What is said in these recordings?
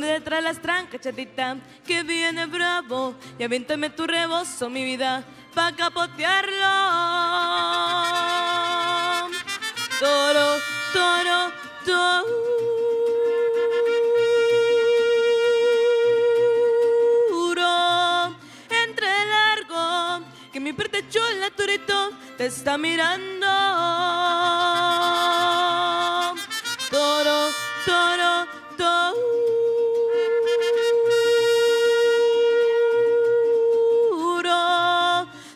Ponme detrás las trancas, chatita, que viene bravo. Y aviéntame tu rebozo, mi vida, pa' capotearlo. Toro, toro, toro. Entre largo, que mi parte chula, torito, te está mirando. Toro, toro, toro.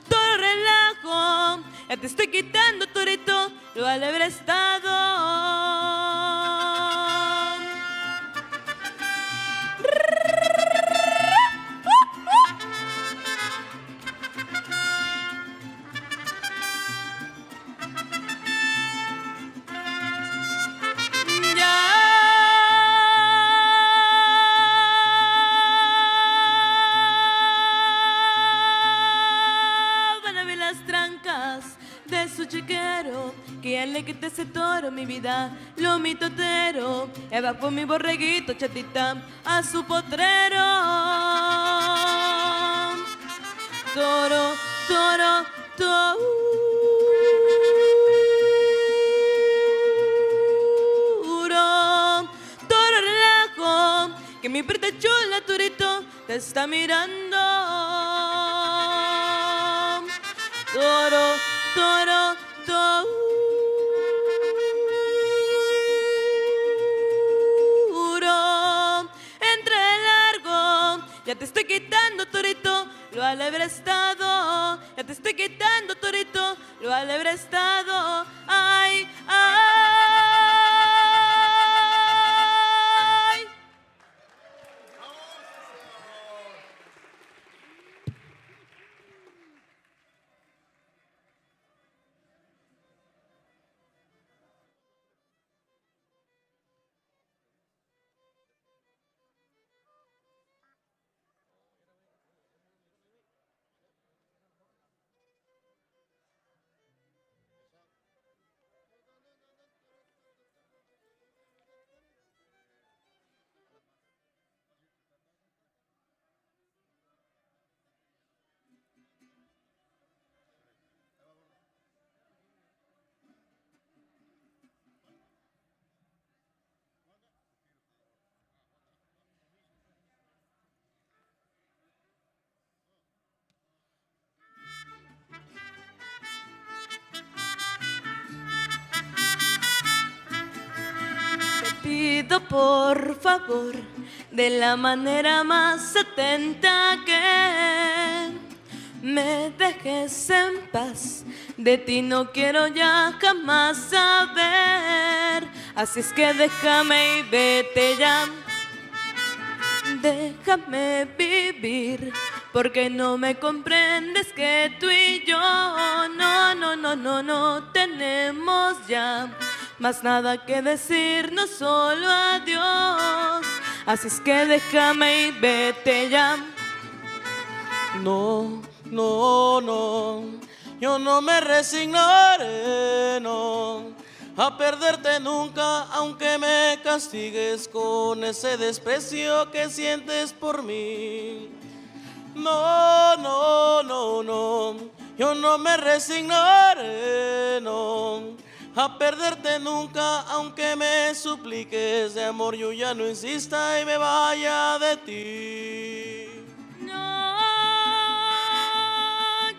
Toro relajo, ya te estoy quitando, torito, lo al haber estado. Chiquero, que ya le quité ese toro, mi vida, lo mitotero, va por mi borreguito, chatita, a su potrero. Toro, toro, toro. Toro relajo, que mi preta chula, turito, te está mirando. Toro, toro, toro. Entre largo, ya te estoy quitando, torito, lo al haber estado. Ya te estoy quitando, torito, lo al haber estado. Ay, ay. Pido por favor, de la manera más atenta, que me dejes en paz. De ti no quiero ya jamás saber. Así es que déjame y vete ya. Déjame vivir, porque no me comprendes que tú y yo no tenemos ya más nada que decirnos, solo adiós. Así es que déjame y vete ya. No, no, no, yo no me resignaré, no, a perderte nunca, aunque me castigues con ese desprecio que sientes por mí. No, no, no, no, yo no me resignaré, no, a perderte nunca, aunque me supliques de amor, yo ya no insista y me vaya de ti. No,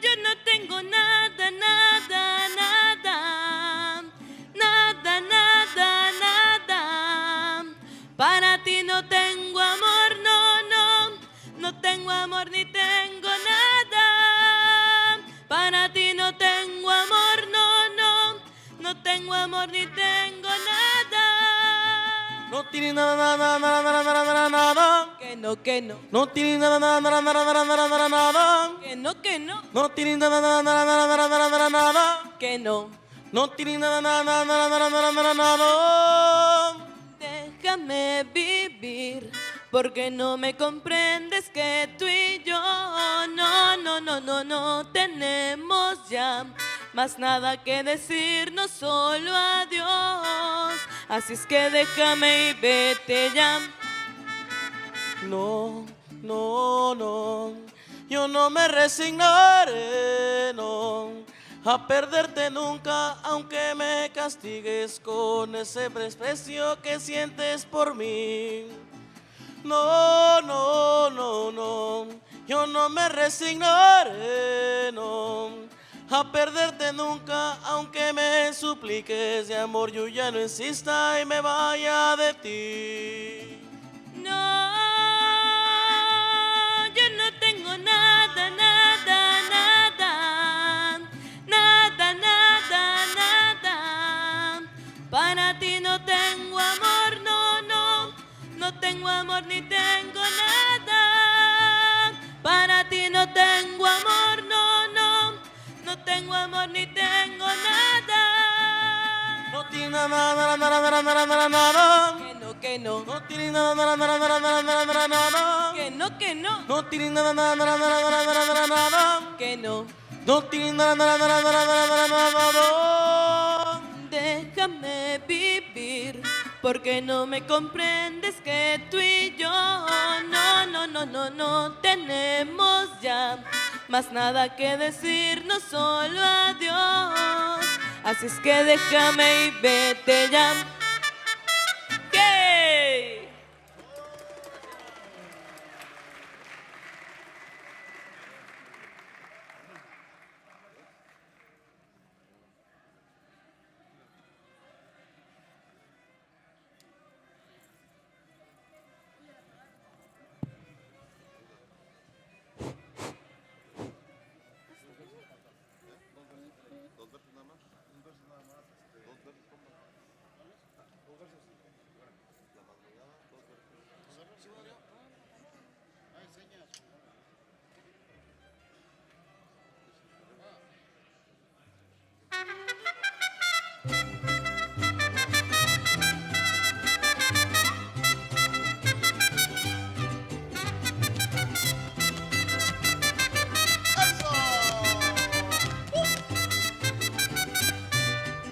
yo no tengo nada, nada, nada, nada, nada, nada. Para ti no tengo amor, no, no, no tengo amor ni tengo nada. Para ti no tengo amor, no, no, no tengo amor ni tengo nada. No tiene nada, nada, nada, nada, nada, nada. Que no, que no. No tiene nada, nada, nada, nada, nada, nada, nada. Que no, que no. No tiene nada, nada, nada, nada, nada, nada, nada. Que no. No tiene nada, nada, nada, nada, nada, nada, nada. Déjame vivir, porque no me comprendes que tú y yo no tenemos ya más nada que decirnos, solo adiós. Así es que déjame y vete ya. No, no, no, yo no me resignaré, no, a perderte nunca, aunque me castigues con ese desprecio que sientes por mí. No, no, no, no, yo no me resignaré, no, a perderte nunca, aunque me supliques de amor, yo ya no insista y me vaya de ti. No, yo no tengo nada, nada, nada, nada, nada, nada. Para ti no tengo amor, no, no, no tengo amor ni tengo nada. Para ti no tengo amor, no, no, no tengo amor ni tengo nada. No tiene nada, nada, nada, nada, nada, nada, nada. Que no, No tiene nada, nada, nada, nada, nada, nada, nada, nada. que no, que no, No tiene nada, nada, nada, nada, nada, nada, nada, nada. que no. No tiene nada, nada, nada, nada, nada, nada, nada, nada. Déjame vivir, porque no me comprendes que tú y yo no, no, no, no, no tenemos ya más nada que decirnos, solo adiós. Así es que déjame y vete ya. ¿Qué?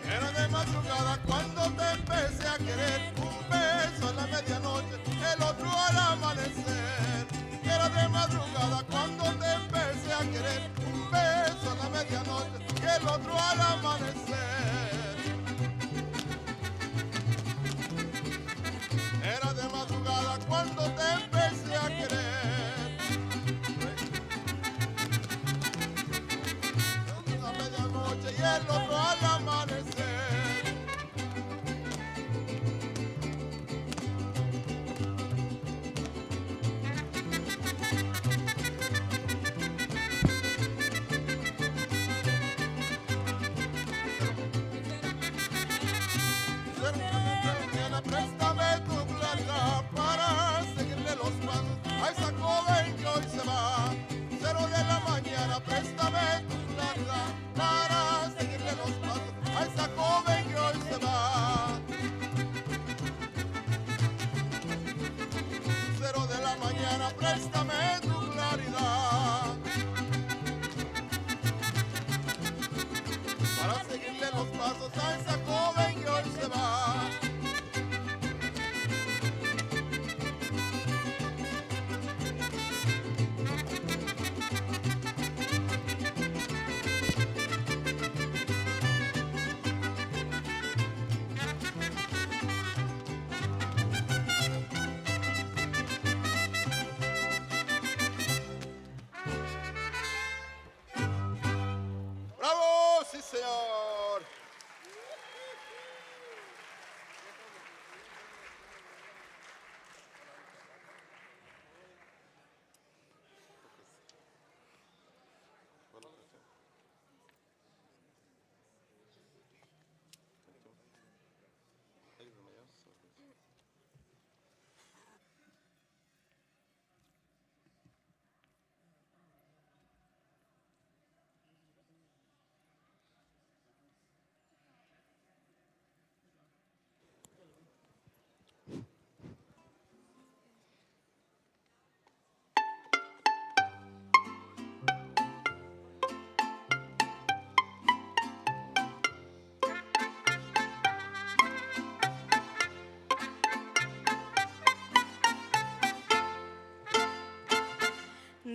Era de madrugada cuando te empecé a querer, un beso a la medianoche, el otro al amanecer. Era de madrugada cuando te empecé a querer, un beso a la medianoche, el otro al amanecer. Era de madrugada cuando te empecé a querer, a medianoche y el otro al amanecer. Mañana préstame tu plata para seguirle los pasos a esa joven que hoy se va. 0 de la mañana, préstame tu plata para seguirle los pasos a esa joven que hoy se va. 0 de la mañana, préstame tu claridad para seguirle los pasos a esa joven que hoy se va.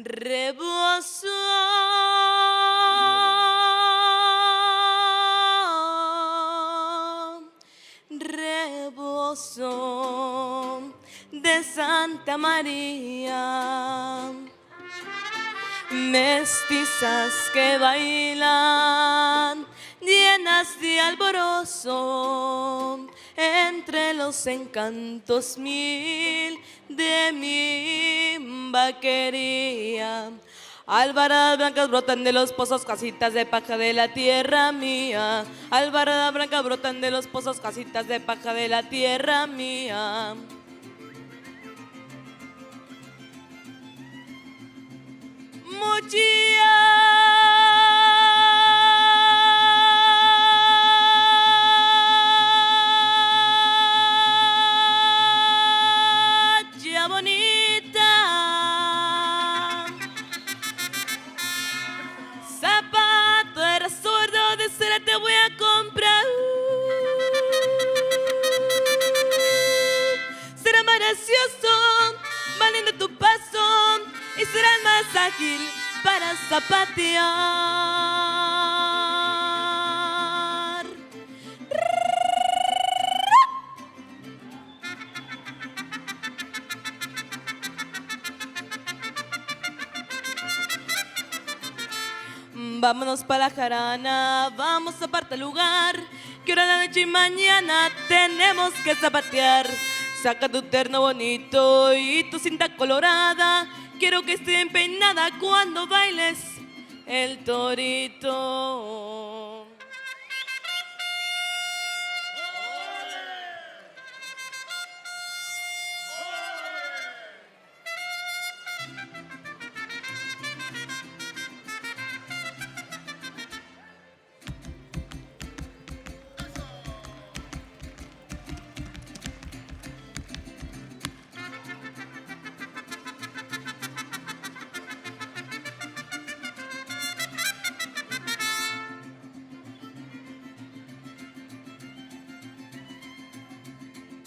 Rebozo, rebozo de Santa María, mestizas que bailan llenas de alborozo, entre los encantos mil de mi vaquería. Albaradas blancas brotan de los pozos, casitas de paja de la tierra mía. Albaradas blancas brotan de los pozos, casitas de paja de la tierra mía. Muchacha bonita, zapato de resordo de cera te voy a comprar. Será más gracioso, valiendo tu paso, y serás más ágil para zapatear. Vámonos para la jarana, vamos a apartar lugar, que ahora la noche y mañana tenemos que zapatear. Saca tu terno bonito y tu cinta colorada, quiero que esté empeinada cuando bailes el torito.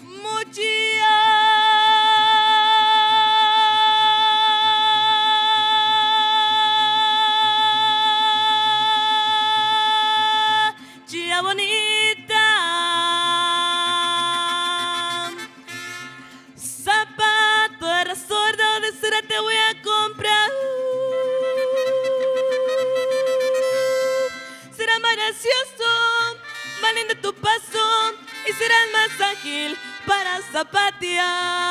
Muchacha bonita, zapato de resordo de cera te voy a comprar. Será más gracioso, valiendo tu paso, y serás más ágil para zapatear.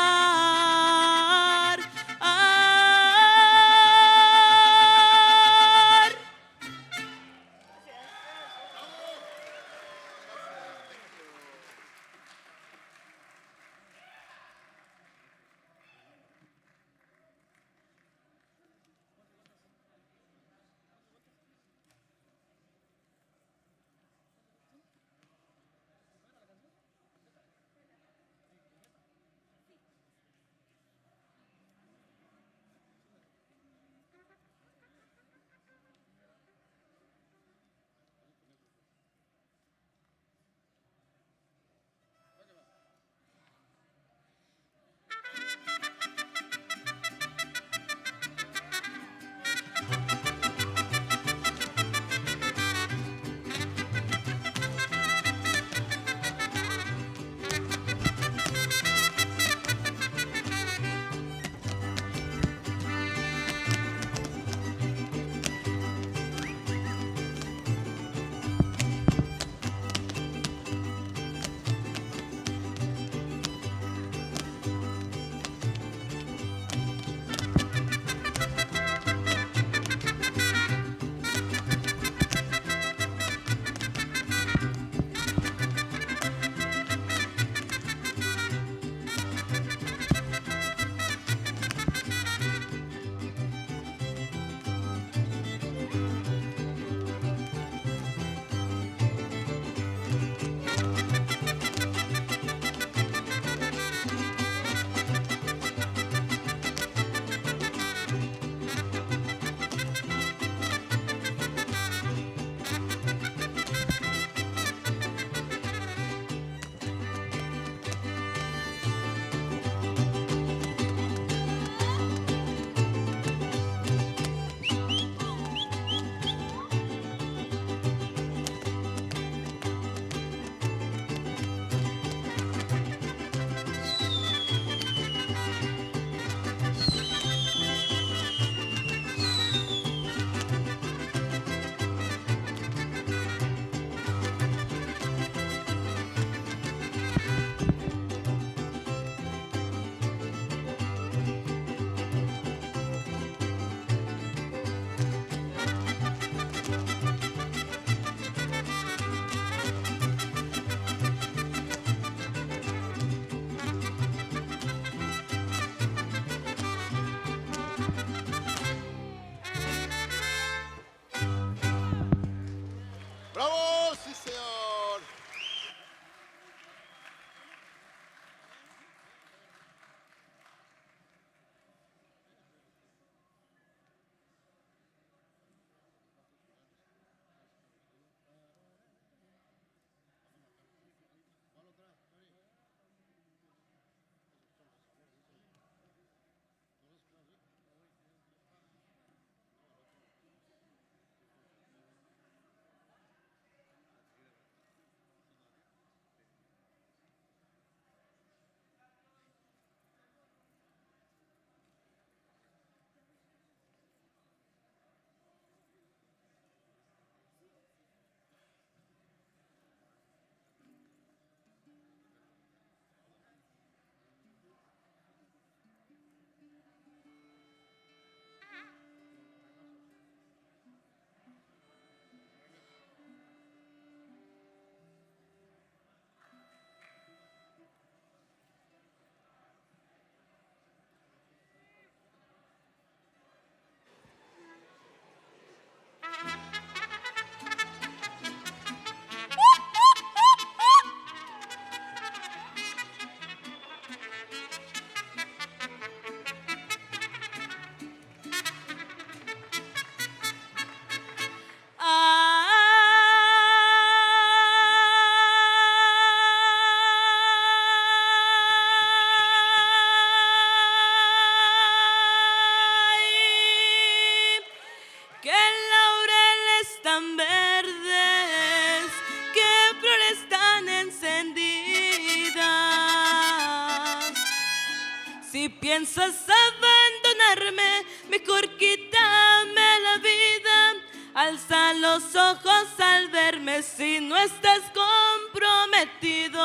piensas abandonarme, mejor quítame la vida. Alza los ojos al verme si no estás comprometido.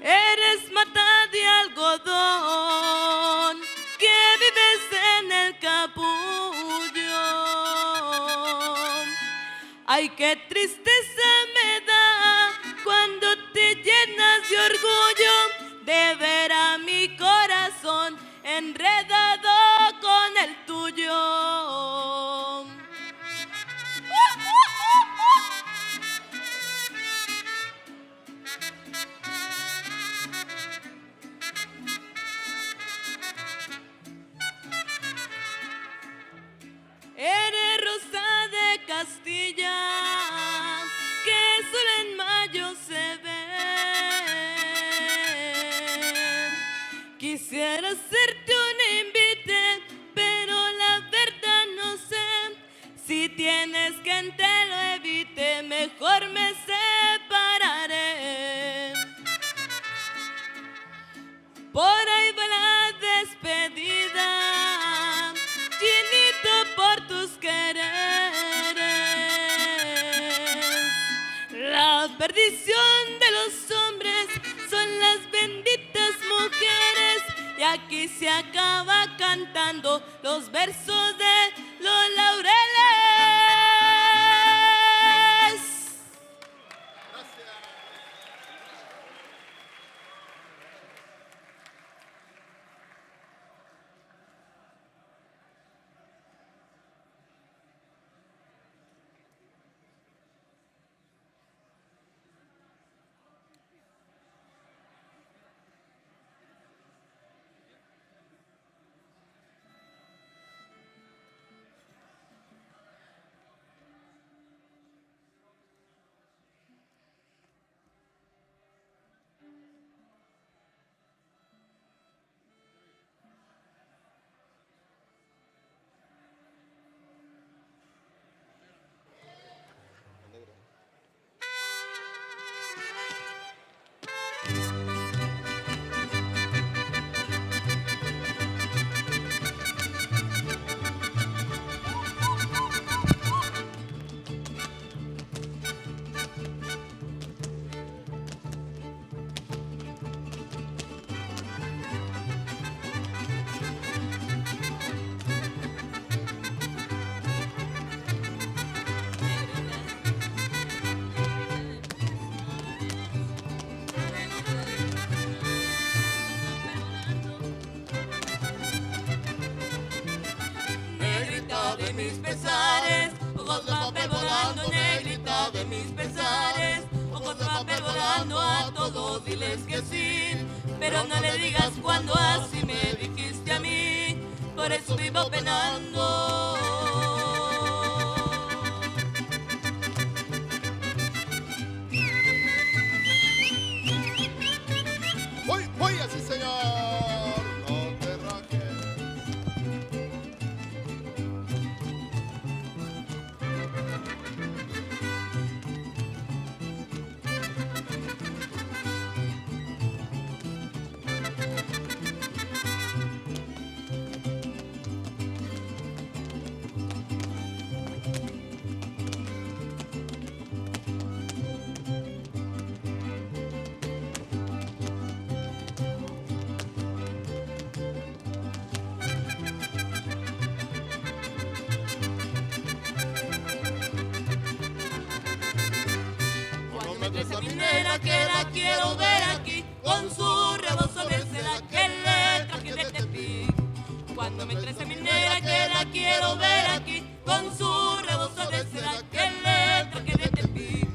Eres mata de algodón que vives en el capullo. Ay, qué tristeza me da cuando te llenas de orgullo de ver a mi corazón enredado con el tuyo. Eres rosa de Castilla que solo en mayo se ve. Quisiera hacerte un invite, pero la verdad no sé si tienes quien te lo evite, mejor me separaré. Por ahí va la despedida, llenito por tus quereres. La perdición de los hombres son las benditas mujeres, y aquí se acaba cantando los versos de los laureles. De mis pesares, ojos de papel volando, negrita de mis pesares, ojos de papel volando, a todos diles que sí, pero no le digas cuando así me dijiste a mí, por eso vivo penando. Voy así, señor, no te rajes. Esa minera que la quiero ver aquí, con su rebozo de seda que le traje de Tepic. Cuando me trae esa minera que la quiero ver aquí, con su rebozo de seda que le traje de Tepic.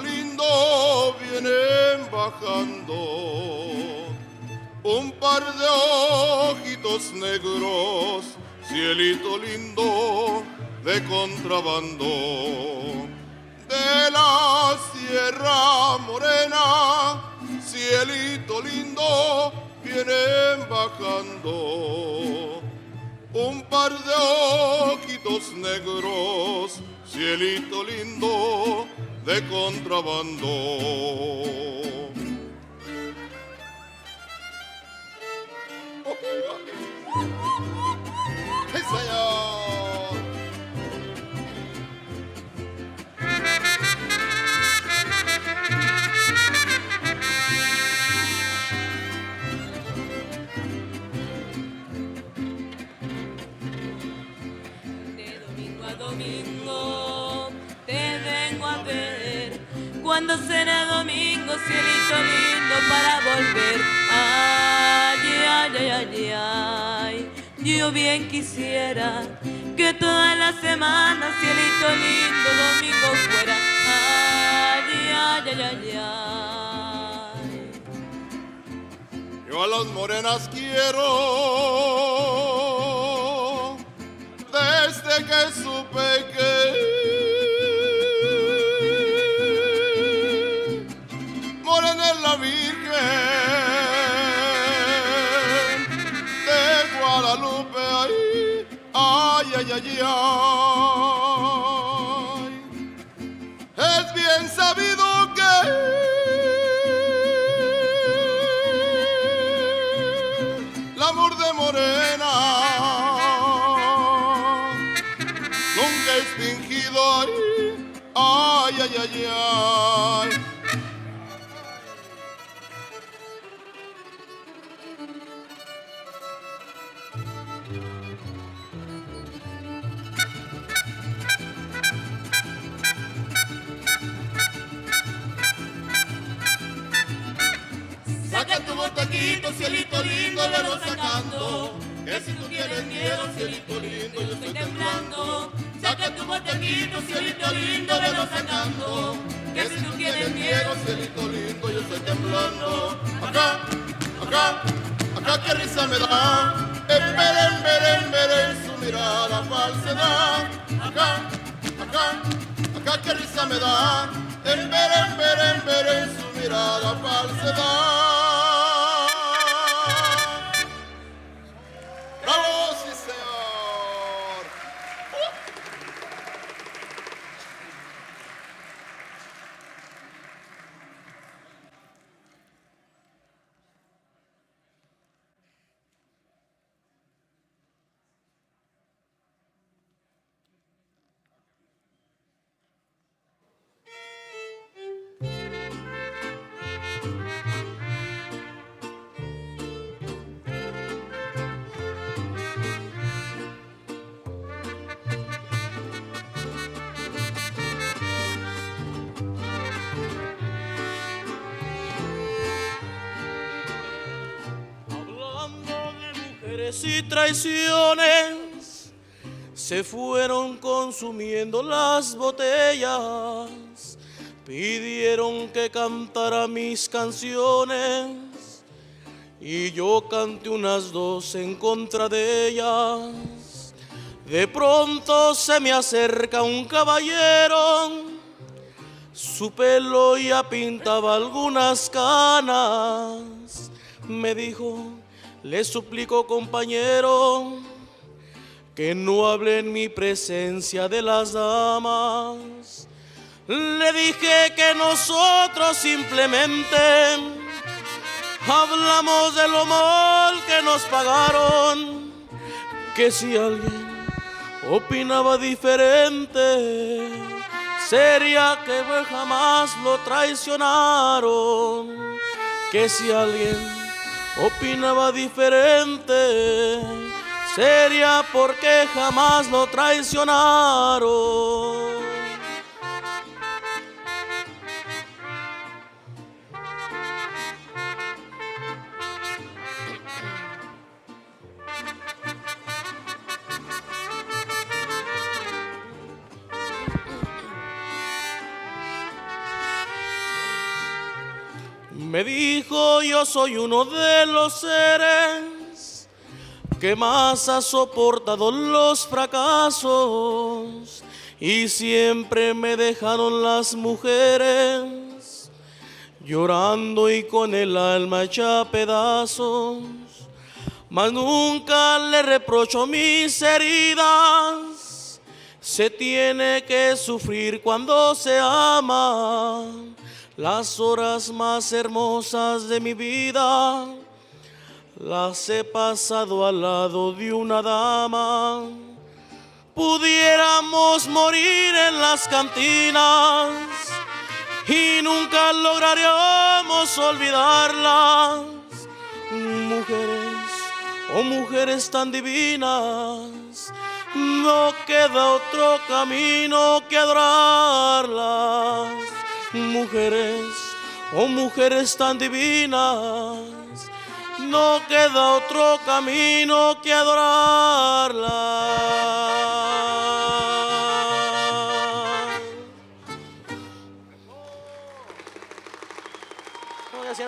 lindo, vienen bajando un par de ojitos negros, cielito lindo de contrabando. De la Sierra Morena, cielito lindo, vienen bajando un par de ojitos negros, cielito lindo de contrabando. ¡Sí, señor! Domingo te vengo a ver, cuando será domingo, cielito lindo para volver. Ay, ay, ay, ay, ay, yo bien quisiera que toda la semana, cielito lindo, domingo fuera. Ay, ay, ay, ay, ay. Yo a las morenas quiero desde que supe que Morena es la Virgen de Guadalupe. Ay, ay, ay, ay, ay. Es bien sabido que el amor de Morena nunca es fingido. Ay, ay, ay, ay, ay. Saca tu botequito, cielito lindo, velo sacando. Que si tú tienes miedo, cielito lindo, yo estoy temblando. Saca tu botequito, cielito lindo, velo sacando. Que si tú tienes miedo, cielito lindo, yo estoy temblando. Acá, acá, acá qué risa me da. En su mirada falsedad. Acá, acá, acá qué risa me da. En su mirada falsedad. ¡Bravo, sí, señor! Y traiciones se fueron consumiendo las botellas, pidieron que cantara mis canciones y yo canté unas dos en contra de ellas. De pronto se me acerca un caballero, su pelo ya pintaba algunas canas, me dijo: le suplico, compañero, que no hable en mi presencia de las damas. Le dije que nosotros simplemente hablamos de lo mal que nos pagaron, que si alguien opinaba diferente, sería que jamás lo traicionaron, que si alguien opinaba diferente, sería porque jamás lo traicionaron. Me dijo: yo soy uno de los seres que más ha soportado los fracasos, y siempre me dejaron las mujeres llorando y con el alma hecha pedazos. Mas nunca le reprocho mis heridas, se tiene que sufrir cuando se ama. Las horas más hermosas de mi vida las he pasado al lado de una dama. Pudiéramos morir en las cantinas y nunca lograríamos olvidarlas. Mujeres, oh mujeres tan divinas, no queda otro camino que adorarlas. Mujeres, oh mujeres tan divinas, no queda otro camino que adorarlas. No, ya,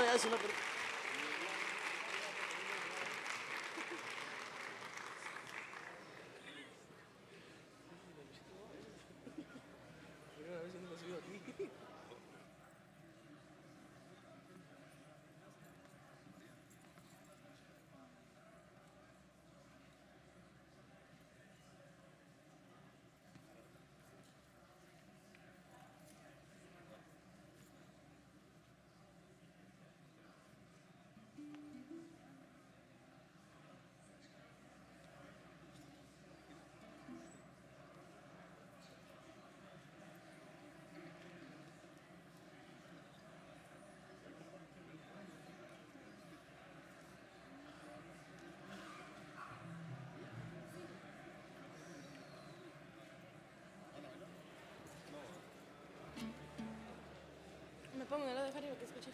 Me pongo en el lado de arriba que escuche.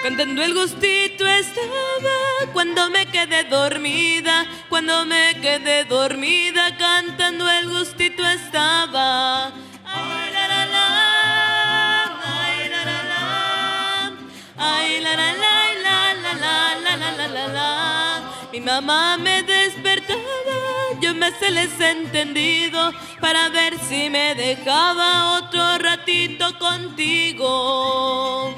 Cantando el gustito estaba cuando me quedé dormida, cantando el gustito estaba. Ay, la, la, la, ay, la, la, la, ay, la, la, la, la, la, la, la, la, la, la, la. Mi mamá me despertaba, yo me hacía el desentendido para ver si me dejaba otro ratito contigo.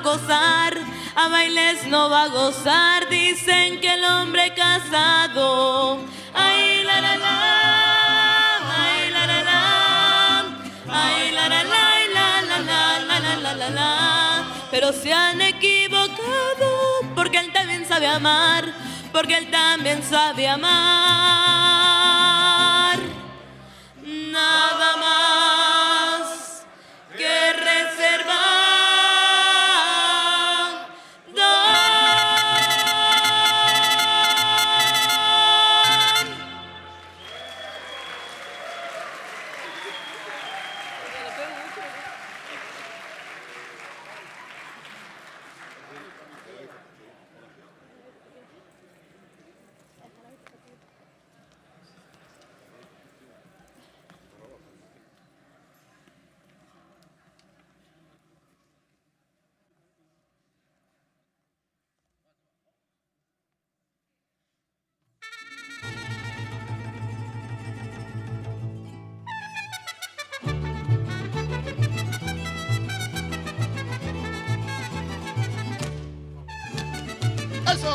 gozar, a bailes no va a gozar. Dicen que el hombre casado, ay la la la, ay la la la, ay la la la, la la la la la la la. Pero se han equivocado, porque él también sabe amar, porque él también sabe amar. Nada más que reservar. ¡Eso!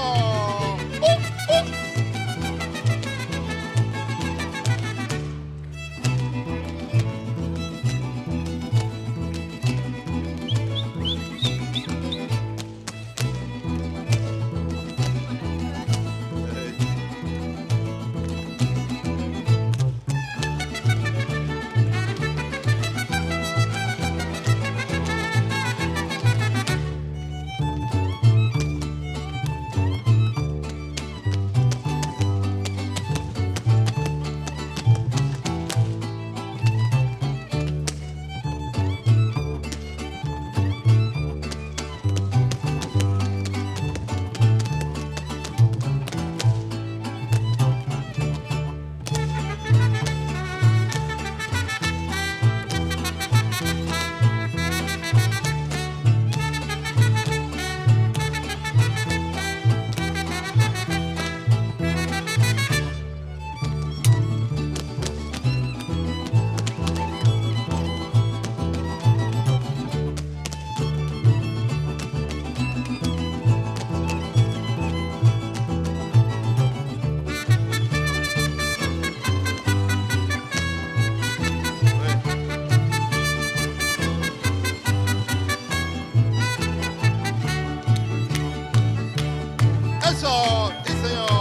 ¡Eso! ¡Sí, señor!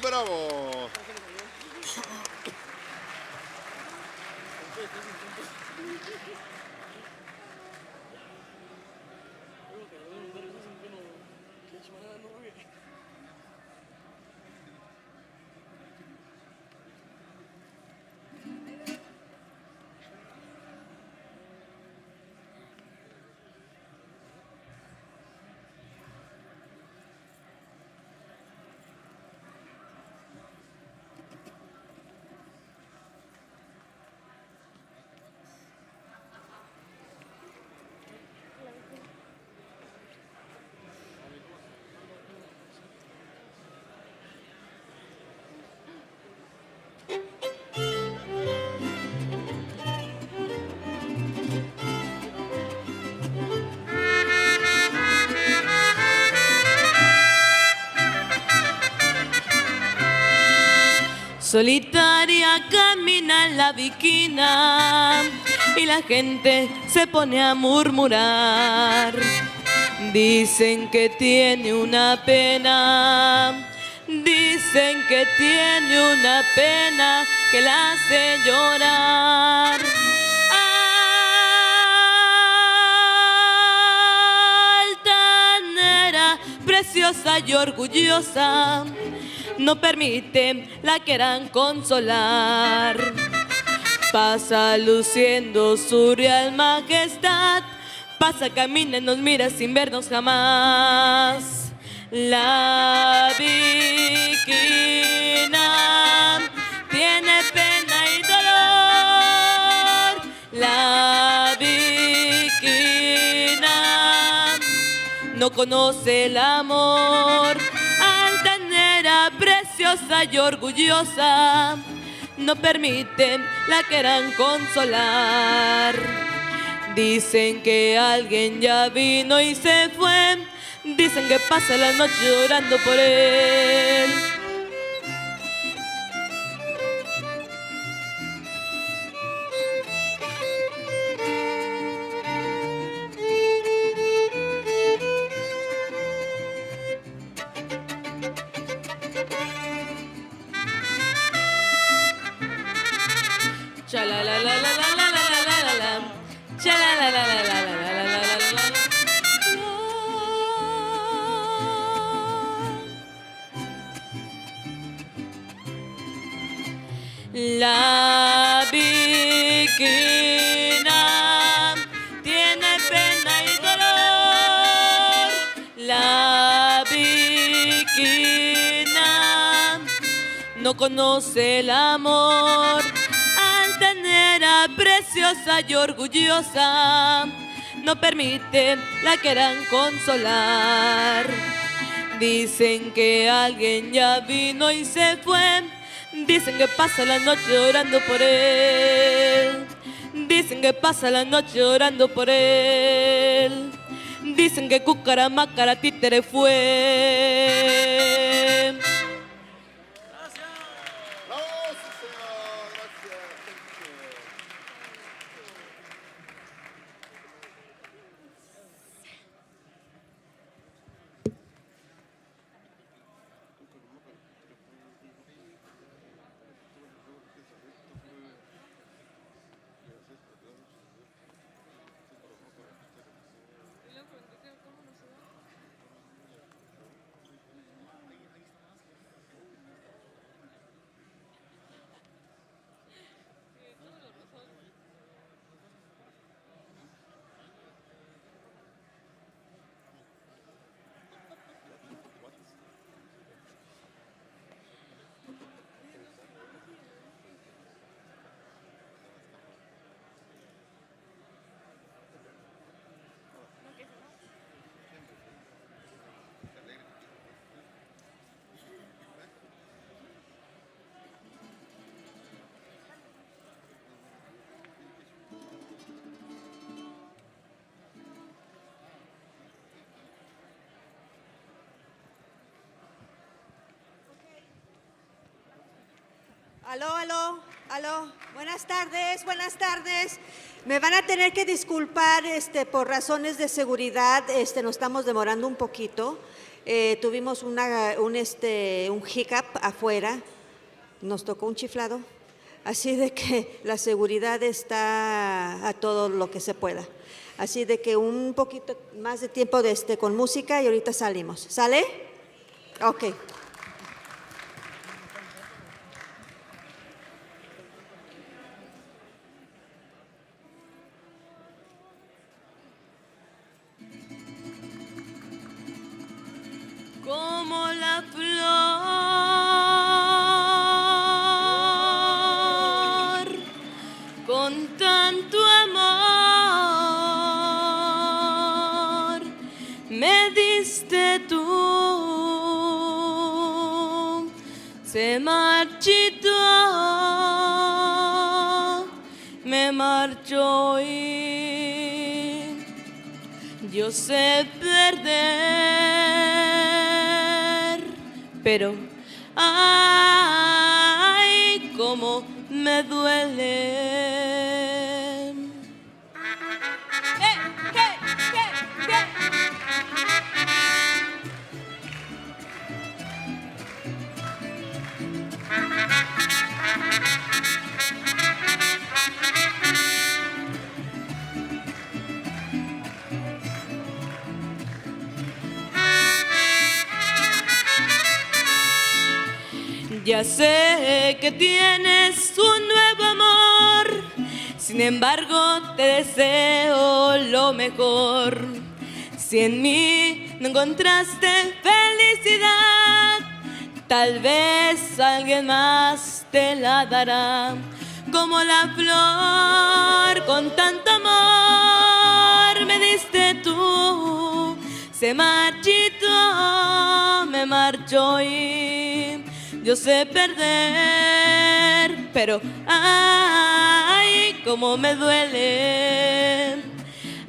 ¡Bravo! Solitaria camina en la viquina y la gente se pone a murmurar. Dicen que tiene una pena, dicen que tiene una pena que la hace llorar. preciosa y orgullosa, no permite la quieran consolar. Pasa luciendo su real majestad, pasa, camina y nos mira sin vernos jamás. La Viquina tiene pena y dolor. La Viquina no conoce el amor. Altanera, preciosa y orgullosa, no permiten la quieran consolar. Dicen que alguien ya vino y se fue, dicen que pasa la noche llorando por él. Cha la la la la la la la la la la. Cha la la la la la la la la la la. La Viquina tiene pena y dolor. La Viquina no conoce el amor. Altanera, preciosa y orgullosa, no permite la quieran consolar. Dicen que alguien ya vino y se fue, dicen que pasa la noche llorando por él. Dicen que pasa la noche llorando por él. Dicen que Cucaramácara títere fue. Aló, aló, aló. Buenas tardes, buenas tardes. Me van a tener que disculpar por razones de seguridad, nos estamos demorando un poquito. Tuvimos un hiccup afuera, nos tocó un chiflado, así de que la seguridad está a todo lo que se pueda. Así de que un poquito más de tiempo con música y ahorita salimos. ¿Sale? Ok. Como la flor, con tanto amor, me diste tú, se marchitó, me marchó y yo sé perder, pero ay, cómo me duele. Ya sé que tienes un nuevo amor, sin embargo te deseo lo mejor. Si en mí no encontraste felicidad, tal vez alguien más te la dará. Como la flor con tanto amor me diste tú, se marchitó, me marchó y yo sé perder, pero ay, cómo me duele,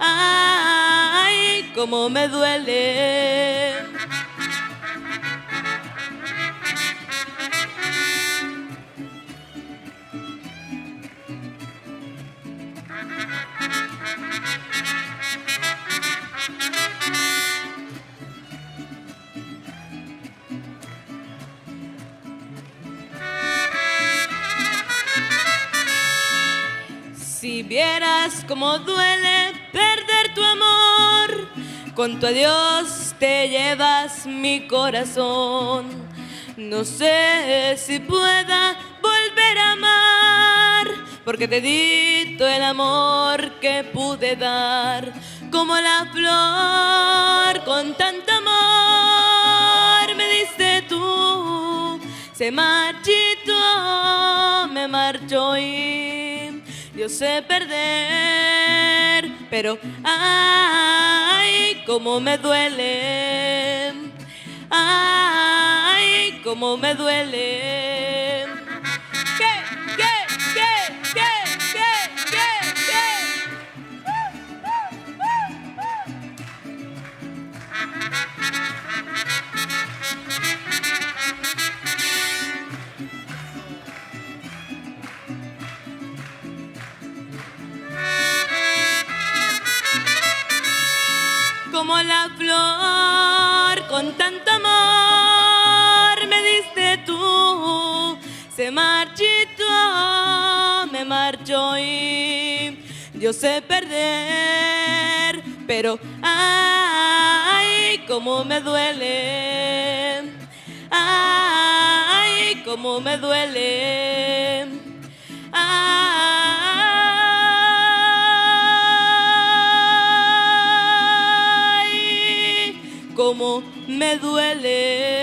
ay, cómo me duele. Si vieras cómo duele perder tu amor, con tu adiós te llevas mi corazón. No sé si pueda volver a amar, porque te di todo el amor que pude dar. Como la flor con tanto amor me diste tú, se marchitó, me marchó y yo sé perder, pero ay, cómo me duele, ay, cómo me duele. ¿Qué? Como la flor con tanto amor me diste tú, se marchitó, me marchó y yo sé perder, pero ay, cómo me duele, ay, cómo me duele, cómo me duele.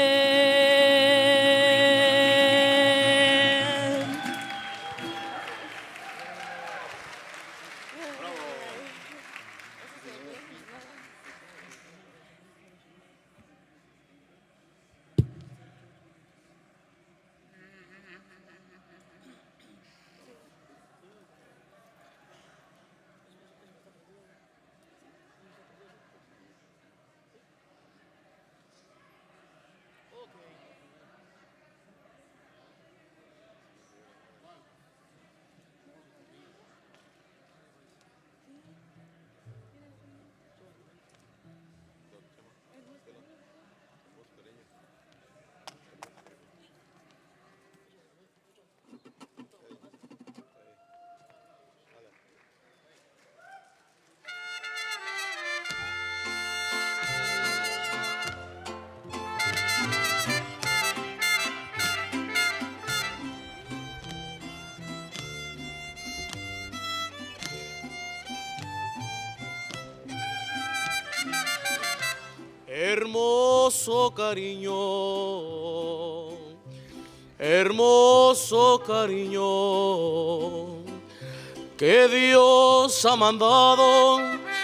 Hermoso cariño, que Dios ha mandado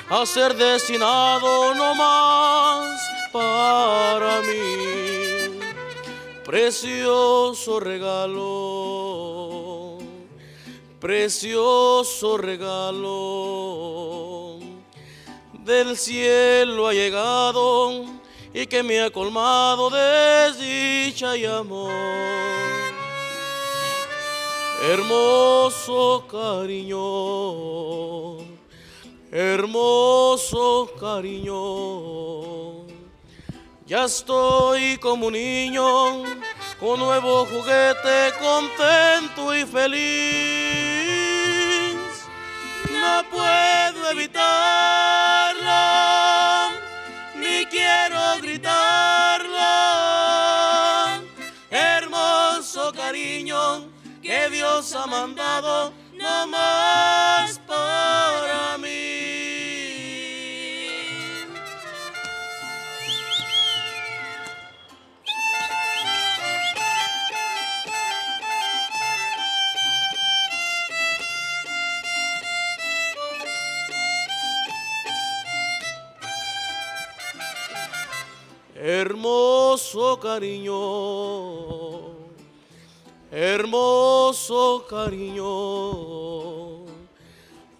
a ser destinado no más para mí. Precioso regalo, del cielo ha llegado y que me ha colmado de desdicha y amor. Hermoso cariño, ya estoy como un niño con nuevo juguete, contento y feliz. No puedo evitarla, ni quiero gritarla. Hermoso Dios ha mandado no más para mí. Hermoso cariño, hermoso cariño,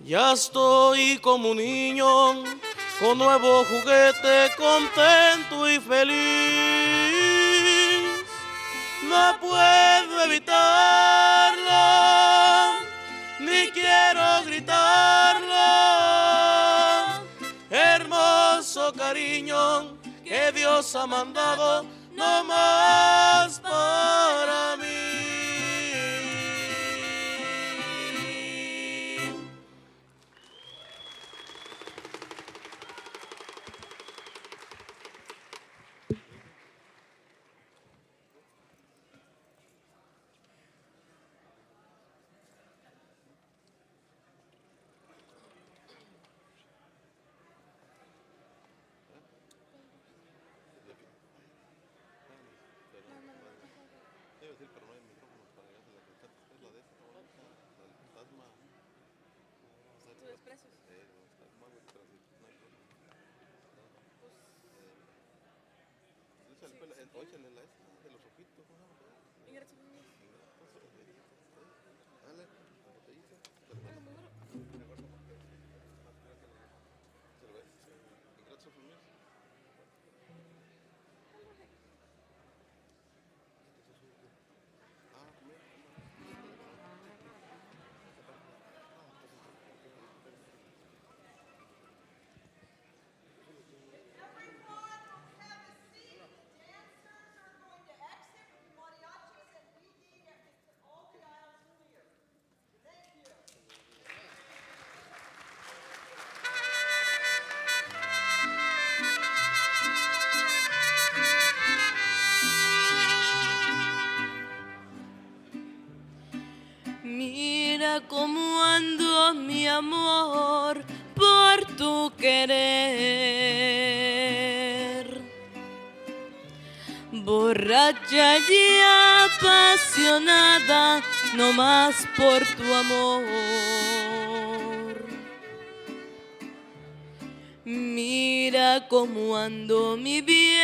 ya estoy como un niño con nuevo juguete, contento y feliz. No puedo evitarlo, ni quiero gritarlo. Hermoso cariño que Dios ha mandado no más para mí. Mira cómo ando, mi amor, por tu querer. Borracha y apasionada, no más por tu amor. Mira cómo ando, mi bien,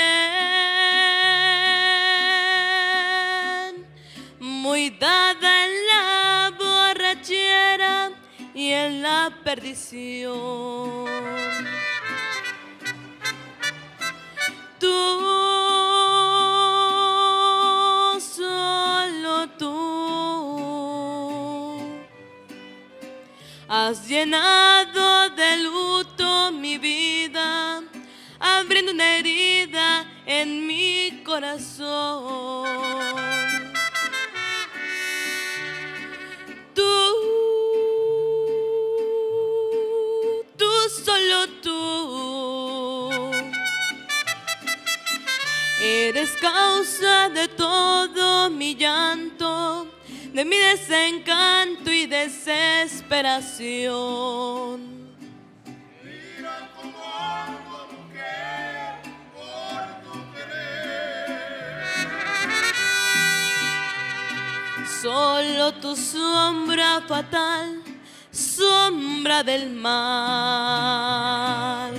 muy dada en la borrachera y en la perdición. Tú, solo tú, has llenado de luto mi vida, abriendo una herida en mi corazón. Solo tú eres causa de todo mi llanto, de mi desencanto y desesperación. Mira cómo ando, mujer, por tu querer. Solo tu sombra fatal, sombra del mal,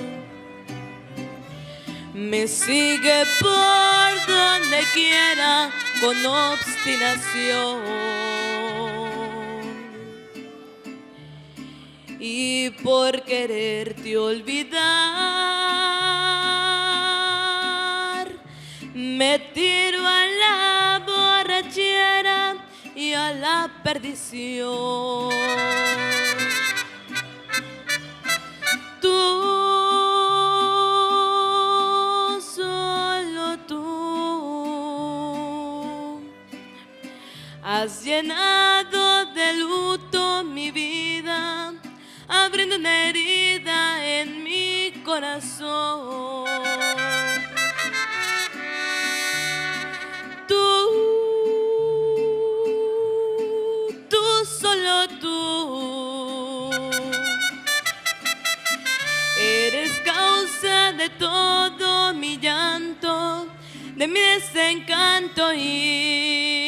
me sigue por donde quiera con obstinación. Y por quererte olvidar, me tiro a la borrachera y a la perdición. Tú, solo tú, has llenado de luto mi vida, abriendo una herida en mi corazón. Tú de todo mi llanto, de mi desencanto y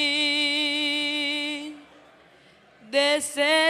desesperación.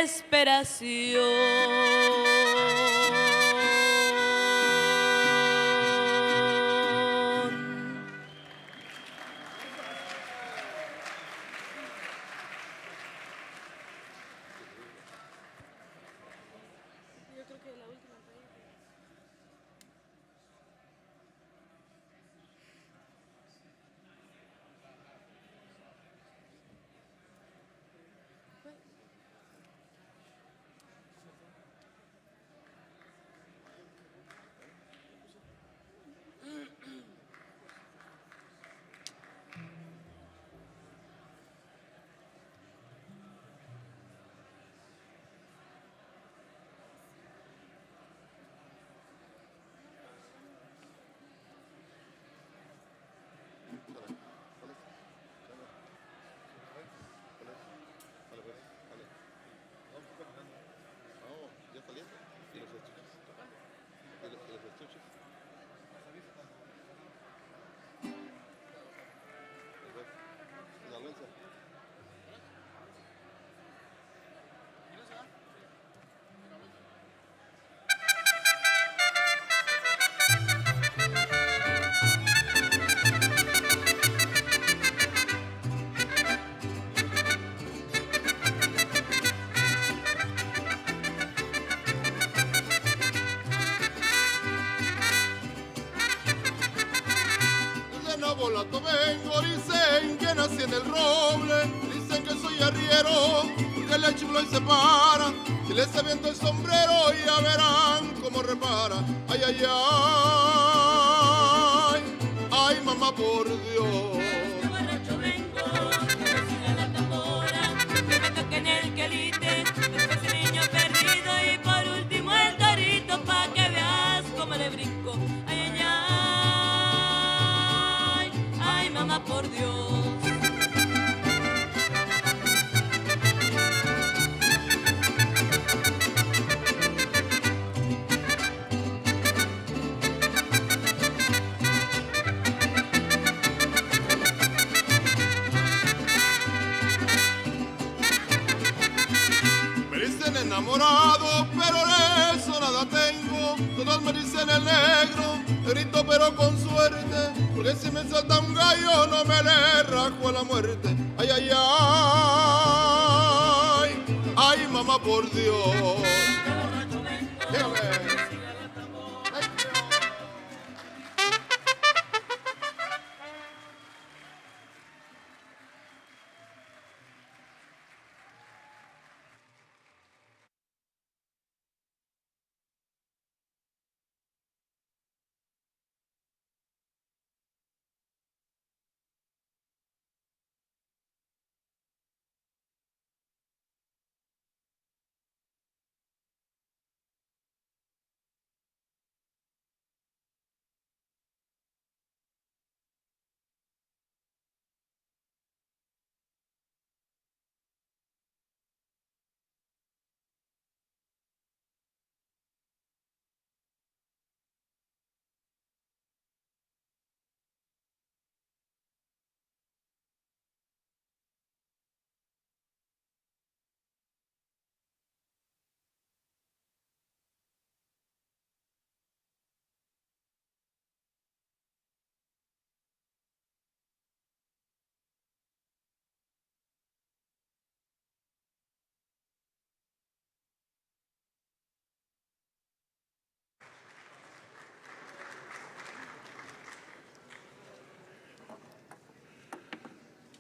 Desde Nabolato vengo, dicen que nací en el roble, dicen que soy arriero, porque le chulo y se para, si les aviento el sombrero ya verán cómo repara. Ay, ay, ay, ay, mamá por Dios. De borracho vengo, que siga la tambora, que me toque en el quelite, después el niño perdido y por último el torito, pa' que veas cómo le brinco. Ay, ay, ay, ay, mamá por Dios. Me dicen enamorado, pero de eso nada tengo. Todos me dicen el negro, grito pero con suerte, porque si me salta un gallo no me le rajo a la muerte. Ay, ay, ay, ay, mamá por Dios. Dígame.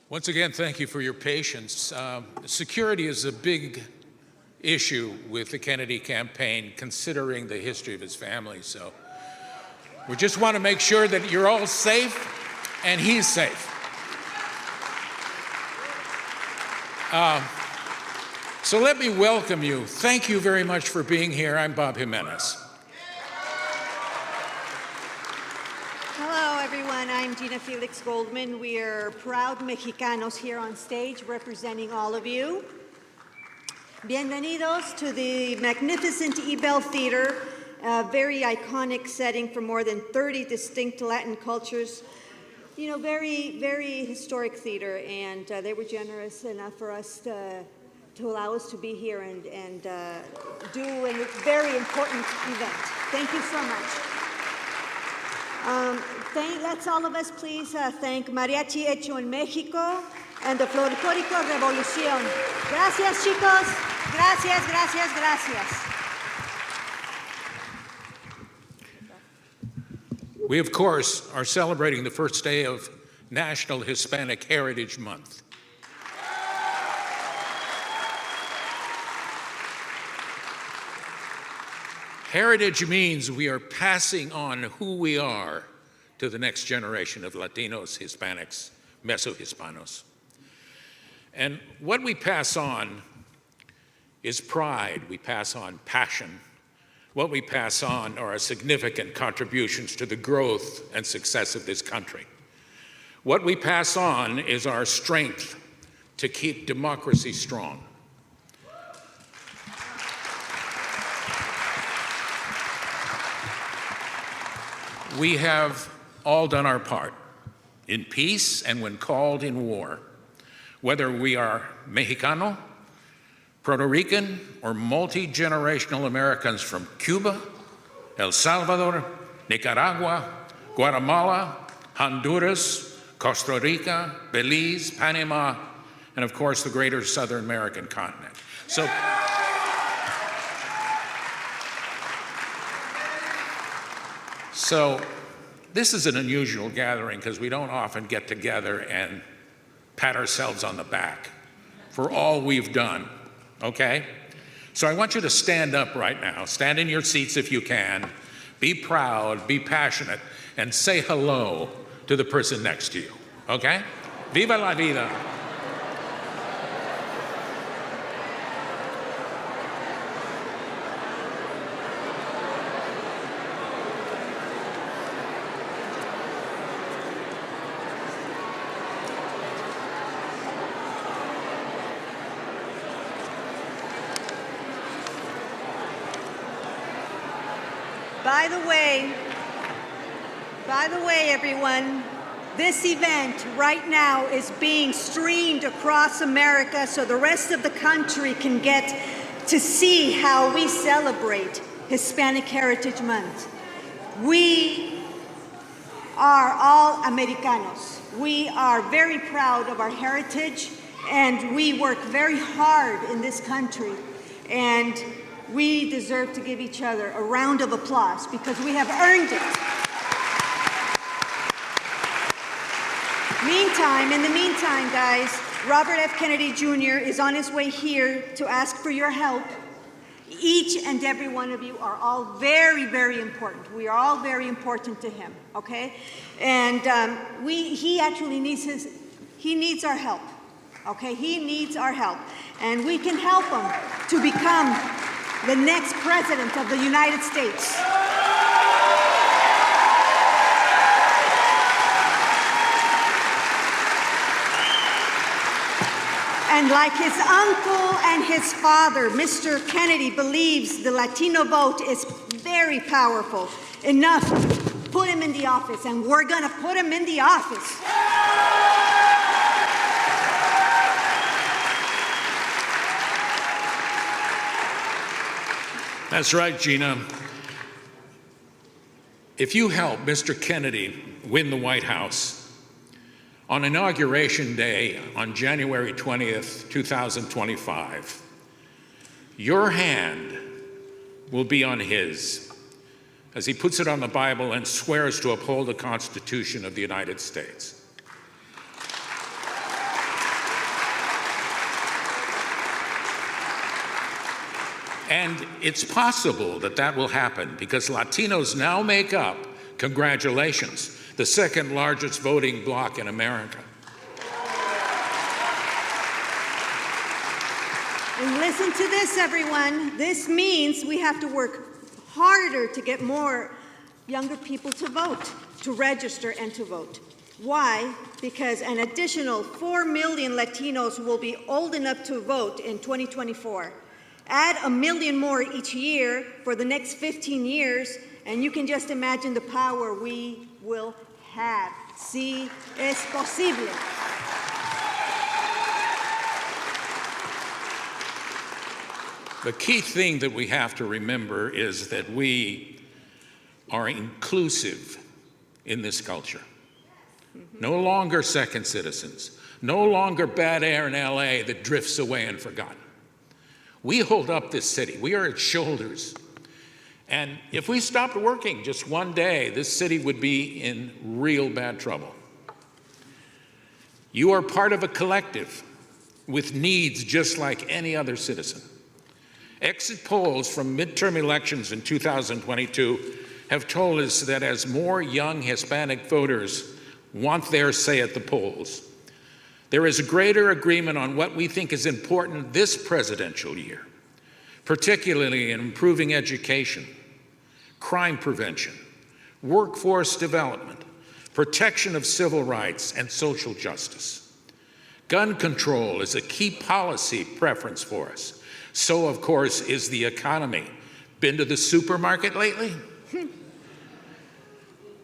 Once again, thank you for your patience. Security is a big issue with the Kennedy campaign, considering the history of his family. So we just want to make sure that you're all safe and he's safe. So let me welcome you. Thank you very much for being here. I'm Bob Jimenez. Hello, everyone. I'm Gina Felix Goldman. We are proud Mexicanos here on stage representing all of you. Bienvenidos to the magnificent Ebell Theatre a very iconic setting for more than 30 distinct Latin cultures. You know, very, very historic theater, and they were generous enough for us to allow us to be here and do a very important event. Thank you so much. Let's all of us please thank Mariachi Hecho en México and the Folclórico Revolución. Gracias, chicos. Gracias, gracias, gracias. We, of course, are celebrating the first day of National Hispanic Heritage Month. Heritage means we are passing on who we are to the next generation of Latinos, Hispanics, Meso-Hispanos. And what we pass on is pride. We pass on passion. What we pass on are significant contributions to the growth and success of this country. What we pass on is our strength to keep democracy strong. We have all done our part in peace and when called in war, whether we are Mexicano, Puerto Rican, or multi-generational Americans from Cuba, El Salvador, Nicaragua, Guatemala, Honduras, Costa Rica, Belize, Panama, and of course the greater Southern American continent. So this is an unusual gathering because we don't often get together and pat ourselves on the back for all we've done. Okay? So I want you to stand up right now. Stand in your seats if you can. Be proud, be passionate, and say hello to the person next to you. Okay? Viva la vida. By the way, everyone, this event right now is being streamed across America so the rest of the country can get to see how we celebrate Hispanic Heritage Month. We are all Americanos. We are very proud of our heritage, and we work very hard in this country. And we deserve to give each other a round of applause because we have earned it. In the meantime, guys, Robert F. Kennedy Jr. is on his way here to ask for your help. Each and every one of you are all very, very important. We are all very important to him, okay? And he actually needs our help, okay? He needs our help. And we can help him to become the next president of the United States. And like his uncle and his father, Mr. Kennedy believes the Latino vote is very powerful. Enough, put him in the office, and we're gonna put him in the office. That's right, Gina. If you help Mr. Kennedy win the White House, on Inauguration Day on January 20th, 2025, your hand will be on his as he puts it on the Bible and swears to uphold the Constitution of the United States. And it's possible that that will happen because Latinos now make up, congratulations, the second largest voting bloc in America. And listen to this, everyone. This means we have to work harder to get more younger people to vote, to register and to vote. Why? Because an additional 4 million Latinos will be old enough to vote in 2024. Add 1 million more each year for the next 15 years, and you can just imagine the power we will have. Sí, es posible. The key thing that we have to remember is that we are inclusive in this culture. No longer second citizens, no longer bad air in LA that drifts away and forgotten. We hold up this city, we are its shoulders. And if we stopped working just one day, this city would be in real bad trouble. You are part of a collective with needs just like any other citizen. Exit polls from midterm elections in 2022 have told us that as more young Hispanic voters want their say at the polls, there is a greater agreement on what we think is important this presidential year, particularly in improving education, crime prevention, workforce development, protection of civil rights, and social justice. Gun control is a key policy preference for us. So, of course, is the economy. Been to the supermarket lately?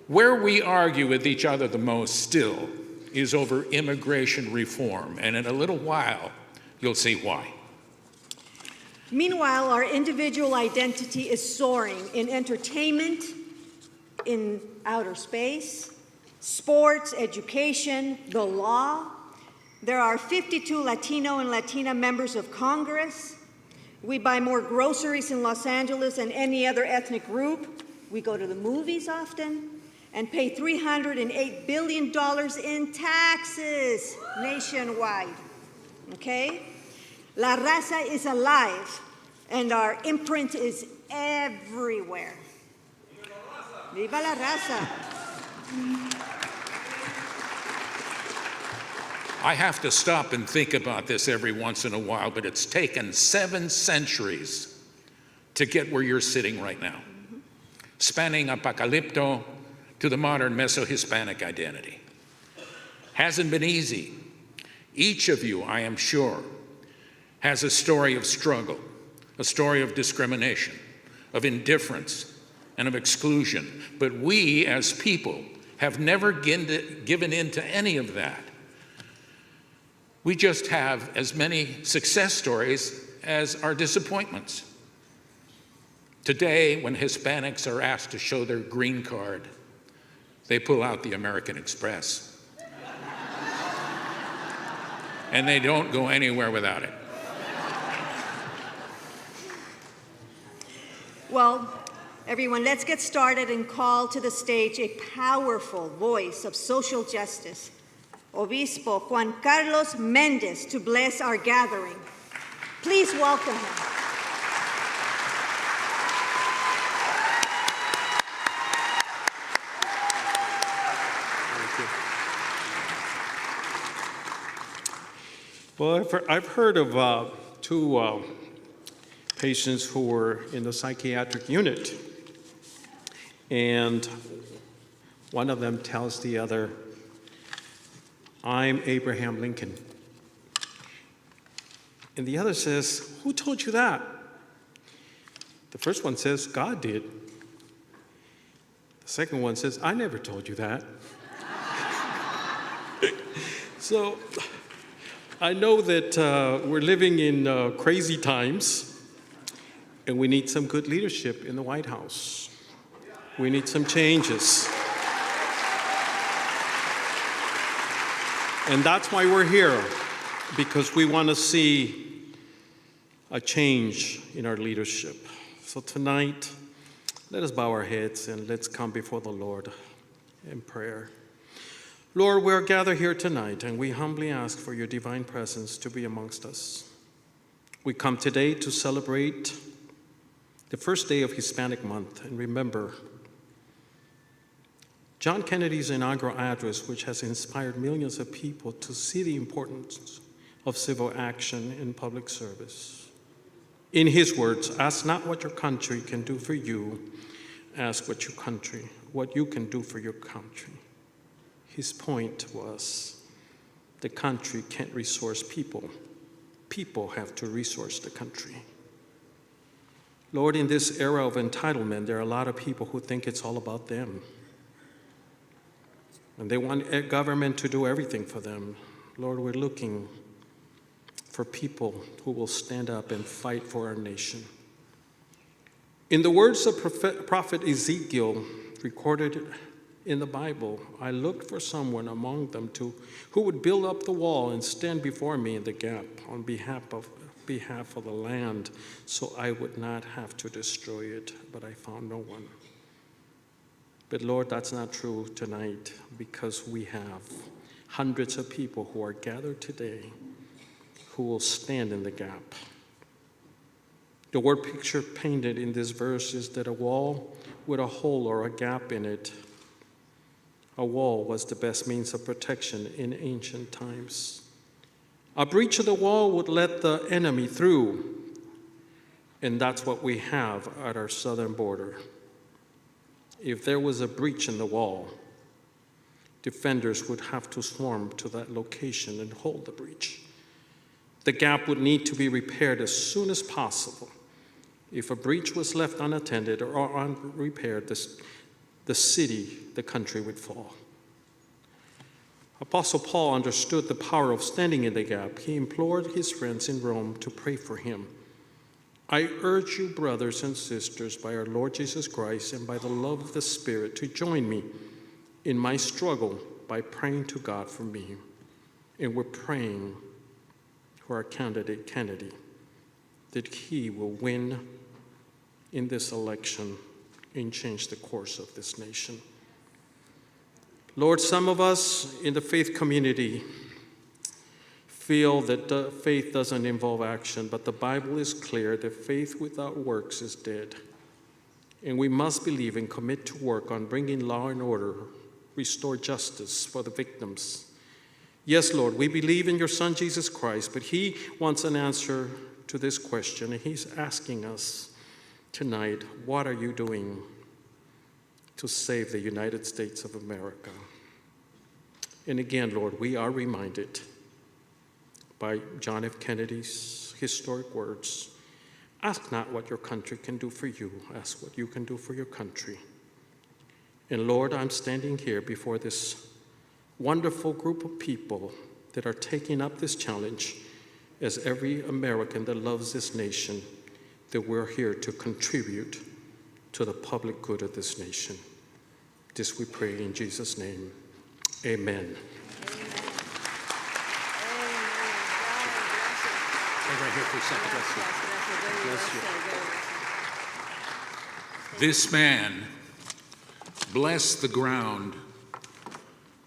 Where we argue with each other the most still is over immigration reform, and in a little while, you'll see why. Meanwhile, our individual identity is soaring in entertainment, in outer space, sports, education, the law. There are 52 Latino and Latina members of Congress. We buy more groceries in Los Angeles than any other ethnic group. We go to the movies often and pay $308 billion in taxes nationwide, okay? La Raza is alive, and our imprint is everywhere. Viva la Raza! I have to stop and think about this every once in a while, but it's taken 7 centuries to get where you're sitting right now, spanning Apocalypto to the modern Meso-Hispanic identity. Hasn't been easy. Each of you, I am sure, has a story of struggle, a story of discrimination, of indifference, and of exclusion. But we, as people, have never given in to any of that. We just have as many success stories as our disappointments. Today, when Hispanics are asked to show their green card, they pull out the American Express. And they don't go anywhere without it. Well, everyone, let's get started and call to the stage a powerful voice of social justice, Obispo Juan Carlos Mendez, to bless our gathering. Please welcome him. Well, I've heard of 2 patients who were in the psychiatric unit, and one of them tells the other, "I'm Abraham Lincoln." And the other says, "Who told you that?" The first one says, "God did." The second one says, "I never told you that." So I know that we're living in crazy times, and we need some good leadership in the White House. We need some changes. And that's why we're here, because we want to see a change in our leadership. So tonight, let us bow our heads and let's come before the Lord in prayer. Lord, we are gathered here tonight, and we humbly ask for your divine presence to be amongst us. We come today to celebrate the first day of Hispanic Month, and remember John Kennedy's inaugural address, which has inspired millions of people to see the importance of civil action in public service. In his words, ask not what your country can do for you, ask what you can do for your country. His point was the country can't resource people. People have to resource the country. Lord, in this era of entitlement, there are a lot of people who think it's all about them. And they want government to do everything for them. Lord, we're looking for people who will stand up and fight for our nation. In the words of Prophet Ezekiel, recorded in the Bible, I looked for someone among them who would build up the wall and stand before me in the gap on behalf of the land, so I would not have to destroy it, but I found no one. But Lord, that's not true tonight, because we have hundreds of people who are gathered today who will stand in the gap. The word picture painted in this verse is that a wall with a hole or a gap in it. A wall was the best means of protection in ancient times. A breach of the wall would let the enemy through, and that's what we have at our southern border. If there was a breach in the wall, defenders would have to swarm to that location and hold the breach. The gap would need to be repaired as soon as possible. If a breach was left unattended or unrepaired, the city, the country would fall. Apostle Paul understood the power of standing in the gap. He implored his friends in Rome to pray for him. I urge you, brothers and sisters, by our Lord Jesus Christ and by the love of the Spirit, to join me in my struggle by praying to God for me. And we're praying for our candidate, Kennedy, that he will win in this election and change the course of this nation. Lord, some of us in the faith community feel that faith doesn't involve action, but the Bible is clear that faith without works is dead. And we must believe and commit to work on bringing law and order, restore justice for the victims. Yes, Lord, we believe in your Son, Jesus Christ, but he wants an answer to this question, and he's asking us tonight, what are you doing to save the United States of America? And again, Lord, we are reminded by John F. Kennedy's historic words, ask not what your country can do for you, ask what you can do for your country. And Lord, I'm standing here before this wonderful group of people that are taking up this challenge as every American that loves this nation, that we're here to contribute to the public good of this nation. This we pray in Jesus' name. Amen. Right here for a second. Bless you. This man blessed the ground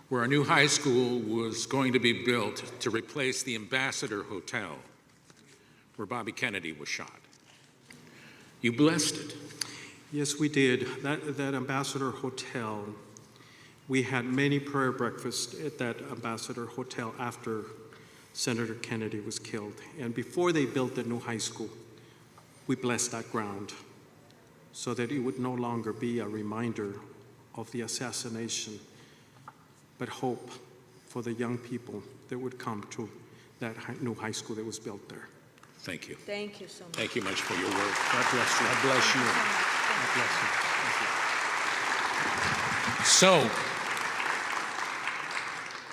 where a new high school was going to be built to replace the Ambassador Hotel where Bobby Kennedy was shot. You blessed it. Yes, we did. That Ambassador Hotel, we had many prayer breakfasts at that Ambassador Hotel after Senator Kennedy was killed. And before they built the new high school, we blessed that ground so that it would no longer be a reminder of the assassination, but hope for the young people that would come to that new high school that was built there. Thank you. Thank you so much. Thank you much for your work. God bless you. God bless you. God bless you. So,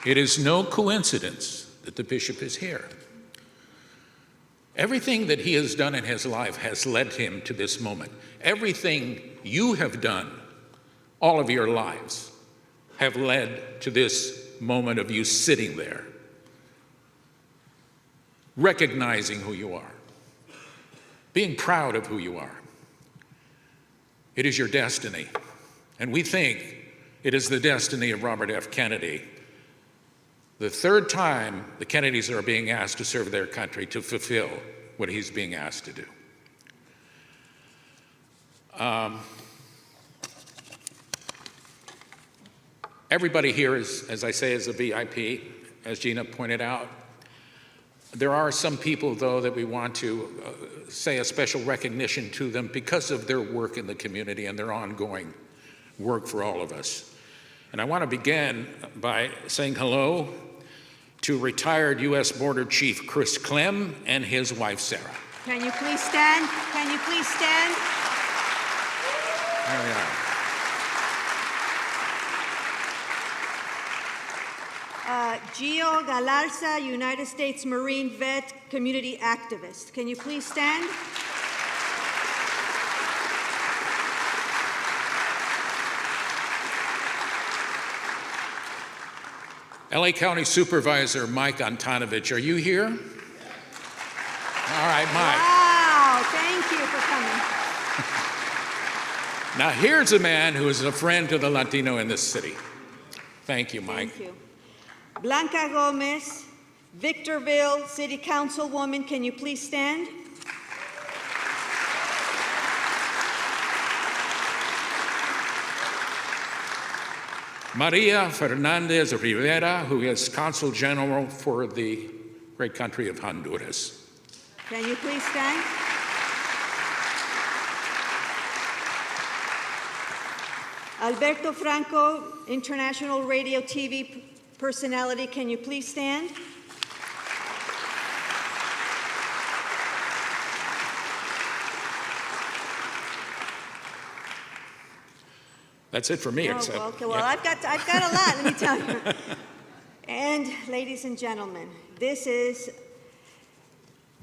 it is no coincidence that the bishop is here. Everything that he has done in his life has led him to this moment. Everything you have done, all of your lives, have led to this moment of you sitting there, recognizing who you are, being proud of who you are. It is your destiny. And we think it is the destiny of Robert F. Kennedy. The third time the Kennedys are being asked to serve their country, to fulfill what he's being asked to do. Everybody here is, as I say, is a VIP, as Gina pointed out. There are some people, though, that we want to say a special recognition to them because of their work in the community and their ongoing work for all of us. And I want to begin by saying hello to retired U.S. Border Chief Chris Clem and his wife, Sarah. Can you please stand? Can you please stand? There we are. Gio Galarza, United States Marine vet, community activist. Can you please stand? LA County Supervisor Mike Antonovich, are you here? All right, Mike. Wow, thank you for coming. Now here's a man who is a friend to the Latino in this city. Thank you, Mike. Thank you. Blanca Gomez, Victorville City Councilwoman, can you please stand? Maria Fernandez Rivera, who is Consul General for the great country of Honduras. Can you please stand? Alberto Franco, International Radio TV personality, can you please stand? That's it for me, Oh, except. okay, well, yeah. I've got a lot, let me tell you. And ladies and gentlemen, this is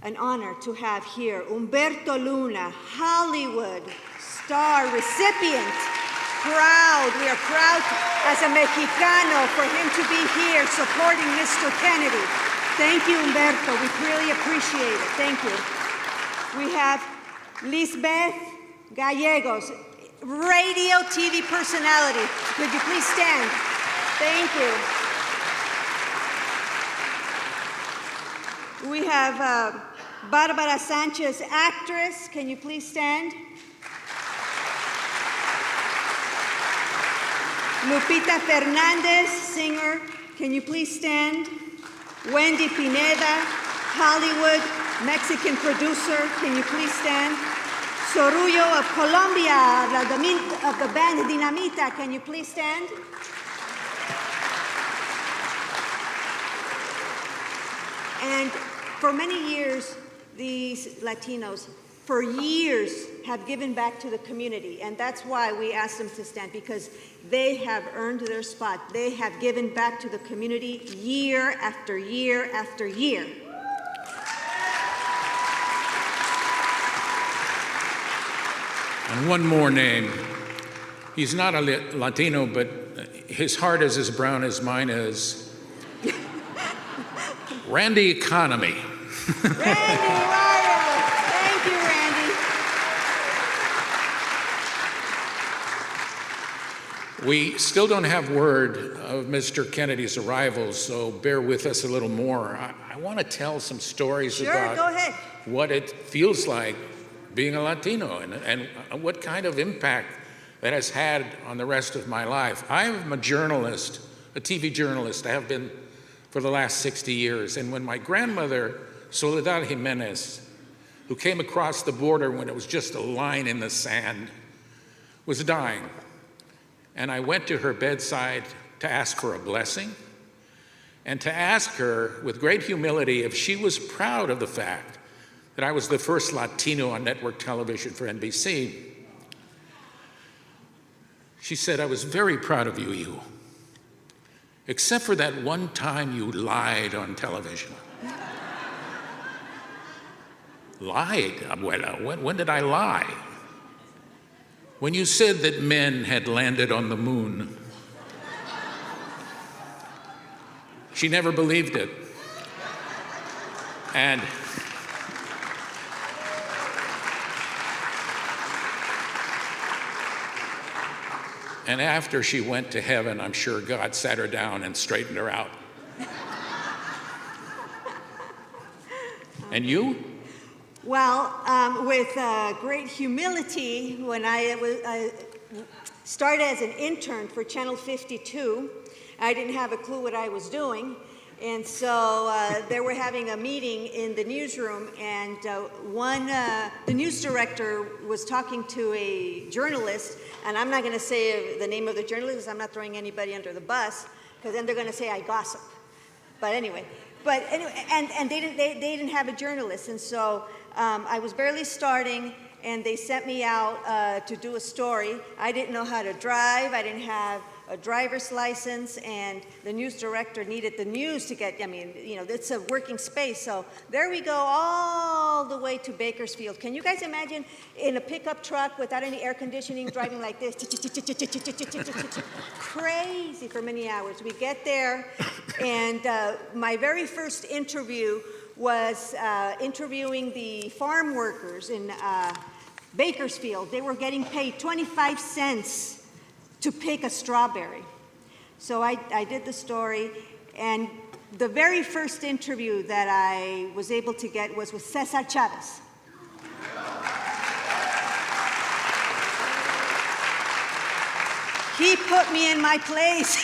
an honor to have here Humberto Luna, Hollywood star recipient. Proud, we are proud as a Mexicano for him to be here supporting Mr. Kennedy. Thank you, Humberto, we really appreciate it, thank you. We have Lisbeth Gallegos, radio TV personality. Could you please stand? Thank you. We have Barbara Sanchez, actress. Can you please stand? Lupita Fernandez, singer. Can you please stand? Wendy Pineda, Hollywood, Mexican producer. Can you please stand? Sorullo of Colombia, of the band Dinamita. Can you please stand? And for many years, these Latinos, for years, have given back to the community. And that's why we asked them to stand, because they have earned their spot. They have given back to the community year after year after year. And one more name. He's not a Latino, but his heart is as brown as mine is. Randy Economy. Randy Ryan. Thank you, Randy. We still don't have word of Mr. Kennedy's arrival, so bear with us a little more. I want to tell some stories Sure, about go ahead. what it feels like being a Latino and what kind of impact that has had on the rest of my life. I'm a journalist, a TV journalist. I have been for the last 60 years. And when my grandmother, Soledad Jimenez, who came across the border when it was just a line in the sand, was dying, and I went to her bedside to ask for a blessing and to ask her with great humility if she was proud of the fact that I was the first Latino on network television for NBC. She said, "I was very proud of you, except for that one time you lied on television." Lied, Abuela? When did I lie? When you said that men had landed on the moon. She never believed it. And after she went to heaven, I'm sure God sat her down and straightened her out. And you? Well, with great humility, when I started as an intern for Channel 52, I didn't have a clue what I was doing. And so they were having a meeting in the newsroom, and the news director was talking to a journalist, and I'm not going to say the name of the journalist because I'm not throwing anybody under the bus, because then they're going to say I gossip. But anyway, and they didn't have a journalist, and so I was barely starting, and they sent me out to do a story. I didn't know how to drive. I didn't have a driver's license, and the news director needed the news to get, I mean, you know, it's a working space. So there we go all the way to Bakersfield. Can you guys imagine in a pickup truck without any air conditioning driving like this? Crazy for many hours. We get there, and my very first interview was interviewing the farm workers in Bakersfield. They were getting paid 25 cents to pick a strawberry. So I did the story, and the very first interview that I was able to get was with Cesar Chavez. He put me in my place.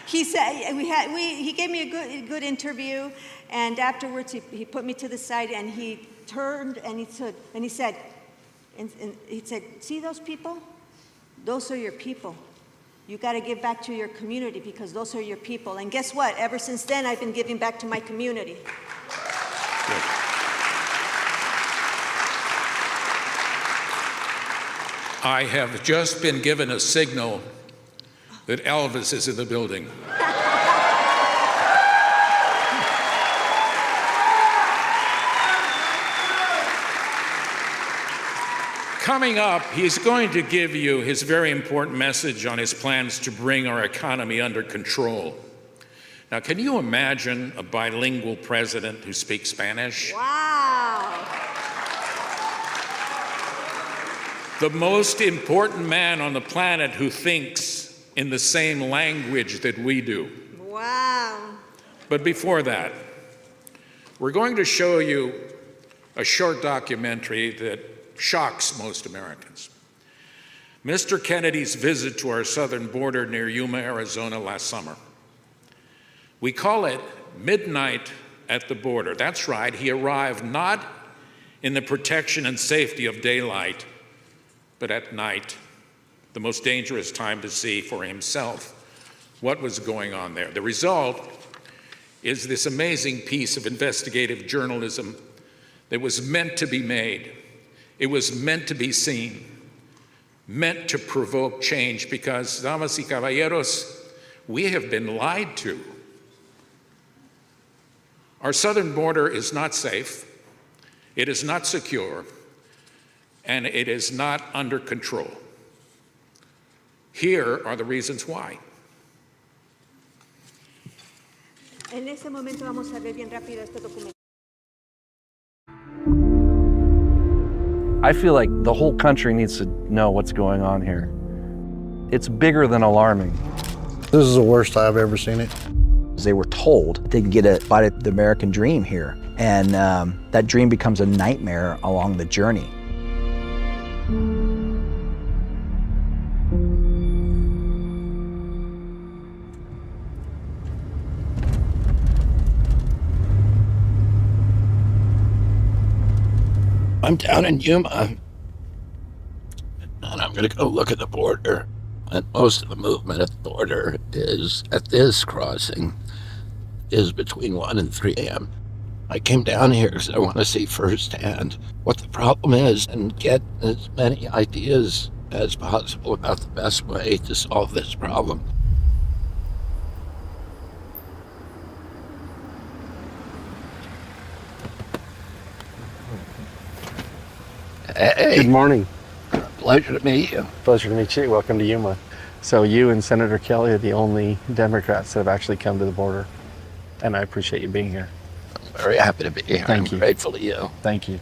He said he gave me a good interview, and afterwards he put me to the side, and he turned and he said, "See those people? Those are your people. You got to give back to your community because those are your people." And guess what? Ever since then, I've been giving back to my community. I have just been given a signal that Elvis is in the building. Coming up, he's going to give you his very important message on his plans to bring our economy under control. Now, can you imagine a bilingual president who speaks Spanish? Wow. The most important man on the planet who thinks in the same language that we do. Wow. But before that, we're going to show you a short documentary that shocks most Americans. Mr. Kennedy's visit to our southern border near Yuma, Arizona last summer. We call it Midnight at the Border. That's right, he arrived not in the protection and safety of daylight, but at night, the most dangerous time to see for himself what was going on there. The result is this amazing piece of investigative journalism that was meant to be made. It was meant to be seen, meant to provoke change, because, damas y caballeros, we have been lied to. Our southern border is not safe, it is not secure, and it is not under control. Here are the reasons why. En ese momento vamos a ver bien rápido este documento. I feel like the whole country needs to know what's going on here. It's bigger than alarming. This is the worst I've ever seen it. They were told they could get a bite at the American dream here, and that dream becomes a nightmare along the journey. I'm down in Yuma, and I'm going to go look at the border. And most of the movement at the border is at this crossing is between 1 and 3 a.m. I came down here because I want to see firsthand what the problem is and get as many ideas as possible about the best way to solve this problem. Hey. Good morning. Pleasure to meet you. Pleasure to meet you. Welcome to Yuma. So you and Senator Kelly are the only Democrats that have actually come to the border, and I appreciate you being here. I'm very happy to be here. Thank you. I'm grateful to you. Thank you.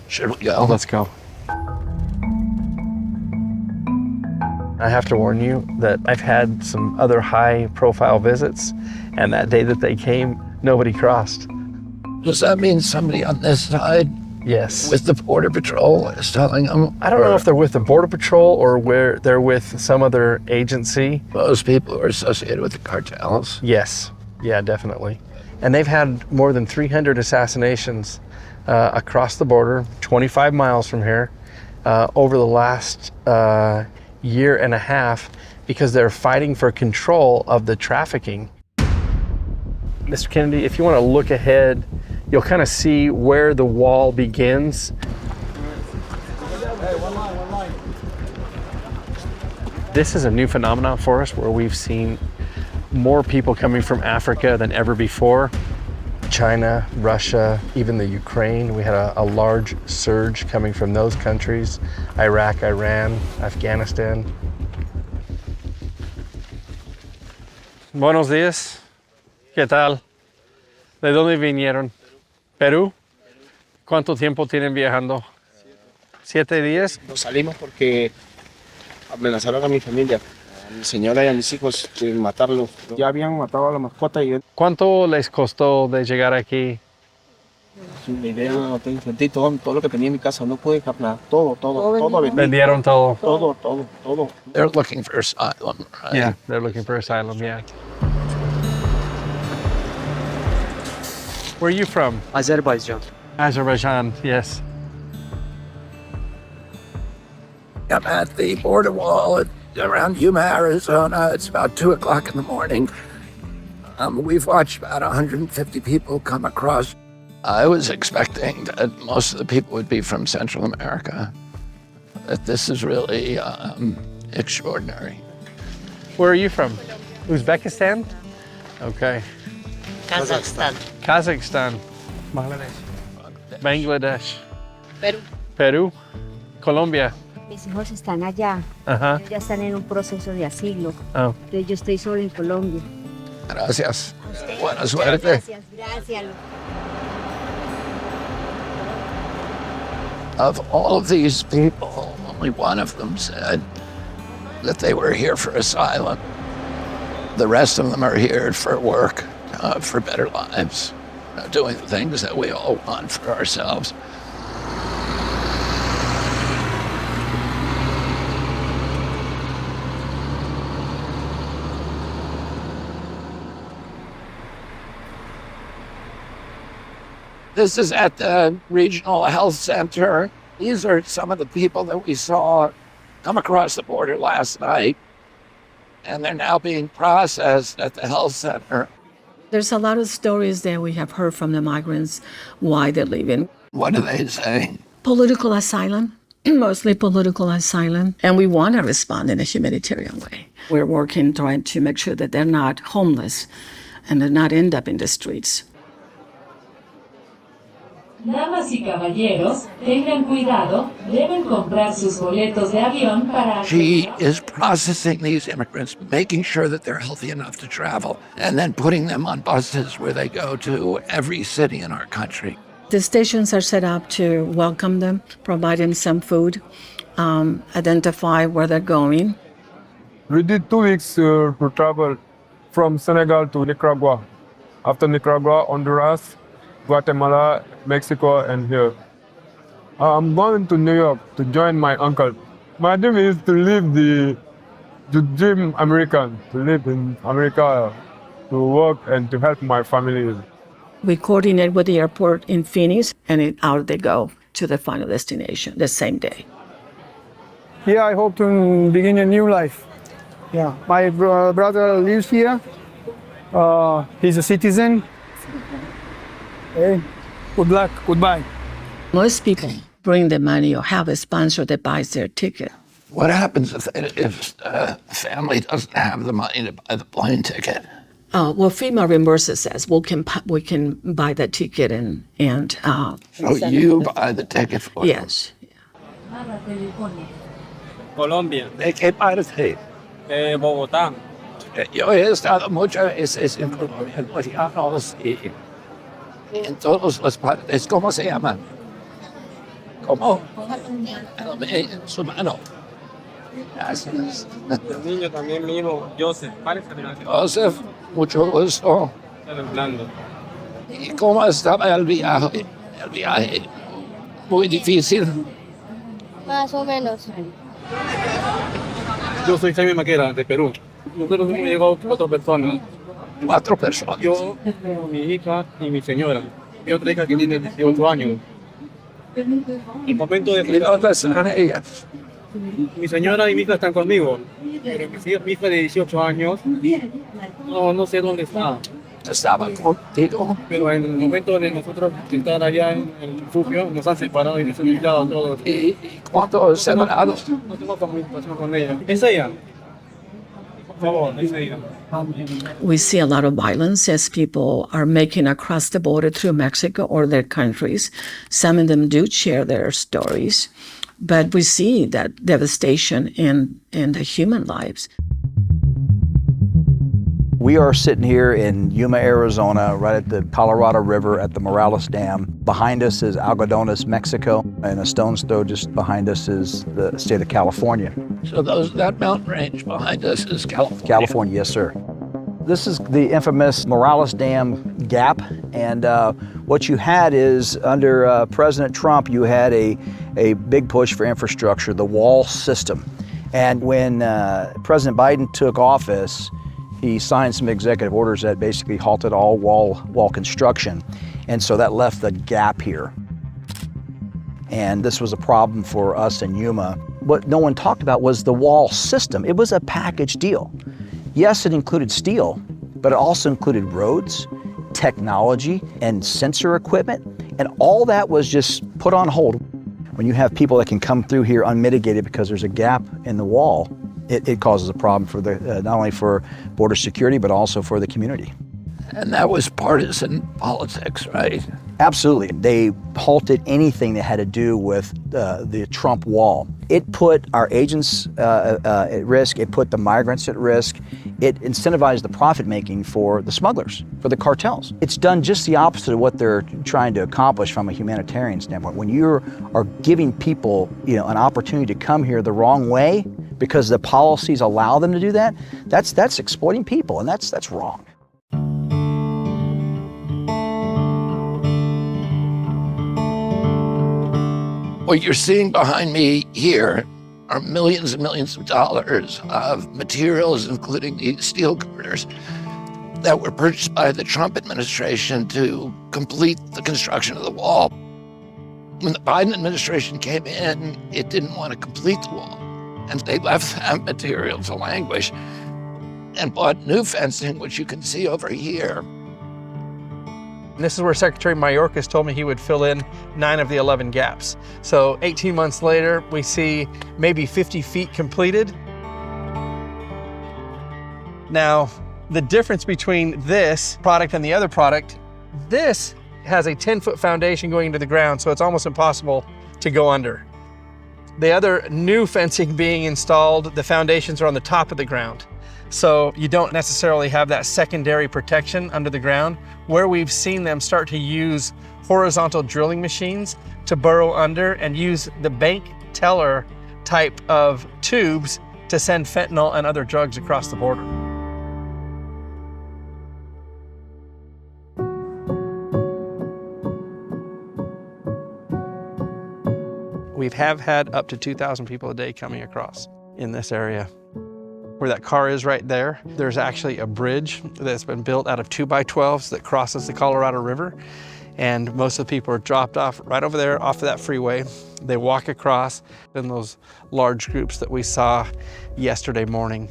Should we go? Let's go. I have to warn you that I've had some other high-profile visits, and that day that they came, nobody crossed. Does that mean somebody on this side Yes. with the Border Patrol is telling them? I don't know if they're with the Border Patrol or where they're with some other agency. Those people who are associated with the cartels. Yes. Yeah, definitely. And they've had more than 300 assassinations across the border, 25 miles from here, over the last year and a half, because they're fighting for control of the trafficking. Mr. Kennedy, if you want to look ahead, you'll kind of see where the wall begins. This is a new phenomenon for us where we've seen more people coming from Africa than ever before. China, Russia, even the Ukraine. We had a large surge coming from those countries. Iraq, Iran, Afghanistan. Buenos días. ¿Qué tal? ¿De dónde vinieron? ¿Perú? ¿Cuánto tiempo tienen viajando? 7 días. Nos salimos porque amenazaron a mi familia, a mi señora y a mis hijos, de matarlos. Ya habían matado a la mascota y yo... ¿Cuánto les costó de llegar aquí? Sin idea, no tengo sentido. Todo lo que tenía en mi casa, no pude dejar nada. Todo vendí. Vendieron todo. Todo. They're looking for asylum, right? Yeah, they're looking for asylum, yeah. Where are you from? Azerbaijan. Azerbaijan, yes. I'm at the border wall around Yuma, Arizona. It's about 2 o'clock in the morning. We've watched about 150 people come across. I was expecting that most of the people would be from Central America. That this is really extraordinary. Where are you from? Uzbekistan? Okay. Kazakhstan. Kazakhstan. Bangladesh. Perú. Perú. Colombia. Mis hijos están allá. Ajá. Ya están en un proceso de asilo. Oh. Entonces yo estoy sola en Colombia. Gracias. Buena suerte. Gracias. Of all of these people, only one of them said that they were here for asylum. The rest of them are here for work, for better lives, doing the things that we all want for ourselves. This is at the Regional Health Center. These are some of the people that we saw come across the border last night, and they're now being processed at the health center. There's a lot of stories that we have heard from the migrants, why they're leaving. What do they say? Political asylum, mostly political asylum, and we want to respond in a humanitarian way. We're working, trying to make sure that they're not homeless and they're not end up in the streets. Damas y caballeros, tengan cuidado, deben comprar sus boletos de avión para... She is processing these immigrants, making sure that they're healthy enough to travel, and then putting them on buses where they go to every city in our country. The stations are set up to welcome them, provide them some food, identify where they're going. We did 2 weeks to travel from Senegal to Nicaragua. After Nicaragua, Honduras, Guatemala, Mexico, and here. I'm going to New York to join my uncle. My dream is to dream American, to live in America, to work and to help my family. We coordinate with the airport in Phoenix, and out they go to the final destination the same day. Here I hope to begin a new life. Yeah, my brother lives here. He's a citizen. Hey, good luck, goodbye. Most people bring the money or have a sponsor that buys their ticket. What happens if the family doesn't have the money to buy the plane ticket? Well, FEMA reimburses us. We can buy that ticket and so you buy the ticket for them? Yes. Colombia. ¿De qué parte? Bogotá. Yo he estado muchas veces en Colombia, en todas las partes. ¿Cómo se llaman? ¿Cómo? Su mano. Gracias. El niño también mío, Joseph. Joseph, mucho gusto. ¿Y cómo estaba el viaje? Muy difícil. Más o menos. Yo soy Jaime Maquera, de Perú. Nosotros hemos llegado 4 personas. 4 personas. Yo, mi hija y mi señora. Mi otra hija que tiene 18 años. El momento de... ¿Y dónde están ellas? Mi señora y mi hija están conmigo. Pero mi hija de 18 años, no sé dónde está. estaba contigo. Pero en el momento de nosotros estar allá en el refugio, nos han separado y nos han invitado a todos. ¿Y cuánto separados? No tengo comunicación con ella. ¿Es ella? Por favor, es ella. We see a lot of violence as people are making across the border through Mexico or their countries. Some of them do share their stories, but we see that devastation in the human lives. We are sitting here in Yuma, Arizona, right at the Colorado River at the Morales Dam. Behind us is Algodones, Mexico, and a stone's throw just behind us is the state of California. So that mountain range behind us is California? California, yes, sir. This is the infamous Morales Dam gap, and what you had is under President Trump, you had a big push for infrastructure, the wall system. And when President Biden took office, he signed some executive orders that basically halted all wall construction. And so that left the gap here. And this was a problem for us in Yuma. What no one talked about was the wall system. It was a package deal. Yes, it included steel, but it also included roads, technology, and sensor equipment. And all that was just put on hold. When you have people that can come through here unmitigated because there's a gap in the wall, it causes a problem for not only for border security, but also for the community. And that was partisan politics, right? Absolutely. They halted anything that had to do with the Trump wall. It put our agents at risk. It put the migrants at risk. It incentivized the profit making for the smugglers, for the cartels. It's done just the opposite of what they're trying to accomplish from a humanitarian standpoint. When you are giving people, an opportunity to come here the wrong way because the policies allow them to do that, that's exploiting people, and that's wrong. What you're seeing behind me here are millions and millions of dollars of materials, including these steel girders, that were purchased by the Trump administration to complete the construction of the wall. When the Biden administration came in, it didn't want to complete the wall, and they left that material to languish and bought new fencing, which you can see over here. And this is where Secretary Mayorkas told me he would fill in 9 of the 11 gaps. So 18 months later, we see maybe 50 feet completed. Now, the difference between this product and the other product, this has a 10-foot foundation going into the ground, so it's almost impossible to go under. The other new fencing being installed, the foundations are on the top of the ground. So you don't necessarily have that secondary protection under the ground, where we've seen them start to use horizontal drilling machines to burrow under and use the bank teller type of tubes to send fentanyl and other drugs across the border. We have had up to 2,000 people a day coming across in this area. Where that car is right there, there's actually a bridge that's been built out of 2x12s that crosses the Colorado River. And most of the people are dropped off right over there off of that freeway. They walk across in those large groups that we saw yesterday morning.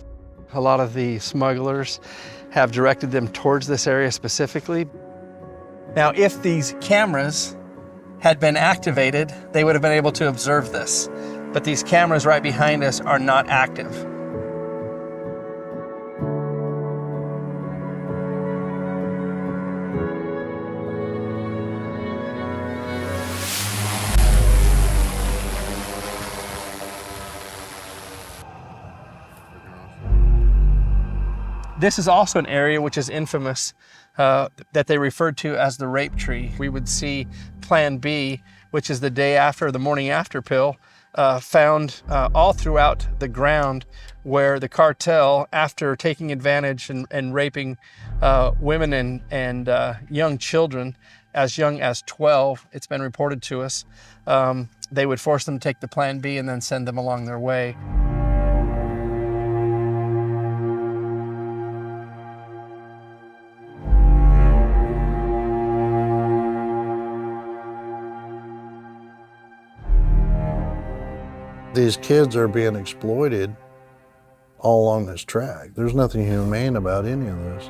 A lot of the smugglers have directed them towards this area specifically. Now, if these cameras had been activated, they would have been able to observe this. But these cameras right behind us are not active. This is also an area which is infamous that they referred to as the rape tree. We would see Plan B, which is the day after, the morning after pill, found all throughout the ground where the cartel, after taking advantage and raping women and young children as young as 12, it's been reported to us, they would force them to take the Plan B and then send them along their way. These kids are being exploited all along this track. There's nothing humane about any of this.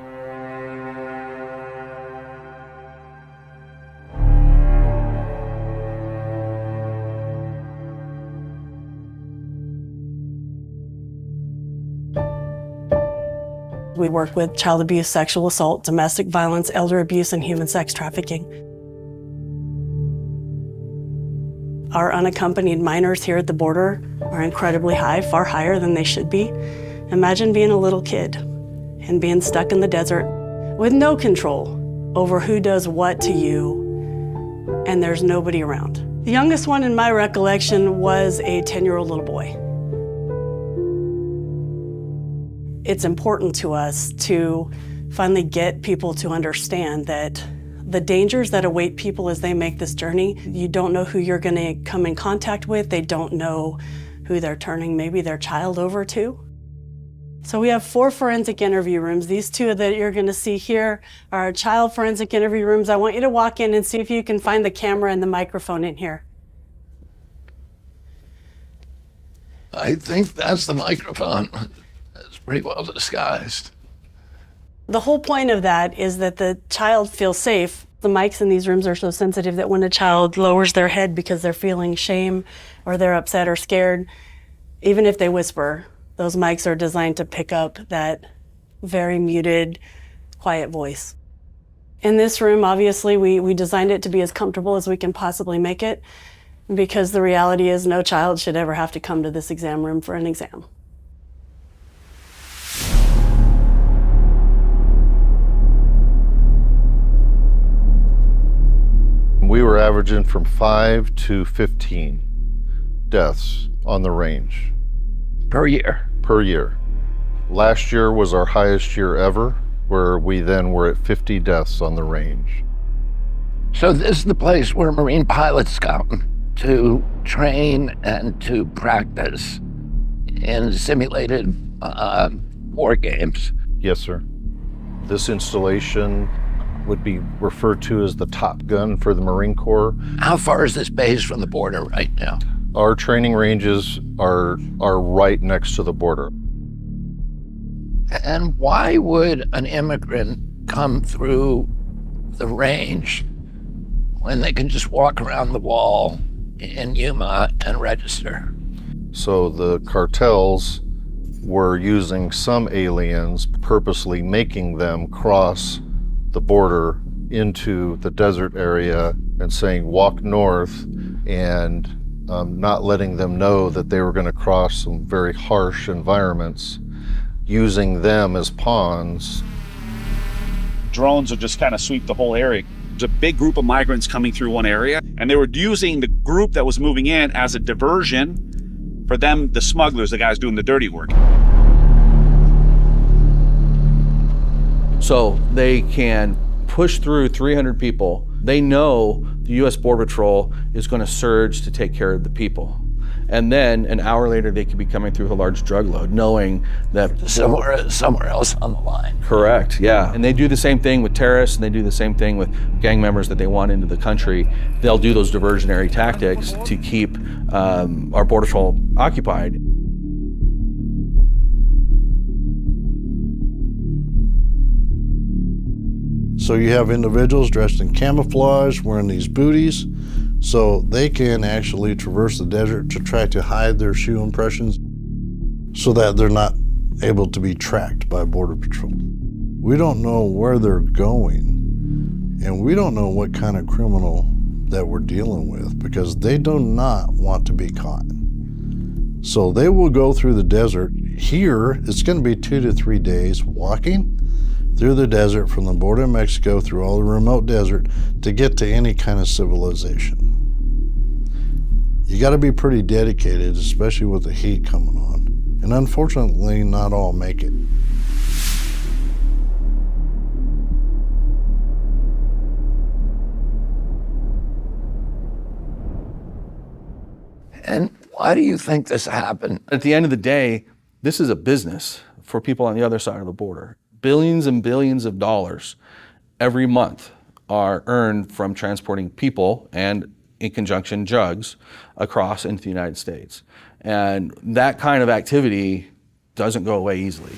We work with child abuse, sexual assault, domestic violence, elder abuse, and human sex trafficking. Our unaccompanied minors here at the border are incredibly high, far higher than they should be. Imagine being a little kid and being stuck in the desert with no control over who does what to you, and there's nobody around. The youngest one in my recollection was a 10-year-old little boy. It's important to us to finally get people to understand that the dangers that await people as they make this journey, you don't know who you're gonna come in contact with. They don't know who they're turning maybe their child over to. So we have 4 forensic interview rooms. These 2 that you're gonna see here are child forensic interview rooms. I want you to walk in and see if you can find the camera and the microphone in here. I think that's the microphone. It's pretty well disguised. The whole point of that is that the child feels safe. The mics in these rooms are so sensitive that when a child lowers their head because they're feeling shame or they're upset or scared, even if they whisper, those mics are designed to pick up that very muted, quiet voice. In this room, obviously, we designed it to be as comfortable as we can possibly make it, because the reality is no child should ever have to come to this exam room for an exam. We were averaging from 5 to 15 deaths on the range. Per year? Per year. Last year was our highest year ever, where we then were at 50 deaths on the range. So this is the place where Marine pilots come to train and to practice in simulated war games? Yes, sir. This installation would be referred to as the Top Gun for the Marine Corps. How far is this base from the border right now? Our training ranges are right next to the border. And why would an immigrant come through the range when they can just walk around the wall in Yuma and register? So the cartels were using some aliens, purposely making them cross the border into the desert area and saying walk north, and not letting them know that they were going to cross some very harsh environments, using them as pawns. Drones would just kind of sweep the whole area. There's a big group of migrants coming through one area, and they were using the group that was moving in as a diversion for them, the smugglers, the guys doing the dirty work. So they can push through 300 people. They know the U.S. Border Patrol is going to surge to take care of the people. And then an hour later, they could be coming through with a large drug load, knowing that somewhere else on the line. Correct, yeah. And they do the same thing with terrorists, and they do the same thing with gang members that they want into the country. They'll do those diversionary tactics to keep our Border Patrol occupied. So you have individuals dressed in camouflage, wearing these booties, so they can actually traverse the desert to try to hide their shoe impressions so that they're not able to be tracked by Border Patrol. We don't know where they're going, and we don't know what kind of criminal that we're dealing with, because they do not want to be caught. So they will go through the desert. Here, it's going to be 2 to 3 days walking through the desert from the border of Mexico, through all the remote desert, to get to any kind of civilization. You got to be pretty dedicated, especially with the heat coming on. And unfortunately, not all make it. And why do you think this happened? At the end of the day, this is a business for people on the other side of the border. Billions and billions of dollars every month are earned from transporting people and, in conjunction, drugs across into the United States. And that kind of activity doesn't go away easily.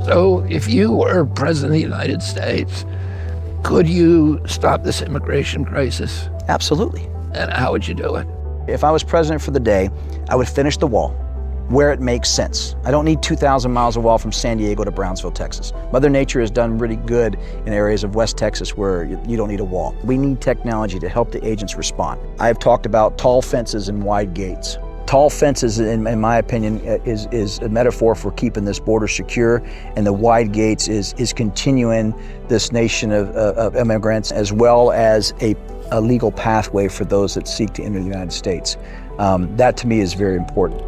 So if you were President of the United States, could you stop this immigration crisis? Absolutely. And how would you do it? If I was president for the day, I would finish the wall where it makes sense. I don't need 2,000 miles of wall from San Diego to Brownsville, Texas. Mother Nature has done really good in areas of West Texas where you don't need a wall. We need technology to help the agents respond. I've talked about tall fences and wide gates. Tall fences, in my opinion, is a metaphor for keeping this border secure, and the wide gates is continuing this nation of immigrants, as well as a legal pathway for those that seek to enter the United States. That to me is very important.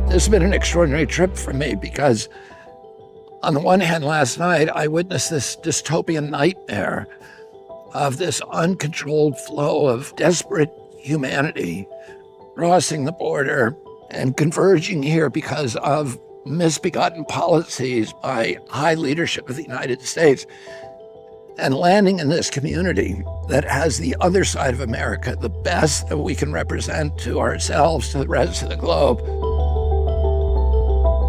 This has been an extraordinary trip for me because, on the one hand, last night I witnessed this dystopian nightmare of this uncontrolled flow of desperate humanity crossing the border and converging here because of misbegotten policies by high leadership of the United States, and landing in this community that has the other side of America, the best that we can represent to ourselves, to the rest of the globe.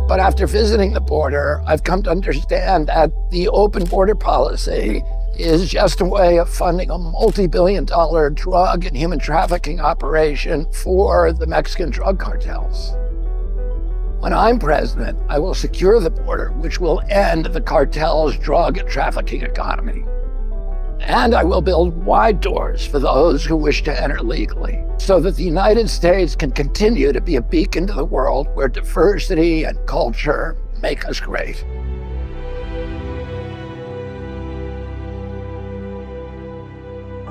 But after visiting the border, I've come to understand that the open border policy is just a way of funding a multi-billion-dollar drug and human trafficking operation for the Mexican drug cartels. When I'm president, I will secure the border, which will end the cartel's drug and trafficking economy. And I will build wide doors for those who wish to enter legally, so that the United States can continue to be a beacon to the world where diversity and culture make us great.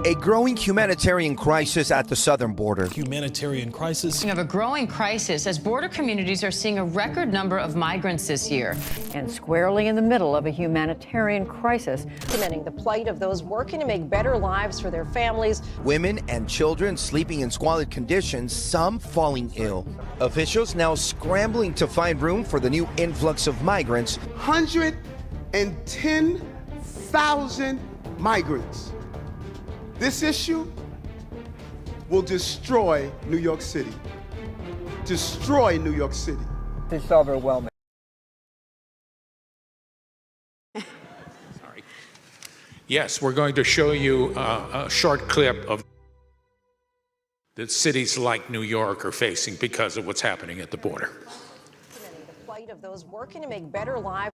A growing humanitarian crisis at the southern border. Humanitarian crisis. We have a growing crisis as border communities are seeing a record number of migrants this year. And squarely in the middle of a humanitarian crisis. Documenting the plight of those working to make better lives for their families. Women and children sleeping in squalid conditions, some falling ill. Officials now scrambling to find room for the new influx of migrants. 110,000 migrants. This issue will destroy New York City. Destroy New York City. It's overwhelming. Sorry. Yes, we're going to show you a short clip of that cities like New York are facing because of what's happening at the border. The plight of those working to make better lives.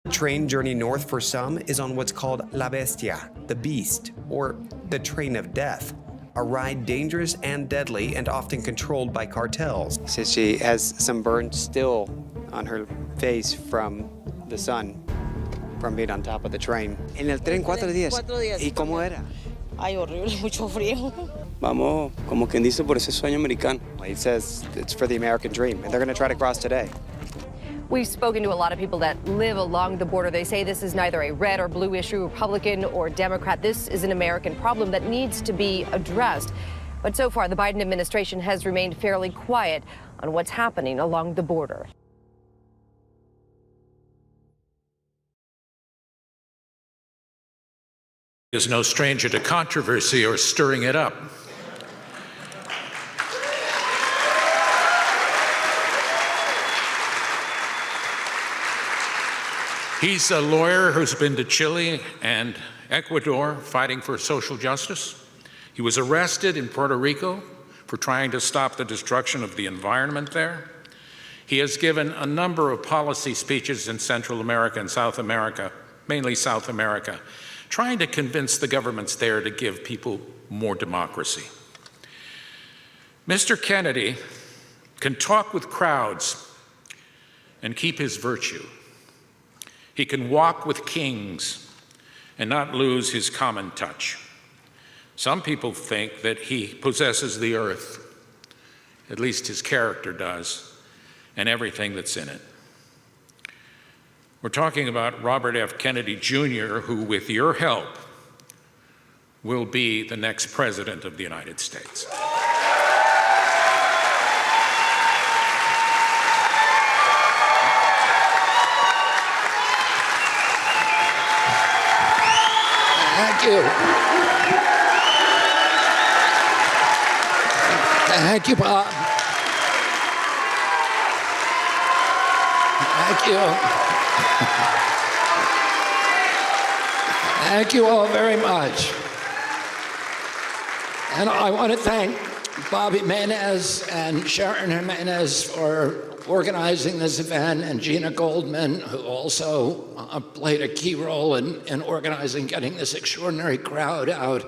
Train journey north for some is on what's called La Bestia, the beast, or the train of death. A ride dangerous and deadly and often controlled by cartels. Says she has some burns still on her face from the sun, from being on top of the train. En el tren 4 días. 4 días. ¿Y cómo era? Ay, horrible, mucho frío. Vamos, como quien dice, por ese sueño americano. It says it's for the American dream, and they're going to try to cross today. We've spoken to a lot of people that live along the border. They say this is neither a red or blue issue, Republican or Democrat. This is an American problem that needs to be addressed. But so far, the Biden administration has remained fairly quiet on what's happening along the border. He is no stranger to controversy or stirring it up. He's a lawyer who's been to Chile and Ecuador fighting for social justice. He was arrested in Puerto Rico for trying to stop the destruction of the environment there. He has given a number of policy speeches in Central America and South America, mainly South America, trying to convince the governments there to give people more democracy. Mr. Kennedy can talk with crowds and keep his virtue. He can walk with kings and not lose his common touch. Some people think that he possesses the earth At least his character does, and everything that's in it. We're talking about Robert F. Kennedy Jr., who, with your help, will be the next president of the United States. Thank you. Thank you, Bob. Thank you. Thank you all very much. And I want to thank Bob Jimenez and Sharon Jimenez for organizing this event, and Gina Goldman, who also played a key role in organizing, getting this extraordinary crowd out,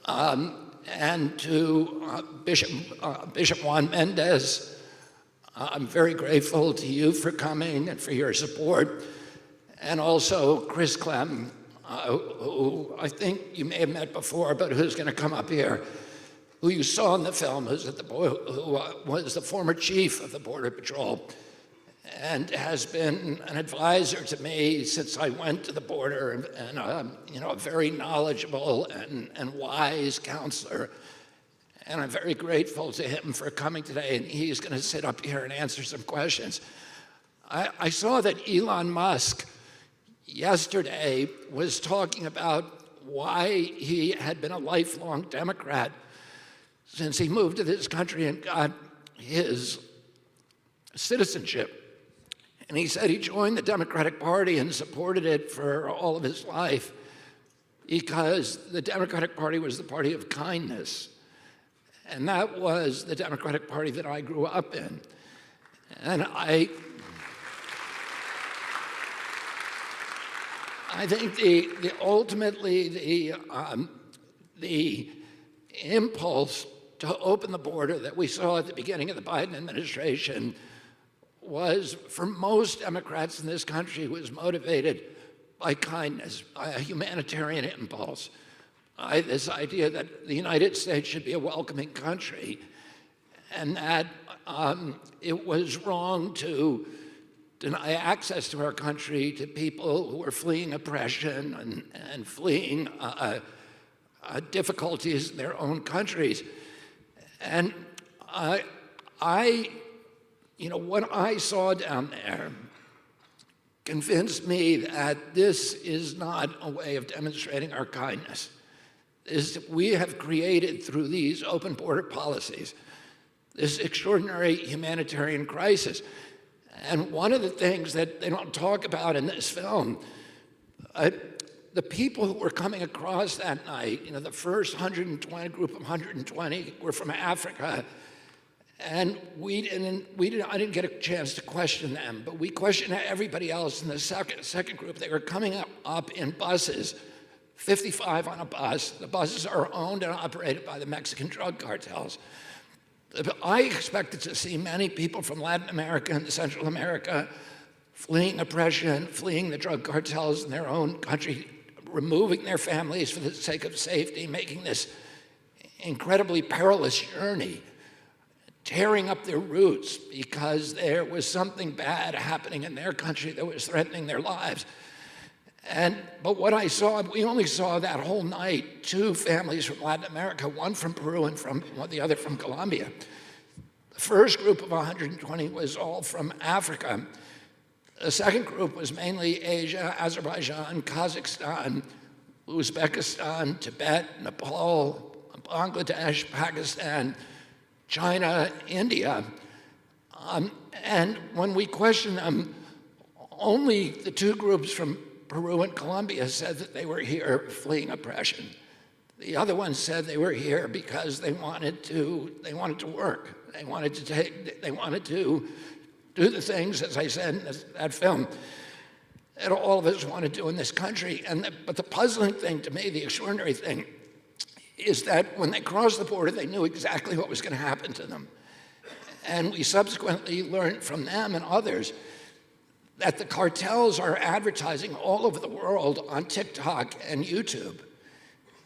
and to Bishop Juan Mendez. I'm very grateful to you for coming and for your support, and also Chris Clem, who I think you may have met before, but who's going to come up here, who you saw in the film, who was the former chief of the Border Patrol and has been an advisor to me since I went to the border, and a very knowledgeable and wise counselor. And I'm very grateful to him for coming today, and he's going to sit up here and answer some questions. I saw that Elon Musk yesterday was talking about why he had been a lifelong Democrat since he moved to this country and got his citizenship. And he said he joined the Democratic Party and supported it for all of his life because the Democratic Party was the party of kindness. And that was the Democratic Party that I grew up in. And I think ultimately the impulse to open the border that we saw at the beginning of the Biden administration was, for most Democrats in this country, was motivated by kindness, by a humanitarian impulse, by this idea that the United States should be a welcoming country, and that it was wrong to deny access to our country to people who were fleeing oppression and fleeing difficulties in their own countries. And what I saw down there convinced me that this is not a way of demonstrating our kindness. We have created, through these open border policies, this extraordinary humanitarian crisis. And one of the things that they don't talk about in this film, the people who were coming across that night, the first group of 120 were from Africa. And I didn't get a chance to question them, but we questioned everybody else in the second group. They were coming up in buses, 55 on a bus. The buses are owned and operated by the Mexican drug cartels. I expected to see many people from Latin America and Central America fleeing oppression, fleeing the drug cartels in their own country, removing their families for the sake of safety, making this incredibly perilous journey, tearing up their roots because there was something bad happening in their country that was threatening their lives. But what I saw, we only saw that whole night 2 families from Latin America, one from Peru and the other from Colombia. The first group of 120 was all from Africa. The second group was mainly Asia, Azerbaijan, Kazakhstan, Uzbekistan, Tibet, Nepal, Bangladesh, Pakistan, China, India. And when we questioned them, only the 2 groups from Peru and Colombia said that they were here fleeing oppression. The other ones said they were here because they wanted to work. They wanted to do the things, as I said in that film, that all of us want to do in this country. But the puzzling thing to me, the extraordinary thing, is that when they crossed the border, they knew exactly what was going to happen to them. And we subsequently learned from them and others that the cartels are advertising all over the world on TikTok and YouTube.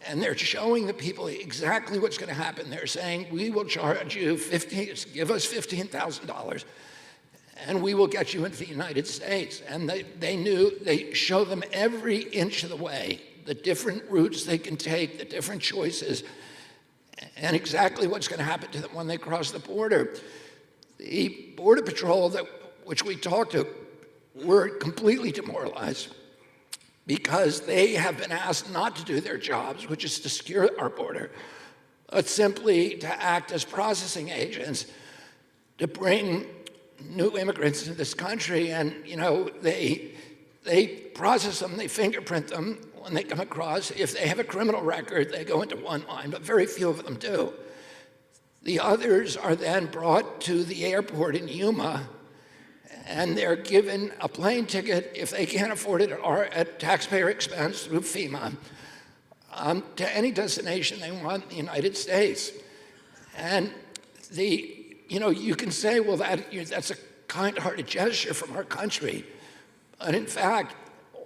And they're showing the people exactly what's going to happen. They're saying, we will charge you give us $15,000 and we will get you into the United States. And they show them every inch of the way, the different routes they can take, the different choices, and exactly what's going to happen to them when they cross the border. The Border Patrol, which we talked to, were completely demoralized because they have been asked not to do their jobs, which is to secure our border, but simply to act as processing agents to bring new immigrants into this country. And, you know, they process them, they fingerprint them when they come across. If they have a criminal record, they go into one line, but very few of them do. The others are then brought to the airport in Yuma, and they're given a plane ticket, if they can't afford it, or at taxpayer expense through FEMA, to any destination they want in the United States. And you can say, well, that's a kind-hearted gesture from our country. But in fact,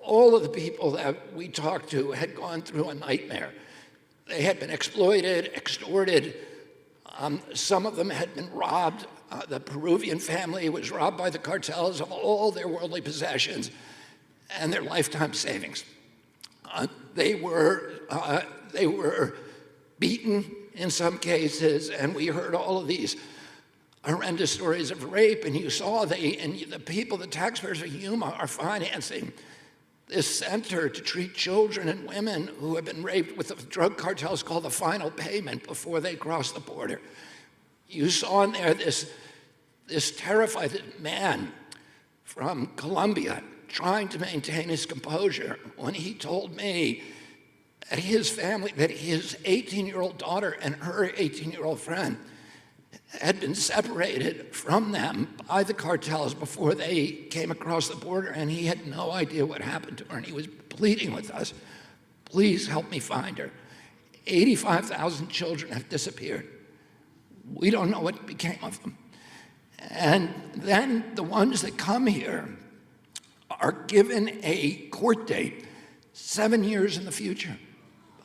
all of the people that we talked to had gone through a nightmare. They had been exploited, extorted. Some of them had been robbed. The Peruvian family was robbed by the cartels of all their worldly possessions and their lifetime savings. They were beaten in some cases, and we heard all of these horrendous stories of rape, and you saw the taxpayers of Yuma are financing this center to treat children and women who have been raped with the drug cartels called the final payment before they cross the border. You saw in there this terrified man from Colombia trying to maintain his composure when he told me that his family, that his 18-year-old daughter and her 18-year-old friend had been separated from them by the cartels before they came across the border, and he had no idea what happened to her, and he was pleading with us, please help me find her. 85,000 children have disappeared. We don't know what became of them. And then the ones that come here are given a court date 7 years in the future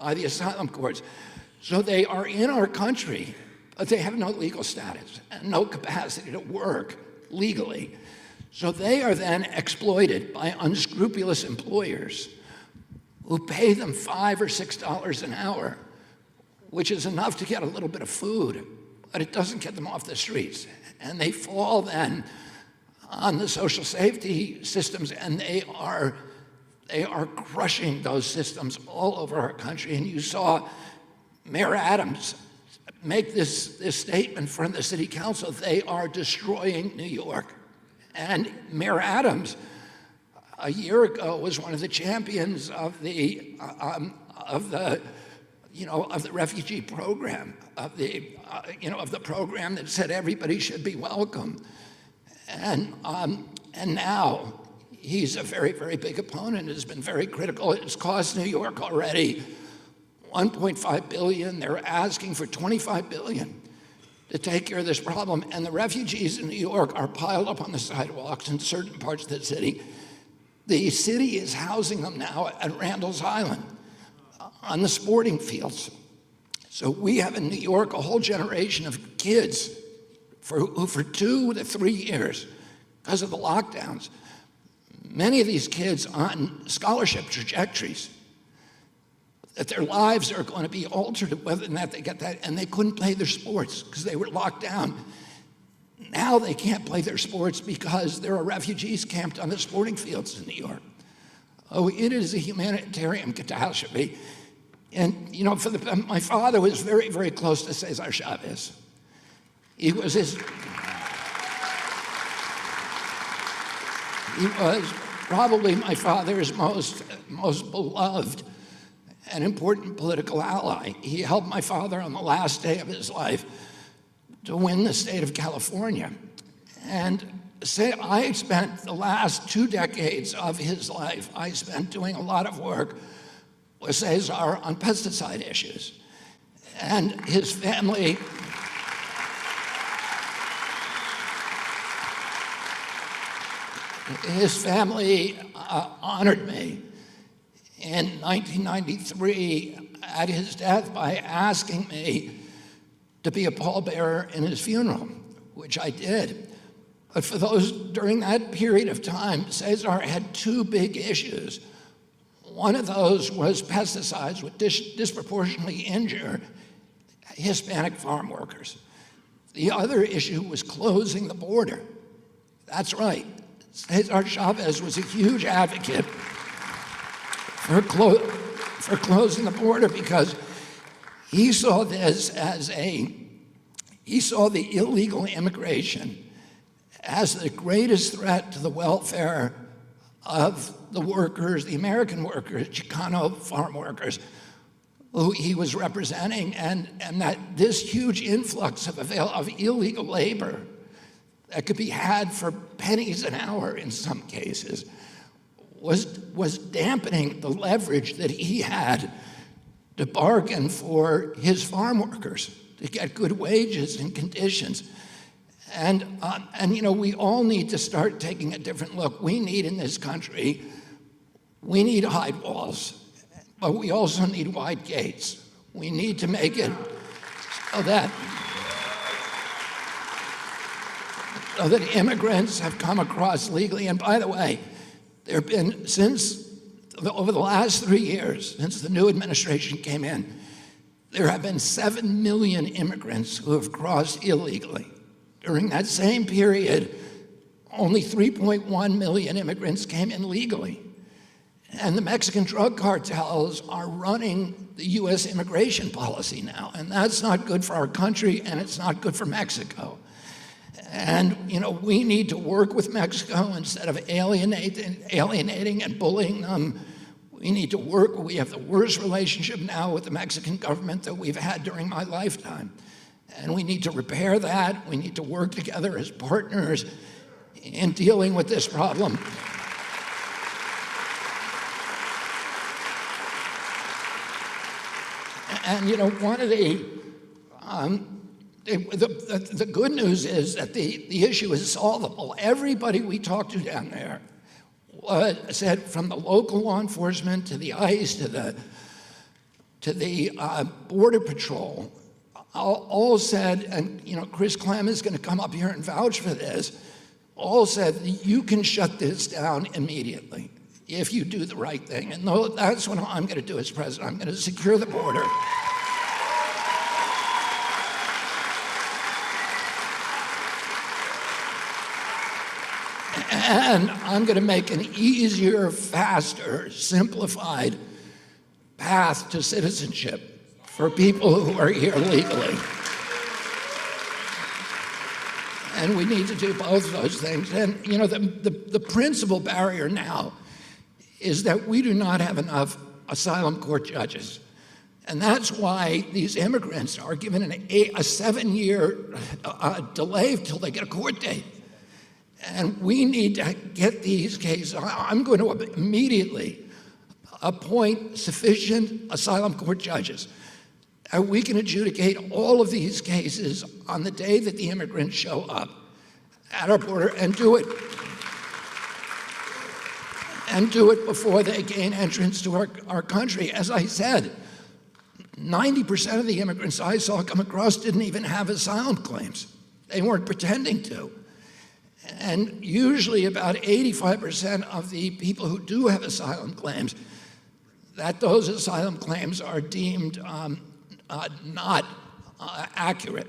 by the asylum courts. So they are in our country, but they have no legal status and no capacity to work legally. So they are then exploited by unscrupulous employers who pay them $5 or $6 an hour, which is enough to get a little bit of food, but it doesn't get them off the streets. And they fall then on the social safety systems, and they are crushing those systems all over our country. And you saw Mayor Adams make this statement in front of the city council: they are destroying New York. And Mayor Adams, a year ago, was one of the champions of the refugee program, of the program that said everybody should be welcome. And now he's a very, very big opponent. Has been very critical. It's cost New York already $1.5 billion. They're asking for $25 billion to take care of this problem. And the refugees in New York are piled up on the sidewalks in certain parts of the city. The city is housing them now at Randall's Island on the sporting fields. So we have in New York a whole generation of kids who for 2 to 3 years, because of the lockdowns, many of these kids on scholarship trajectories, that their lives are going to be altered whether or not they get that, and they couldn't play their sports because they were locked down. Now they can't play their sports because there are refugees camped on the sporting fields in New York. Oh, it is a humanitarian catastrophe. And, my father was very, very close to Cesar Chavez. He was probably my father's most beloved and important political ally. He helped my father on the last day of his life to win the state of California. And I spent the last 2 decades of his life, I spent doing a lot of work with Cesar on pesticide issues. And his family honored me in 1993 at his death by asking me to be a pallbearer in his funeral, which I did. But for those during that period of time, Cesar had two big issues. One of those was pesticides would disproportionately injure Hispanic farm workers. The other issue was closing the border. That's right. Cesar Chavez was a huge advocate for closing the border because he saw this as he saw the illegal immigration as the greatest threat to the welfare of the workers, the American workers, Chicano farm workers, who he was representing, and that this huge influx of illegal labor that could be had for pennies an hour in some cases was dampening the leverage that he had to bargain for his farm workers to get good wages and conditions. And you know, we all need to start taking a different look. We need in this country, we need high walls, but we also need wide gates. We need to make it so that immigrants have come across legally. And by the way, there have been, over the last 3 years, since the new administration came in, there have been 7 million immigrants who have crossed illegally. During that same period, only 3.1 million immigrants came in legally. And the Mexican drug cartels are running the US immigration policy now, and that's not good for our country, and it's not good for Mexico. And you know, we need to work with Mexico instead of alienating and bullying them. We need to work. We have the worst relationship now with the Mexican government that we've had during my lifetime. And we need to repair that. We need to work together as partners in dealing with this problem. And you know, one of the good news is that the issue is solvable. Everybody we talked to down there said, from the local law enforcement to the ICE to the Border Patrol, all said, and you know, Chris Clem is going to come up here and vouch for this, all said you can shut this down immediately if you do the right thing. And that's what I'm going to do as president. I'm going to secure the border. And I'm going to make an easier, faster, simplified path to citizenship for people who are here legally. And we need to do both of those things. And you know, the principal barrier now is that we do not have enough asylum court judges. And that's why these immigrants are given a 7-year delay till they get a court date. And we need to get these cases. I'm going to immediately appoint sufficient asylum court judges. And we can adjudicate all of these cases on the day that the immigrants show up at our border and do it. And do it before they gain entrance to our country. As I said, 90% of the immigrants I saw come across didn't even have asylum claims. They weren't pretending to. And usually about 85% of the people who do have asylum claims, that those asylum claims are deemed not accurate.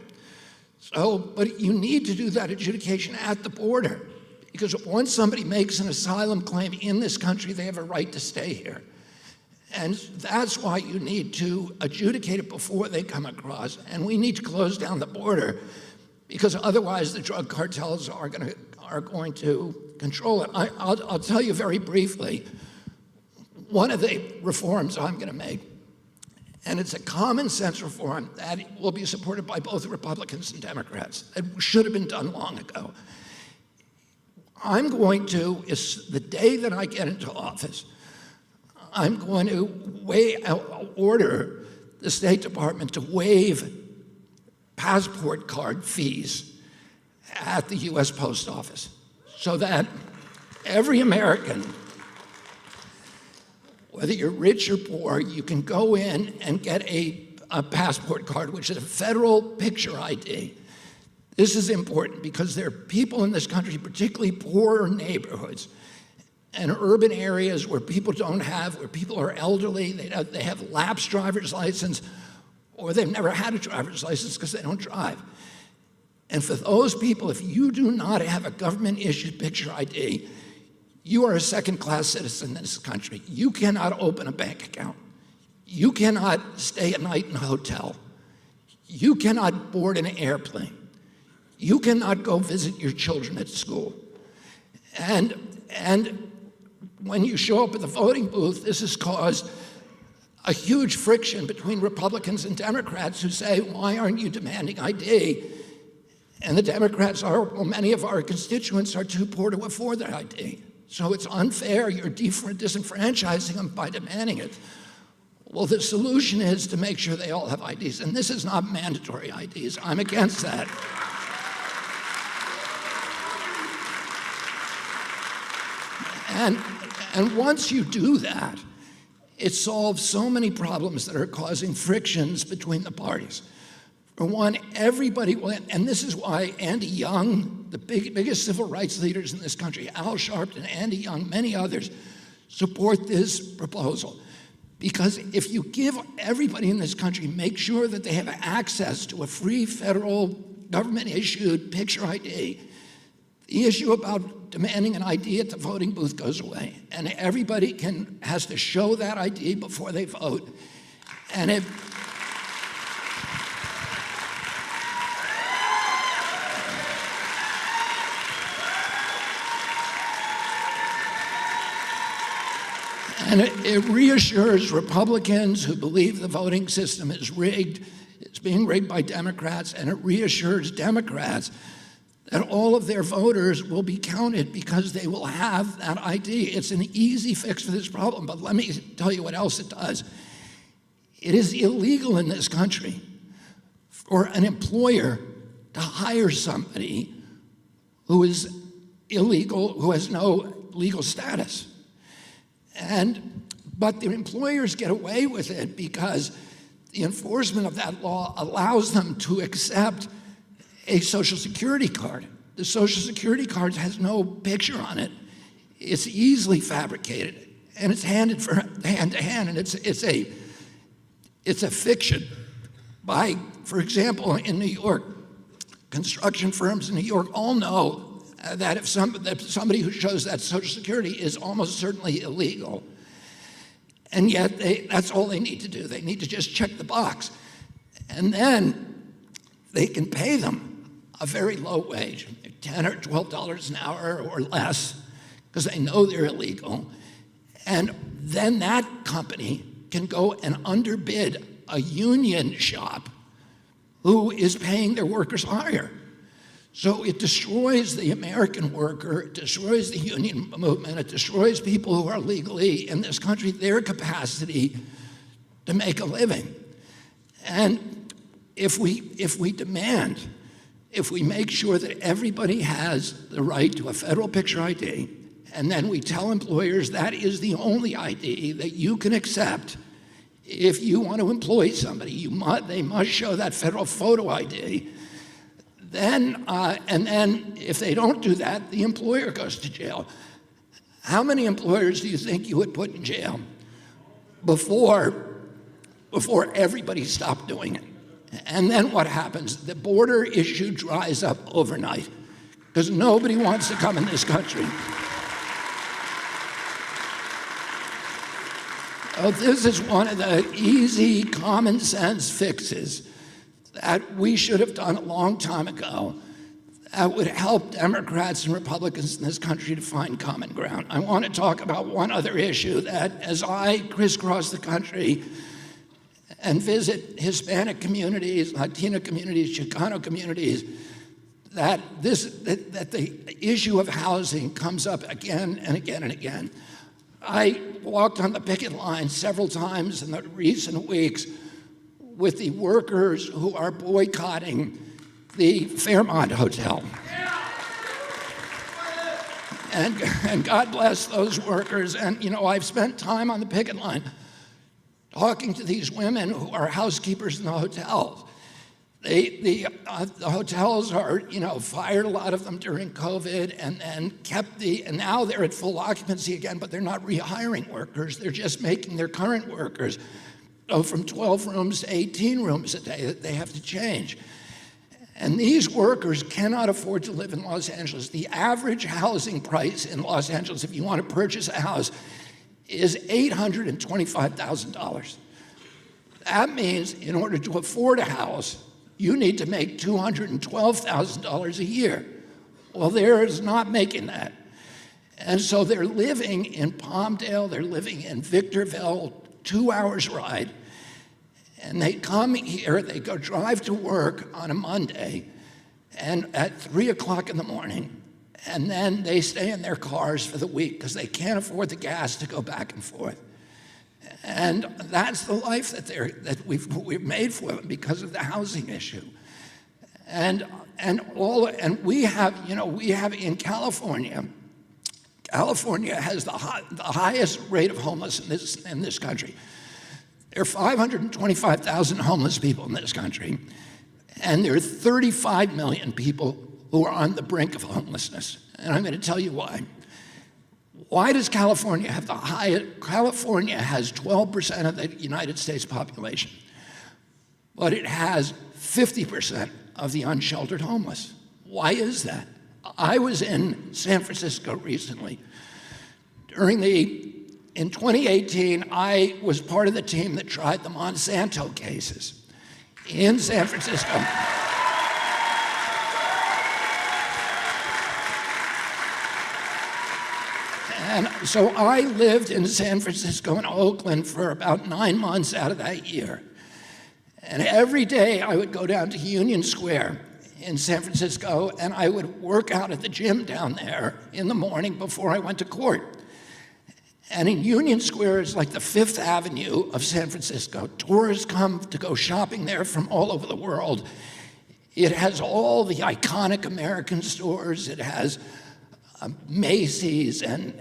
So, but you need to do that adjudication at the border, because once somebody makes an asylum claim in this country, they have a right to stay here. And that's why you need to adjudicate it before they come across. And we need to close down the border, because otherwise the drug cartels are going to control it. I'll tell you very briefly, one of the reforms I'm going to make, and it's a common sense reform that will be supported by both Republicans and Democrats. It should have been done long ago. I'm going to, the day that I get into office, I'm going to order the State Department to waive passport card fees at the US Post Office, so that every American whether you're rich or poor, you can go in and get a passport card, which is a federal picture ID. This is important because there are people in this country, particularly poorer neighborhoods and urban areas where people don't have, where people are elderly, they have lapsed driver's license, or they've never had a driver's license because they don't drive. And for those people, if you do not have a government-issued picture ID, you are a second-class citizen in this country. You cannot open a bank account. You cannot stay a night in a hotel. You cannot board an airplane. You cannot go visit your children at school. And when you show up at the voting booth, this has caused a huge friction between Republicans and Democrats who say, why aren't you demanding ID? And the Democrats are, well, many of our constituents are too poor to afford their ID. So it's unfair, you're disenfranchising them by demanding it. Well, the solution is to make sure they all have IDs. And this is not mandatory IDs. I'm against that. And once you do that, it solves so many problems that are causing frictions between the parties. For one, everybody will, and this is why Andy Young, the biggest civil rights leaders in this country, Al Sharpton, Andy Young, many others, support this proposal. Because if you give everybody in this country, make sure that they have access to a free federal government-issued picture ID, the issue about demanding an ID at the voting booth goes away. And everybody has to show that ID before they vote. And it, And it reassures Republicans who believe the voting system is rigged, it's being rigged by Democrats, and it reassures Democrats that all of their voters will be counted because they will have that ID. It's an easy fix for this problem, but let me tell you what else it does. It is illegal in this country for an employer to hire somebody who is illegal, who has no legal status. But the employers get away with it because the enforcement of that law allows them to accept a Social Security card. The Social Security card has no picture on it. It's easily fabricated, and it's handed hand to hand, and it's a fiction. For example, in New York, construction firms in New York all know that if somebody who shows that Social Security is almost certainly illegal. And yet that's all they need to do. They need to just check the box. And then they can pay them a very low wage, $10 or $12 an hour or less, because they know they're illegal. And then that company can go and underbid a union shop who is paying their workers higher. So it destroys the American worker, it destroys the union movement, it destroys people who are legally in this country, their capacity to make a living. And if we make sure that everybody has the right to a federal picture ID, and then we tell employers that is the only ID that you can accept if you want to employ somebody, they must show that federal photo ID. And then if they don't do that, the employer goes to jail. How many employers do you think you would put in jail before everybody stopped doing it? And then what happens? The border issue dries up overnight because nobody wants to come in this country. This is one of the easy, common sense fixes that we should have done a long time ago that would help Democrats and Republicans in this country to find common ground. I want to talk about one other issue that as I crisscross the country and visit Hispanic communities, Latino communities, Chicano communities, that the issue of housing comes up again and again and again. I walked on the picket line several times in the recent weeks with the workers who are boycotting the Fairmont Hotel. And God bless those workers. And, you know, I've spent time on the picket line talking to these women who are housekeepers in the hotels. The hotels are, you know, fired a lot of them during COVID and now they're at full occupancy again, but they're not rehiring workers. They're just making their current workers go from 12 rooms to 18 rooms a day that they have to change. And these workers cannot afford to live in Los Angeles. The average housing price in Los Angeles, if you want to purchase a house, is $825,000. That means in order to afford a house, you need to make $212,000 a year. Well, they're not making that. And so they're living in Palmdale, they're living in Victorville, 2 hours ride. And they come here, they go drive to work on a Monday and at 3 o'clock in the morning, and then they stay in their cars for the week because they can't afford the gas to go back and forth. And that's the life that we've made for them because of the housing issue. And we have in California has the highest rate of homelessness in this country. There are 525,000 homeless people in this country, and there are 35 million people who are on the brink of homelessness. And I'm going to tell you why. Why does California have the highest? California has 12% of the United States population, but it has 50% of the unsheltered homeless. Why is that? I was in San Francisco recently. In 2018, I was part of the team that tried the Monsanto cases in San Francisco. And so I lived in San Francisco and Oakland for about 9 months out of that year. And every day I would go down to Union Square in San Francisco and I would work out at the gym down there in the morning before I went to court. And in Union Square is like the Fifth Avenue of San Francisco. Tourists come to go shopping there from all over the world. It has all the iconic American stores. It has Macy's and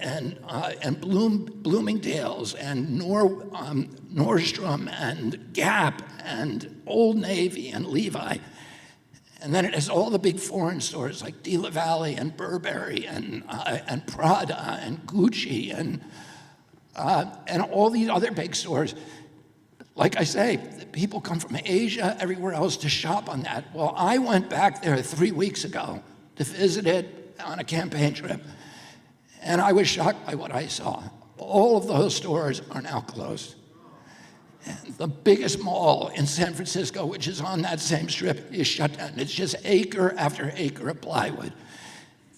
Bloomingdale's and Nordstrom and Gap and Old Navy and Levi. And then it has all the big foreign stores like Dealer Valley and Burberry and Prada and Gucci and all these other big stores. Like I say, people come from Asia, everywhere else to shop on that. Well, I went back there 3 weeks ago to visit it on a campaign trip, and I was shocked by what I saw. All of those stores are now closed. And the biggest mall in San Francisco, which is on that same strip, is shut down. It's just acre after acre of plywood.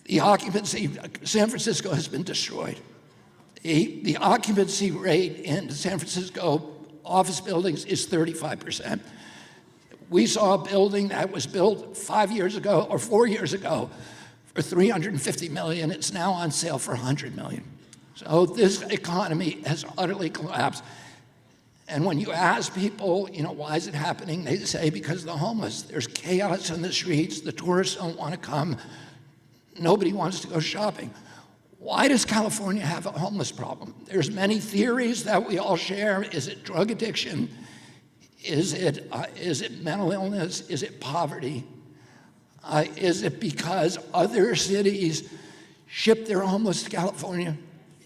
The occupancy, San Francisco has been destroyed. The occupancy rate in San Francisco office buildings is 35%. We saw a building that was built 5 years ago or 4 years ago for $350 million. It's now on sale for $100 million. So this economy has utterly collapsed. And when you ask people, why is it happening? They say because of the homeless. There's chaos in the streets. The tourists don't want to come. Nobody wants to go shopping. Why does California have a homeless problem? There's many theories that we all share. Is it drug addiction? Is it mental illness? Is it poverty? Is it because other cities ship their homeless to California?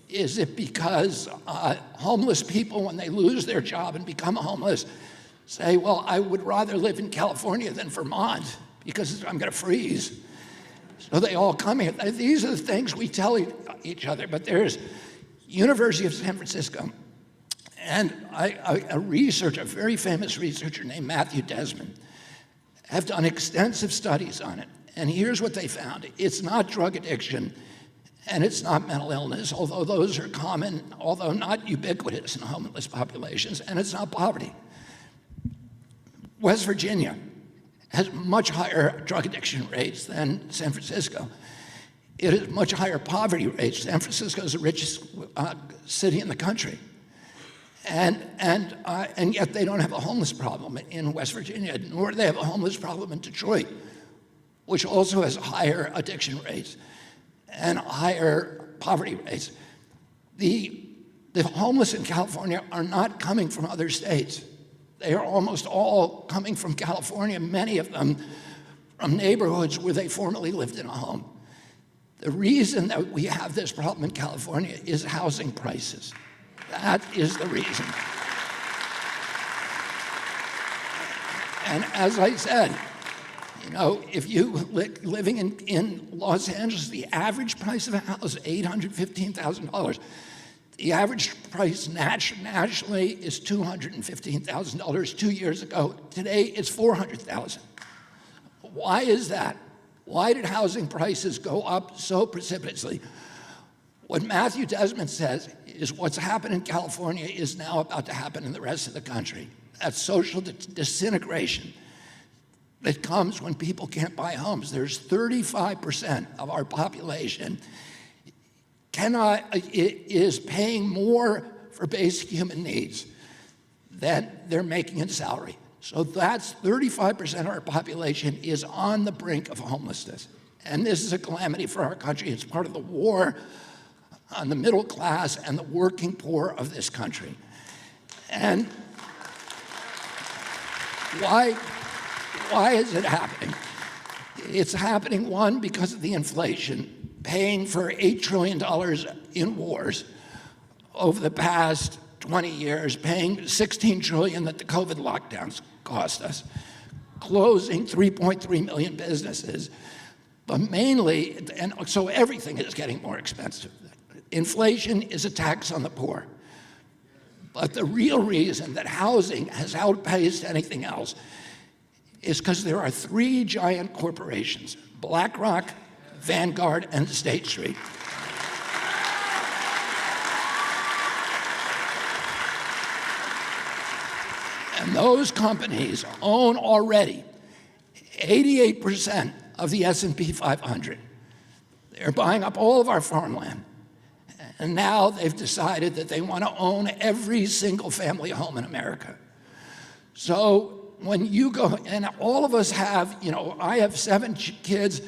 Is it because homeless people, when they lose their job and become homeless, say, well, I would rather live in California than Vermont because I'm going to freeze. So they all come here. These are the things we tell each other. But there's University of San Francisco, and a very famous researcher named Matthew Desmond, have done extensive studies on it. And here's what they found. It's not drug addiction, and it's not mental illness, although those are common, although not ubiquitous in homeless populations, and it's not poverty. West Virginia has much higher drug addiction rates than San Francisco. It has much higher poverty rates. San Francisco is the richest city in the country. And yet they don't have a homeless problem in West Virginia, nor do they have a homeless problem in Detroit, which also has higher addiction rates. and higher poverty rates. The homeless in California are not coming from other states. They are almost all coming from California, many of them from neighborhoods where they formerly lived in a home. The reason that we have this problem in California is housing prices. That is the reason. And as I said, you know, if you living in Los Angeles, the average price of a house is $815,000. The average price nationally is $215,000 2 years ago. Today, it's $400,000. Why is that? Why did housing prices go up so precipitously? What Matthew Desmond says is what's happened in California is now about to happen in the rest of the country. That's social disintegration that comes when people can't buy homes. There's 35% of our population is paying more for basic human needs than they're making in salary. So that's 35% of our population is on the brink of homelessness. And this is a calamity for our country. It's part of the war on the middle class and the working poor of this country. And why is it happening? It's happening, one, because of the inflation, paying for $8 trillion in wars over the past 20 years, paying $16 trillion that the COVID lockdowns cost us, closing 3.3 million businesses, but mainly, and so everything is getting more expensive. Inflation is a tax on the poor. But the real reason that housing has outpaced anything else is because there are three giant corporations, BlackRock, Vanguard, and State Street. And those companies own already 88% of the S&P 500. They're buying up all of our farmland. And now they've decided that they want to own every single family home in America. So when you go, and all of us have, you know, I have 7 kids,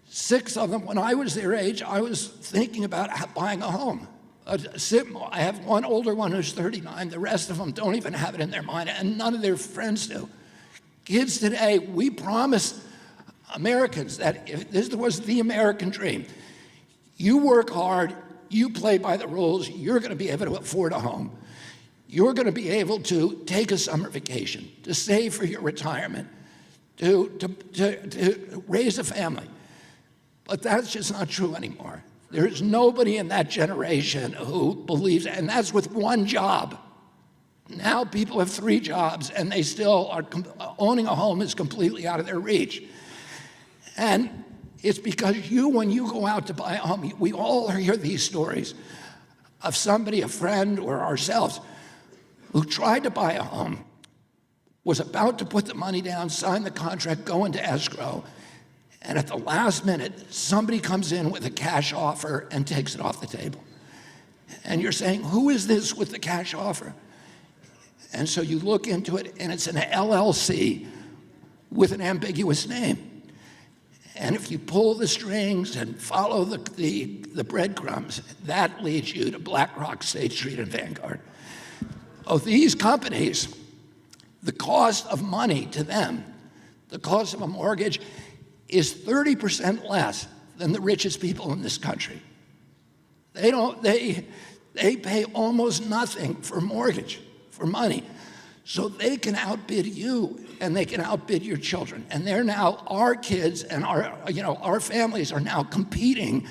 6 of them, when I was their age, I was thinking about buying a home. I have one older one who's 39. The rest of them don't even have it in their mind, and none of their friends do. Kids today, we promise Americans that if this was the American dream, you work hard, you play by the rules, you're going to be able to afford a home. You're going to be able to take a summer vacation, to save for your retirement, to raise a family. But that's just not true anymore. There's nobody in that generation who believes, and that's with one job. Now people have 3 jobs and they still are, owning a home is completely out of their reach. And it's because when you go out to buy a home, we all hear these stories of somebody, a friend or ourselves, who tried to buy a home, was about to put the money down, sign the contract, go into escrow, and at the last minute, somebody comes in with a cash offer and takes it off the table. And you're saying, who is this with the cash offer? And so you look into it, and it's an LLC with an ambiguous name. And if you pull the strings and follow the breadcrumbs, that leads you to BlackRock, State Street, and Vanguard. Oh, these companies, the cost of money to them, the cost of a mortgage, is 30% less than the richest people in this country. They pay almost nothing for mortgage, for money. So they can outbid you and they can outbid your children. And they're now, our kids and our families are now competing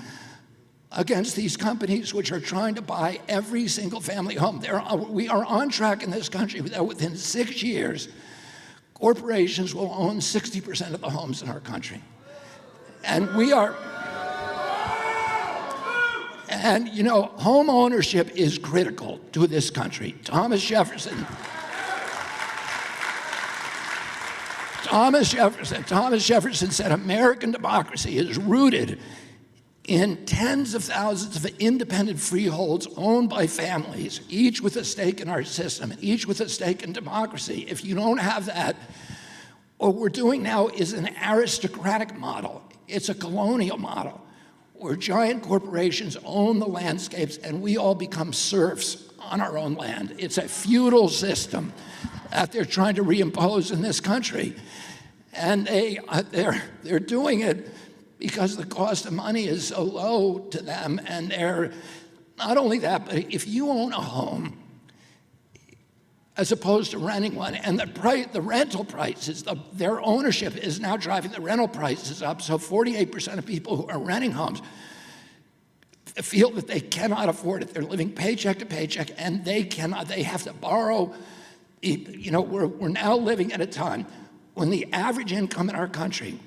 against these companies which are trying to buy every single family home. We are on track in this country that within 6 years, corporations will own 60% of the homes in our country. And you know, home ownership is critical to this country. Thomas Jefferson said American democracy is rooted in tens of thousands of independent freeholds owned by families, each with a stake in our system, and each with a stake in democracy. If you don't have that, what we're doing now is an aristocratic model. It's a colonial model where giant corporations own the landscapes and we all become serfs on our own land. It's a feudal system that they're trying to reimpose in this country. And they're doing it because the cost of money is so low to them. And they're, not only that, but if you own a home, as opposed to renting one, and the rental prices, their ownership is now driving the rental prices up. So 48% of people who are renting homes feel that they cannot afford it. They're living paycheck to paycheck, and they have to borrow. You know, we're now living at a time when the average income in our country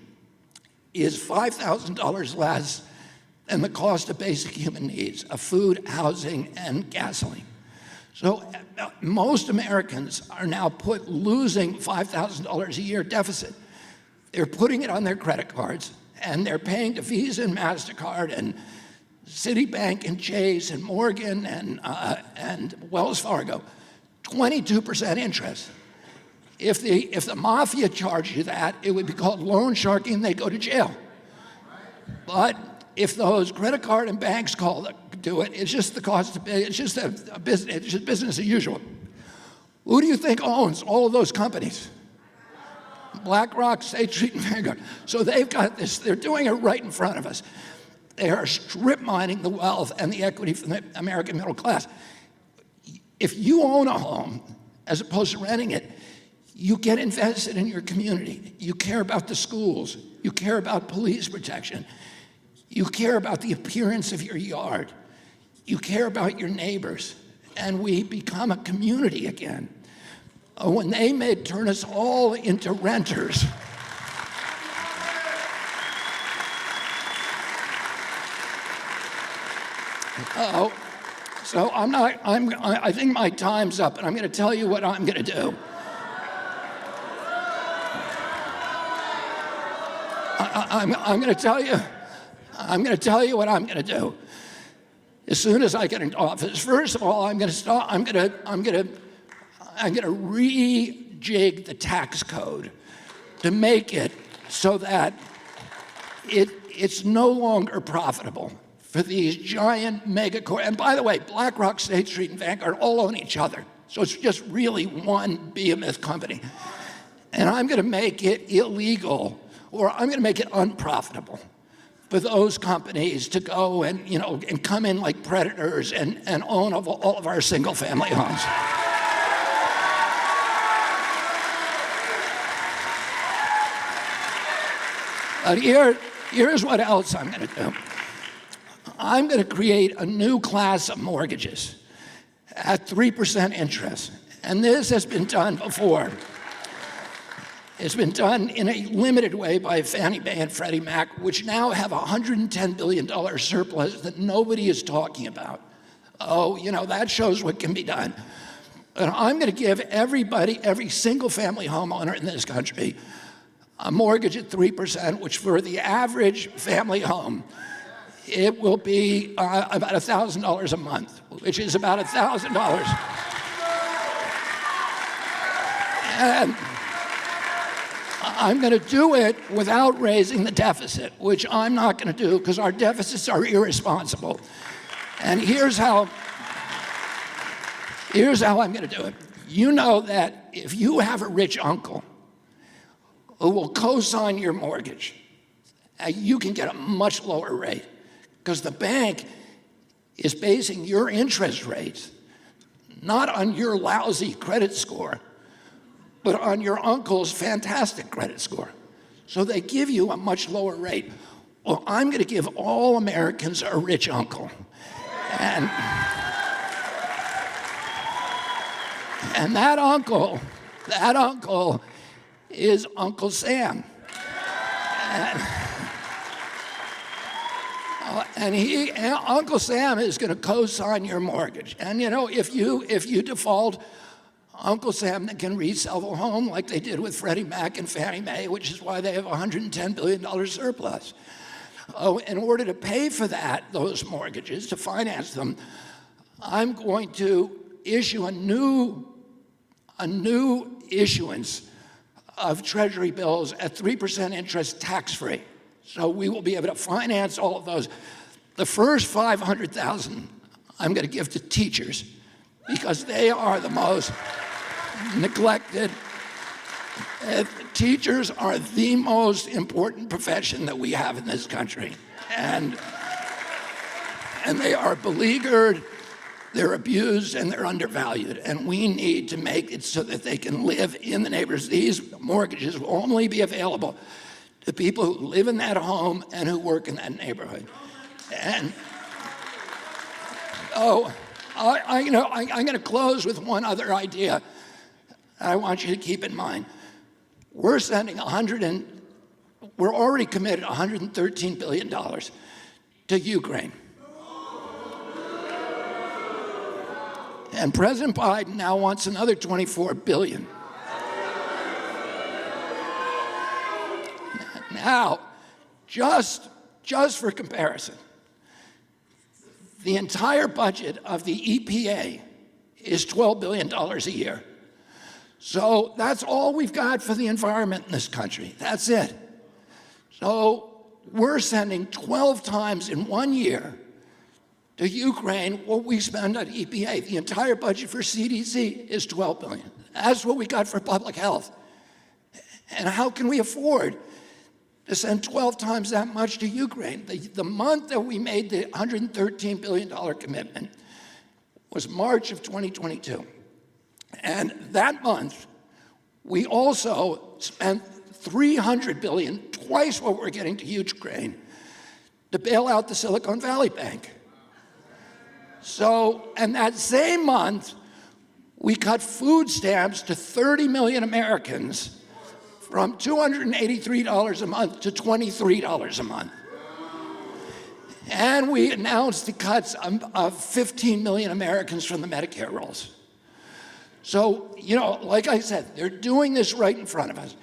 is $5,000 less than the cost of basic human needs of food, housing, and gasoline. So most Americans are now losing $5,000 a year deficit. They're putting it on their credit cards, and they're paying to Visa and MasterCard and Citibank and Chase and Morgan and Wells Fargo, 22% interest. If the mafia charged you that, it would be called loan sharking and they'd go to jail. But if those credit card and banks do it, it's just the cost of it. It's just a business. It's just business as usual. Who do you think owns all of those companies? BlackRock, State Street, and Vanguard. So they've got this. They're doing it right in front of us. They are strip mining the wealth and the equity from the American middle class. If you own a home, as opposed to renting it, you get invested in your community. You care about the schools. You care about police protection. You care about the appearance of your yard. You care about your neighbors. And we become a community again. When they turn us all into renters, so I think my time's up, and I'm going to tell you what I'm going to do. I'm going to tell you what I'm going to do as soon as I get into office. First of all, I'm going to rejig the tax code to make it so that it's no longer profitable for these giant megacorps. And by the way, BlackRock, State Street, and Vanguard all own each other. So it's just really one behemoth company. And I'm going to make it illegal, or I'm going to make it unprofitable for those companies to go and come in like predators and own all of our single-family homes. But here's what else I'm going to do. I'm going to create a new class of mortgages at 3% interest. And this has been done before. It's been done in a limited way by Fannie Mae and Freddie Mac, which now have a $110 billion surplus that nobody is talking about. Oh, that shows what can be done. And I'm going to give every single family homeowner in this country a mortgage at 3%, which for the average family home, it will be about $1,000 a month, which is about $1,000. And I'm going to do it without raising the deficit, which I'm not going to do because our deficits are irresponsible. And here's how I'm going to do it. You know that if you have a rich uncle who will co-sign your mortgage, you can get a much lower rate because the bank is basing your interest rates not on your lousy credit score, but on your uncle's fantastic credit score. So they give you a much lower rate. Well, I'm going to give all Americans a rich uncle. And that uncle is Uncle Sam. And Uncle Sam is going to co-sign your mortgage. And if you default, Uncle Sam can resell the home like they did with Freddie Mac and Fannie Mae, which is why they have a $110 billion surplus. In order to pay for those mortgages, to finance them, I'm going to issue a new issuance of Treasury bills at 3% interest tax-free. So we will be able to finance all of those. The first 500,000 I'm going to give to teachers because they are the most neglected. Teachers are the most important profession that we have in this country. And they are beleaguered, they're abused, and they're undervalued. And we need to make it so that they can live in the neighborhoods. These mortgages will only be available to people who live in that home and who work in that neighborhood. And I'm going to close with one other idea I want you to keep in mind. We're sending we're already committed $113 billion to Ukraine. And President Biden now wants another $24 billion. Now, just for comparison, the entire budget of the EPA is $12 billion a year. So that's all we've got for the environment in this country. That's it. So we're sending 12 times in 1 year to Ukraine what we spend on EPA. The entire budget for CDC is $12 billion. That's what we got for public health. And how can we afford to send 12 times that much to Ukraine? The month that we made the $113 billion commitment was March of 2022. And that month, we also spent $300 billion, twice what we're getting to Ukraine, to bail out the Silicon Valley Bank. So, and that same month, we cut food stamps to 30 million Americans from $283 a month to $23 a month. And we announced the cuts of 15 million Americans from the Medicare rolls. So, like I said, they're doing this right in front of us.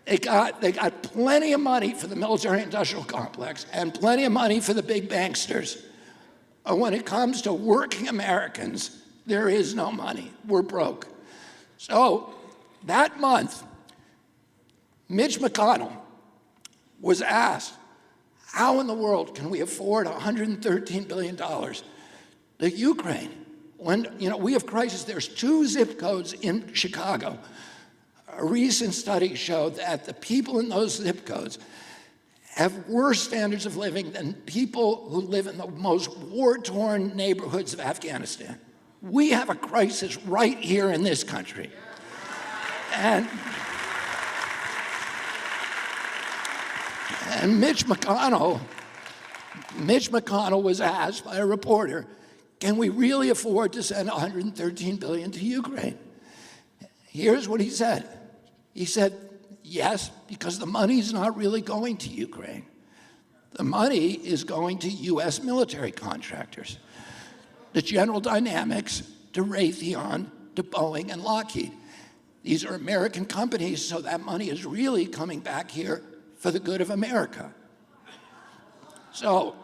They got plenty of money for the military-industrial complex and plenty of money for the big banksters. But when it comes to working Americans, there is no money. We're broke. So that month, Mitch McConnell was asked, how in the world can we afford $113 billion to Ukraine? When we have crisis, there's 2 zip codes in Chicago. A recent study showed that the people in those zip codes have worse standards of living than people who live in the most war-torn neighborhoods of Afghanistan. We have a crisis right here in this country. And Mitch McConnell was asked by a reporter, can we really afford to send $113 billion to Ukraine? Here's what he said. He said, yes, because the money's not really going to Ukraine. The money is going to U.S. military contractors, to General Dynamics, to Raytheon, to Boeing and Lockheed. These are American companies, so that money is really coming back here for the good of America. So,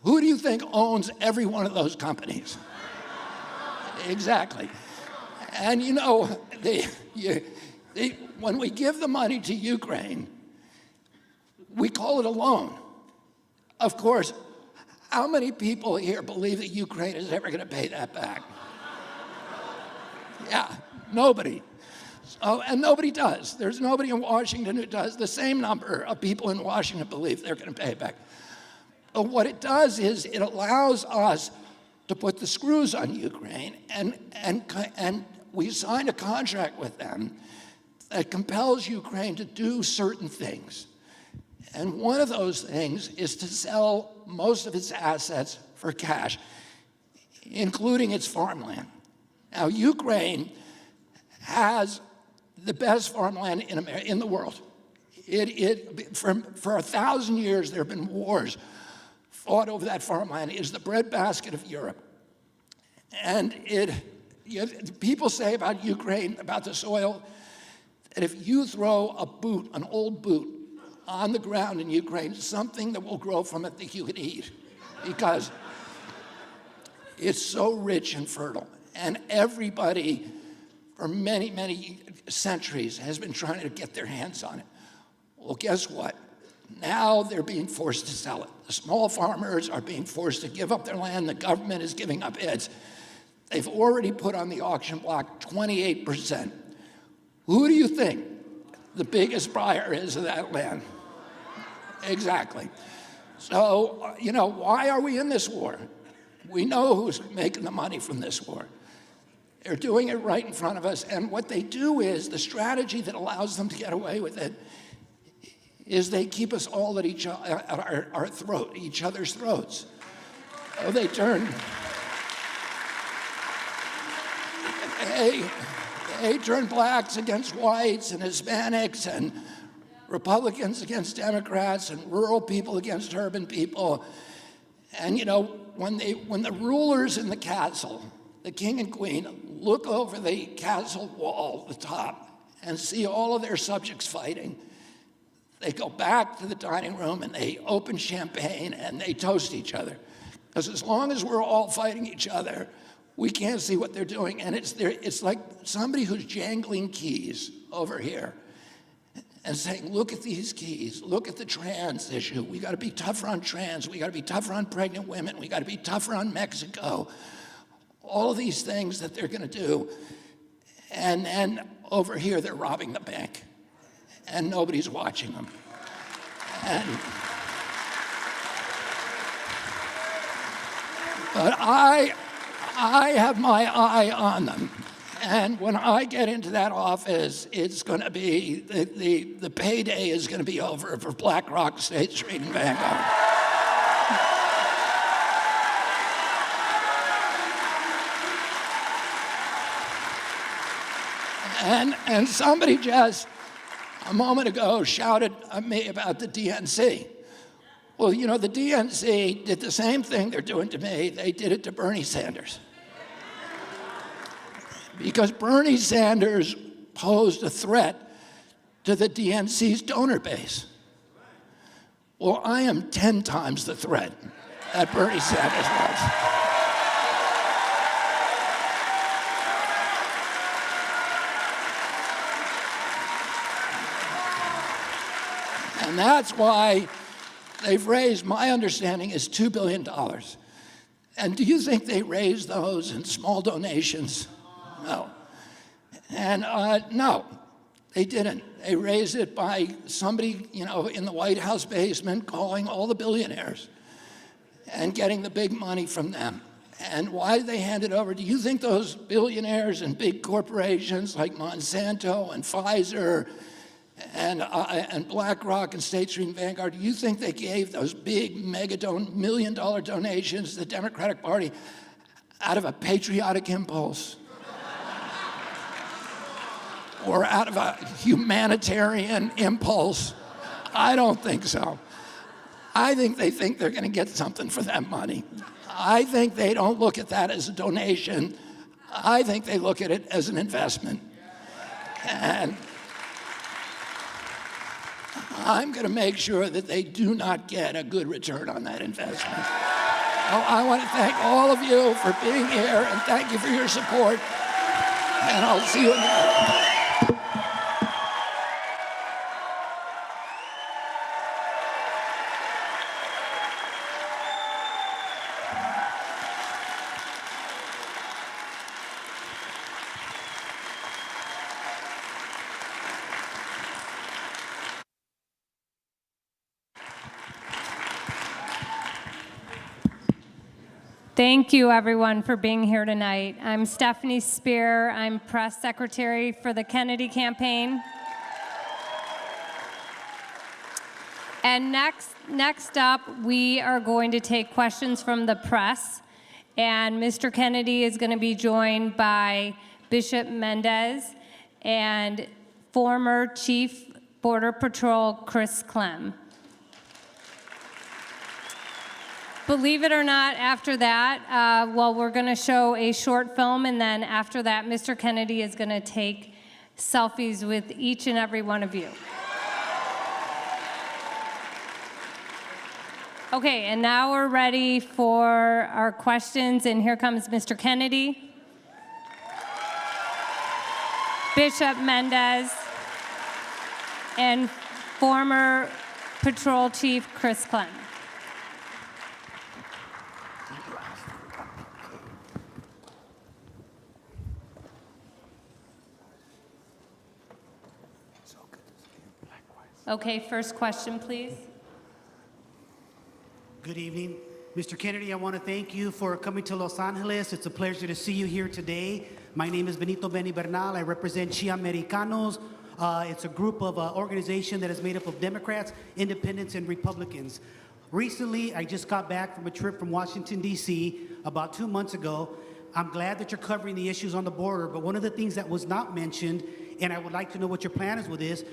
who do you think owns every one of those companies? Exactly. And when we give the money to Ukraine, we call it a loan. Of course, how many people here believe that Ukraine is ever going to pay that back? Yeah, nobody. And nobody does. There's nobody in Washington who does. The same number of people in Washington believe they're going to pay it back. But what it does is it allows us to put the screws on Ukraine, and we signed a contract with them that compels Ukraine to do certain things. And one of those things is to sell most of its assets for cash, including its farmland. Now, Ukraine has the best farmland in the world. For 1,000 years, there have been wars fought over that farmland. It is the breadbasket of Europe. And people say about Ukraine, about the soil, that if you throw a boot, an old boot, on the ground in Ukraine, something that will grow from it that you can eat, because it's so rich and fertile. And everybody, for many, many centuries, has been trying to get their hands on it. Well, guess what? Now they're being forced to sell it. The small farmers are being forced to give up their land. The government is giving up its. They've already put on the auction block 28%. Who do you think the biggest buyer is of that land? Exactly. So, why are we in this war? We know who's making the money from this war. They're doing it right in front of us, and what they do is, the strategy that allows them to get away with it is they keep us all at each other's throats. Oh, they turn blacks against whites and Hispanics and Republicans against Democrats and rural people against urban people. And when the rulers in the castle, the king and queen, look over the castle wall, the top, and see all of their subjects fighting, they go back to the dining room and they open champagne and they toast each other. Because as long as we're all fighting each other, we can't see what they're doing. And it's like somebody who's jangling keys over here and saying, look at these keys, look at the trans issue. We got to be tougher on trans. We got to be tougher on pregnant women. We got to be tougher on Mexico. All of these things that they're going to do. And then over here, they're robbing the bank. And nobody's watching them. But I have my eye on them. And when I get into that office, it's going to be, the payday is going to be over for BlackRock, State Street, and Vanguard. And somebody just a moment ago shouted at me about the DNC. Well, the DNC did the same thing they're doing to me. They did it to Bernie Sanders. Because Bernie Sanders posed a threat to the DNC's donor base. Well, I am 10 times the threat that Bernie Sanders was. And that's why they've raised, my understanding is $2 billion. And do you think they raised those in small donations? No. And no, they didn't. They raised it by somebody, in the White House basement calling all the billionaires and getting the big money from them. And why did they hand it over? Do you think those billionaires and big corporations like Monsanto and Pfizer and BlackRock and State Street and Vanguard, do you think they gave those big million-dollar donations to the Democratic Party out of a patriotic impulse? Or out of a humanitarian impulse? I don't think so. I think they think they're going to get something for that money. I think they don't look at that as a donation. I think they look at it as an investment. And I'm going to make sure that they do not get a good return on that investment. I want to thank all of you for being here, and thank you for your support. And I'll see you in the Thank you, everyone, for being here tonight. I'm Stephanie Spear. I'm press secretary for the Kennedy campaign. And next up, we are going to take questions from the press. And Mr. Kennedy is going to be joined by Bishop Mendez and former Chief Border Patrol Chris Clem. Believe it or not, after that, we're going to show a short film, and then after that, Mr. Kennedy is going to take selfies with each and every one of you. Okay, and now we're ready for our questions, and here comes Mr. Kennedy, Bishop Mendez, and former Patrol Chief Chris Clem. Okay, first question, please. Good evening. Mr. Kennedy, I want to thank you for coming to Los Angeles. It's a pleasure to see you here today. My name is Benito Benny Bernal. I represent Chiamericanos. It's a group of organization that is made up of Democrats, Independents, and Republicans. Recently, I just got back from a trip from Washington, D.C. about 2 months ago. I'm glad that you're covering the issues on the border, but one of the things that was not mentioned, and I would like to know what your plan is with this,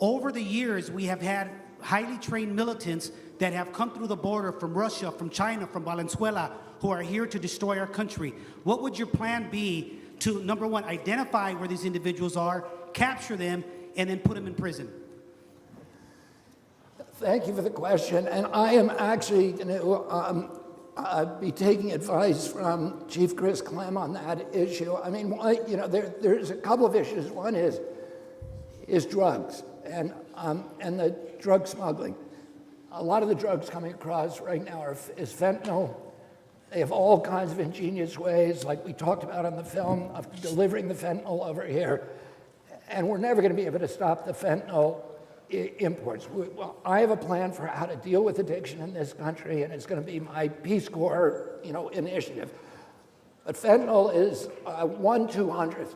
over the years, we have had highly trained militants that have come through the border from Russia, from China, from Valenzuela, who are here to destroy our country. What would your plan be to, number one, identify where these individuals are, capture them, and then put them in prison? Thank you for the question. And I am actually going to be taking advice from Chief Chris Clem on that issue. I mean, there's a couple of issues. One is drugs and the drug smuggling. A lot of the drugs coming across right now is fentanyl. They have all kinds of ingenious ways, like we talked about on the film, of delivering the fentanyl over here. And we're never going to be able to stop the fentanyl imports. Well, I have a plan for how to deal with addiction in this country, and it's going to be my Peace Corps, initiative. But fentanyl is 1/200th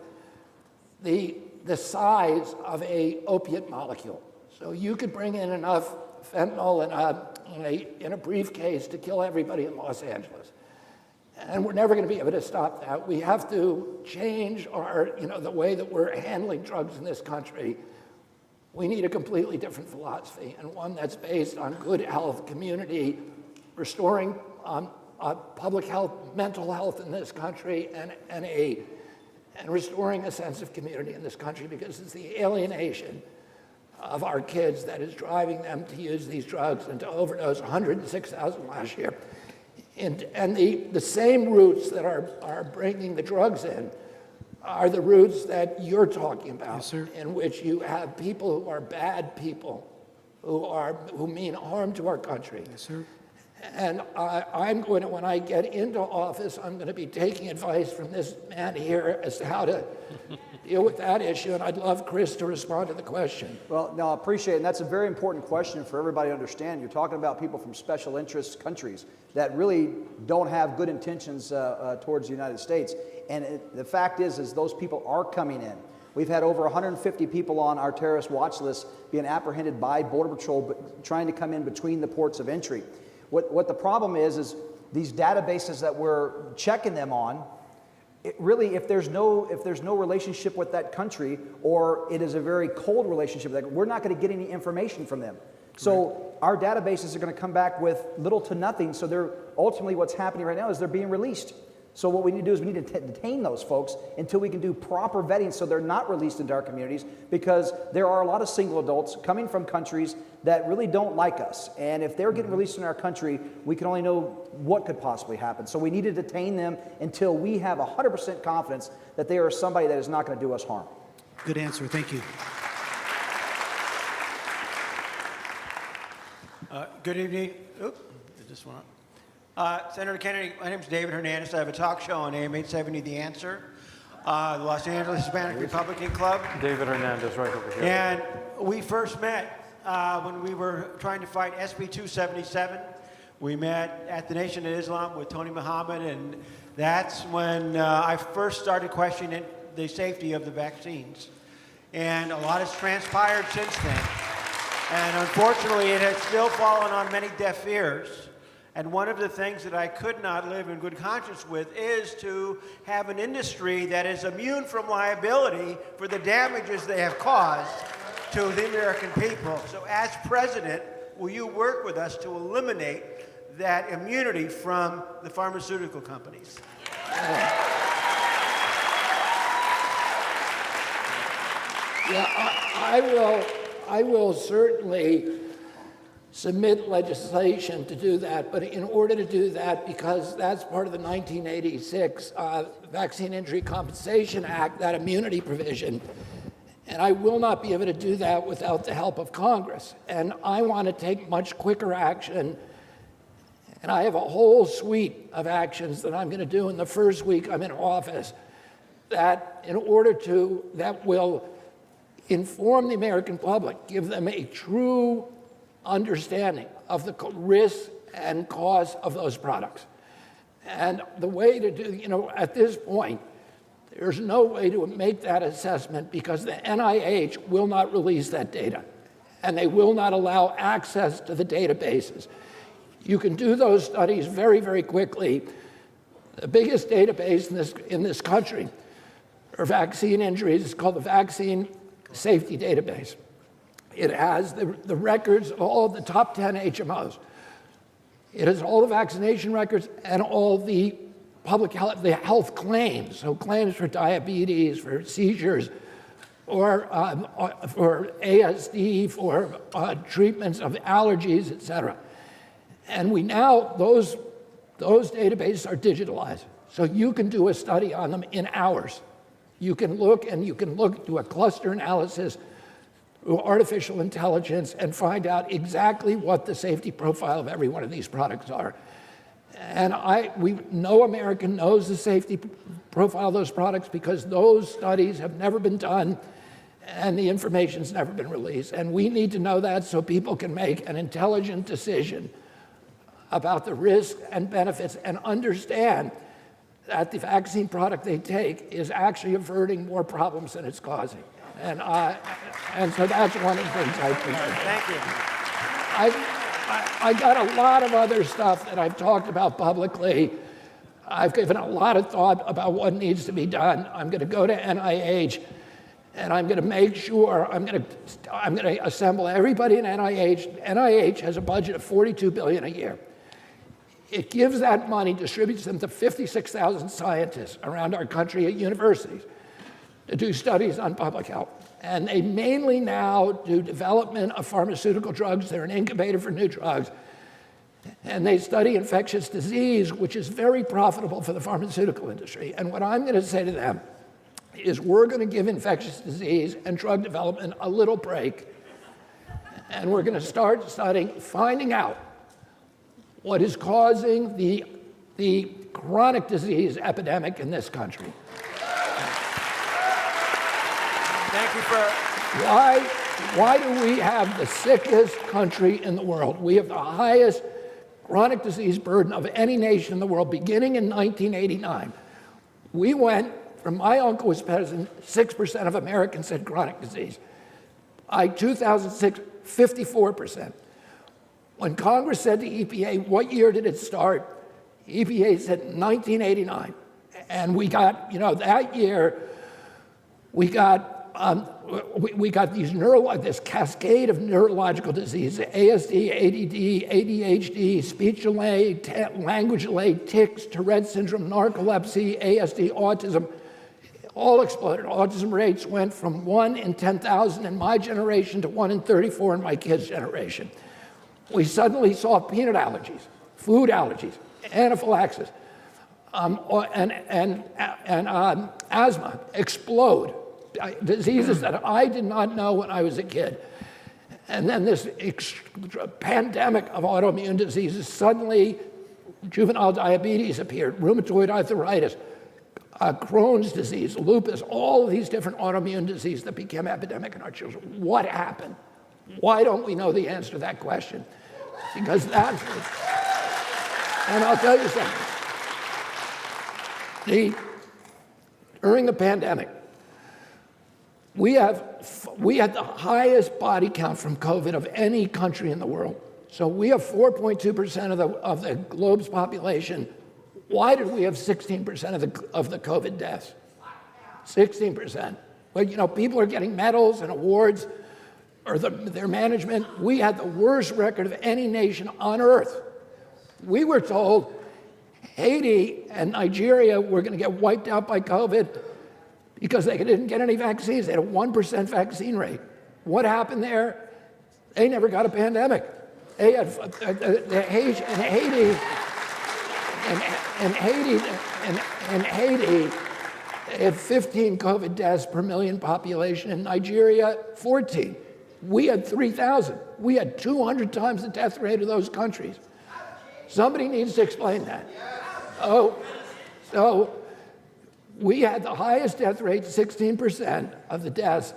the size of a opiate molecule. So you could bring in enough fentanyl in a briefcase to kill everybody in Los Angeles. And we're never going to be able to stop that. We have to change the way that we're handling drugs in this country. We need a completely different philosophy, and one that's based on good health, community, restoring public health, mental health in this country, and restoring a sense of community in this country, because it's the alienation of our kids that is driving them to use these drugs and to overdose. 106,000 last year. And the same routes that are bringing the drugs in are the routes that you're talking about, yes, sir. In which you have people who are bad people, who mean harm to our country. Yes, sir. And I'm going to, when I get into office, I'm going to be taking advice from this man here as to how to deal with that issue, and I'd love Chris to respond to the question. Well, no, I appreciate it, and that's a very important question for everybody to understand. You're talking about people from special interest countries that really don't have good intentions towards the United States, and the fact is those people are coming in. We've had over 150 people on our terrorist watch list being apprehended by Border Patrol, but trying to come in between the ports of entry. What the problem is these databases that we're checking them on, really, if there's no relationship with that country, or it is a very cold relationship, we're not going to get any information from them. Correct. So our databases are going to come back with little to nothing. So they're ultimately, what's happening right now is they're being released. So what we need to do is we need to detain those folks until we can do proper vetting so they're not released into our communities, because there are a lot of single adults coming from countries that really don't like us. And if they're getting released in our country, we can only know what could possibly happen. So we need to detain them until we have 100% confidence that they are somebody that is not going to do us harm. Good answer. Thank you. Good evening. Oops, did this one up? Senator Kennedy, my name is David Hernandez. I have a talk show on AM 870, The Answer, the Los Angeles Hispanic Republican Club. David Hernandez, right over here. And we first met when we were trying to fight SB 277. We met at the Nation of Islam with Tony Muhammad, and that's when I first started questioning the safety of the vaccines. And a lot has transpired since then. And unfortunately, it has still fallen on many deaf ears. And one of the things that I could not live in good conscience with is to have an industry that is immune from liability for the damages they have caused to the American people. So as president, will you work with us to eliminate that immunity from the pharmaceutical companies? Yeah, I will certainly submit legislation to do that, but in order to do that, because that's part of the 1986 Vaccine Injury Compensation Act, that immunity provision, And I will not be able to do that without the help of Congress. And I want to take much quicker action. And I have a whole suite of actions that I'm going to do in the first week I'm in office that will inform the American public, give them a true understanding of the risks and costs of those products. And the way to do, at this point, there's no way to make that assessment because the NIH will not release that data, and they will not allow access to the databases. You can do those studies very, very quickly. The biggest database in this country for vaccine injuries is called the Vaccine Safety Database. It has the records of all the top 10 HMOs. It has all the vaccination records and all the public health, the health claims, so claims for diabetes, for seizures, or for ASD, for treatments of allergies, et cetera. And those databases are digitalized. So you can do a study on them in hours. You can look do a cluster analysis through artificial intelligence and find out exactly what the safety profile of every one of these products are. And no American knows the safety profile of those products because those studies have never been done and the information's never been released. And we need to know that so people can make an intelligent decision about the risks and benefits and understand that the vaccine product they take is actually averting more problems than it's causing. And so that's one of the things I appreciate. Thank you. I got a lot of other stuff that I've talked about publicly. I've given a lot of thought about what needs to be done. I'm going to go to NIH, and I'm going to make sure I'm going to assemble everybody in NIH. NIH has a budget of $42 billion a year. It gives that money, distributes them to 56,000 scientists around our country at universities to do studies on public health. And they mainly now do development of pharmaceutical drugs. They're an incubator for new drugs. And they study infectious disease, which is very profitable for the pharmaceutical industry. And what I'm going to say to them is we're going to give infectious disease and drug development a little break. And we're going to start finding out what is causing the chronic disease epidemic in this country. Thank you for... Why do we have the sickest country in the world? We have the highest chronic disease burden of any nation in the world, beginning in 1989. We went, from my uncle was president, 6% of Americans had chronic disease. By 2006, 54%. When Congress said to EPA, what year did it start? EPA said 1989. And we got, that year, we got this cascade of neurological diseases, ASD, ADD, ADHD, speech delay, language delay, tics, Tourette syndrome, narcolepsy, ASD, autism, all exploded. Autism rates went from 1 in 10,000 in my generation to 1 in 34 in my kids' generation. We suddenly saw peanut allergies, food allergies, anaphylaxis, and asthma explode. Diseases that I did not know when I was a kid. And then this pandemic of autoimmune diseases, suddenly juvenile diabetes appeared, rheumatoid arthritis, Crohn's disease, lupus, all of these different autoimmune diseases that became epidemic in our children. What happened? Why don't we know the answer to that question? Because that's what, and I'll tell you something. During the pandemic, we had the highest body count from COVID of any country in the world. So we have 4.2% of the globe's population. Why did we have 16% of the COVID deaths? 16%. Well, people are getting medals and awards or their management. We had the worst record of any nation on earth. We were told Haiti and Nigeria were going to get wiped out by COVID because they didn't get any vaccines. They had a 1% vaccine rate. What happened there? They never got a pandemic. They had Haiti, They have 15 COVID deaths per million population. In Nigeria, 14. We had 3,000. We had 200 times the death rate of those countries. Somebody needs to explain that. So we had the highest death rate, 16% of the deaths.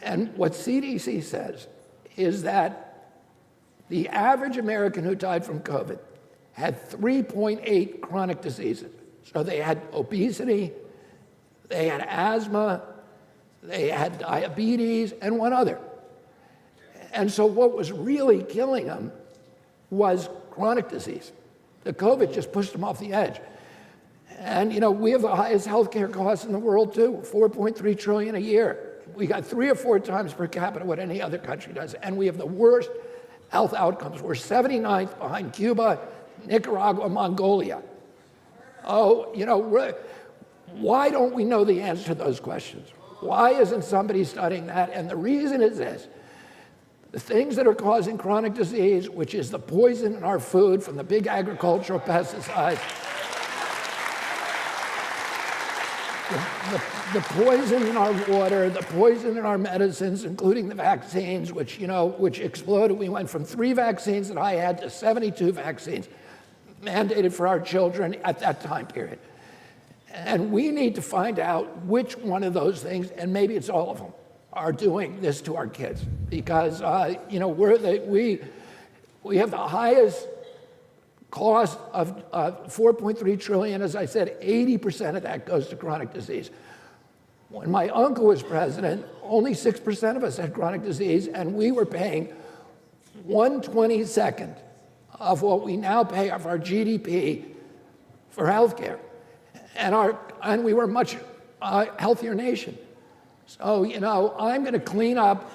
And what CDC says is that the average American who died from COVID had 3.8 chronic diseases. So they had obesity, they had asthma, they had diabetes, and one other. And so what was really killing them was chronic disease. The COVID just pushed them off the edge. And we have the highest healthcare costs in the world too, 4.3 trillion a year. We got 3 or 4 times per capita what any other country does. And we have the worst health outcomes. We're 79th behind Cuba, Nicaragua, Mongolia. Why don't we know the answer to those questions? Why isn't somebody studying that? And the reason is this. The things that are causing chronic disease, which is the poison in our food from the big agricultural pesticides, the poison in our water, the poison in our medicines, including the vaccines, which exploded. We went from 3 vaccines that I had to 72 vaccines mandated for our children at that time period. And we need to find out which one of those things, and maybe it's all of them, are doing this to our kids. Because, we have the highest cost of 4.3 trillion. As I said, 80% of that goes to chronic disease. When my uncle was president, only 6% of us had chronic disease, and we were paying 1/22 of what we now pay of our GDP for healthcare. And we were a much healthier nation. So, I'm going to clean up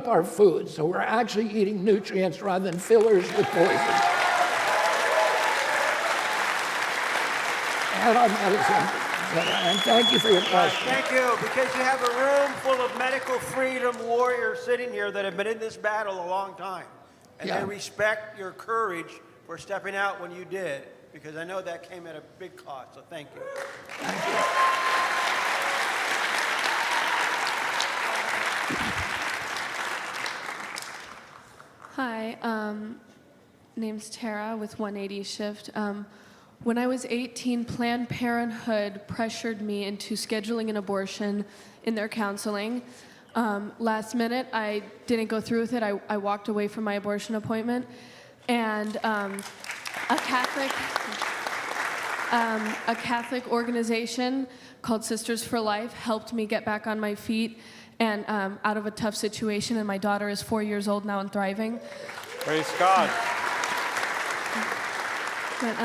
our food so we're actually eating nutrients rather than fillers with poison. And our medicine. And thank you for your question. Thank you, because you have a room full of medical freedom warriors sitting here that have been in this battle a long time. And they respect your courage for stepping out when you did, because I know that came at a big cost, so thank you. Thank you. Hi, name's Tara with 180 Shift. When I was 18, Planned Parenthood pressured me into scheduling an abortion in their counseling. Last minute, I didn't go through with it. I walked away from my abortion appointment. And a Catholic organization called Sisters for Life helped me get back on my feet and out of a tough situation. And my daughter is 4 years old now and thriving. Praise God. But,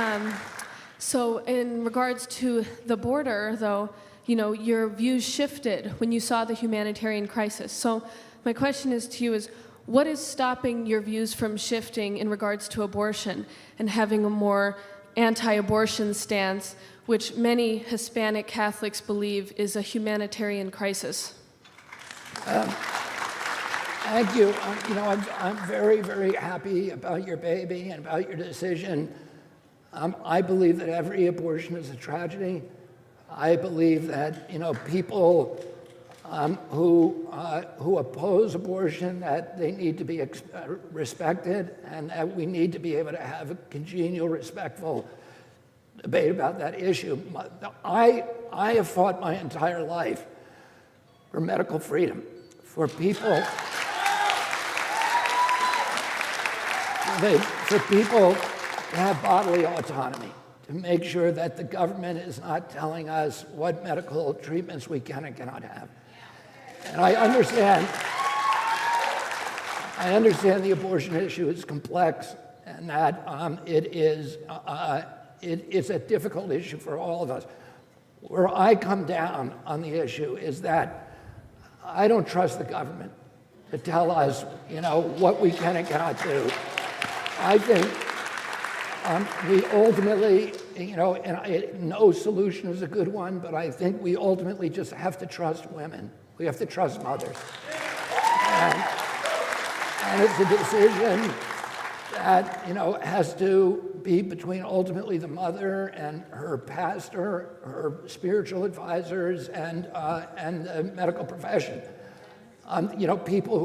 so in regards to the border, though, your views shifted when you saw the humanitarian crisis. So my question is to you is, what is stopping your views from shifting in regards to abortion and having a more anti-abortion stance, which many Hispanic Catholics believe is a humanitarian crisis? Thank you. I'm very, very happy about your baby and about your decision. I believe that every abortion is a tragedy. I believe that people who oppose abortion, that they need to be respected, and that we need to be able to have a congenial, respectful debate about that issue. I have fought my entire life for medical freedom, for people to have bodily autonomy, to make sure that the government is not telling us what medical treatments we can and cannot have. And I understand the abortion issue is complex, and that it's a difficult issue for all of us. Where I come down on the issue is that I don't trust the government to tell us, what we can and cannot do. I think we ultimately, no solution is a good one, but I think we ultimately just have to trust women. We have to trust mothers. And it's a decision that, has to be between ultimately the mother and her pastor, her spiritual advisors, and the medical profession. People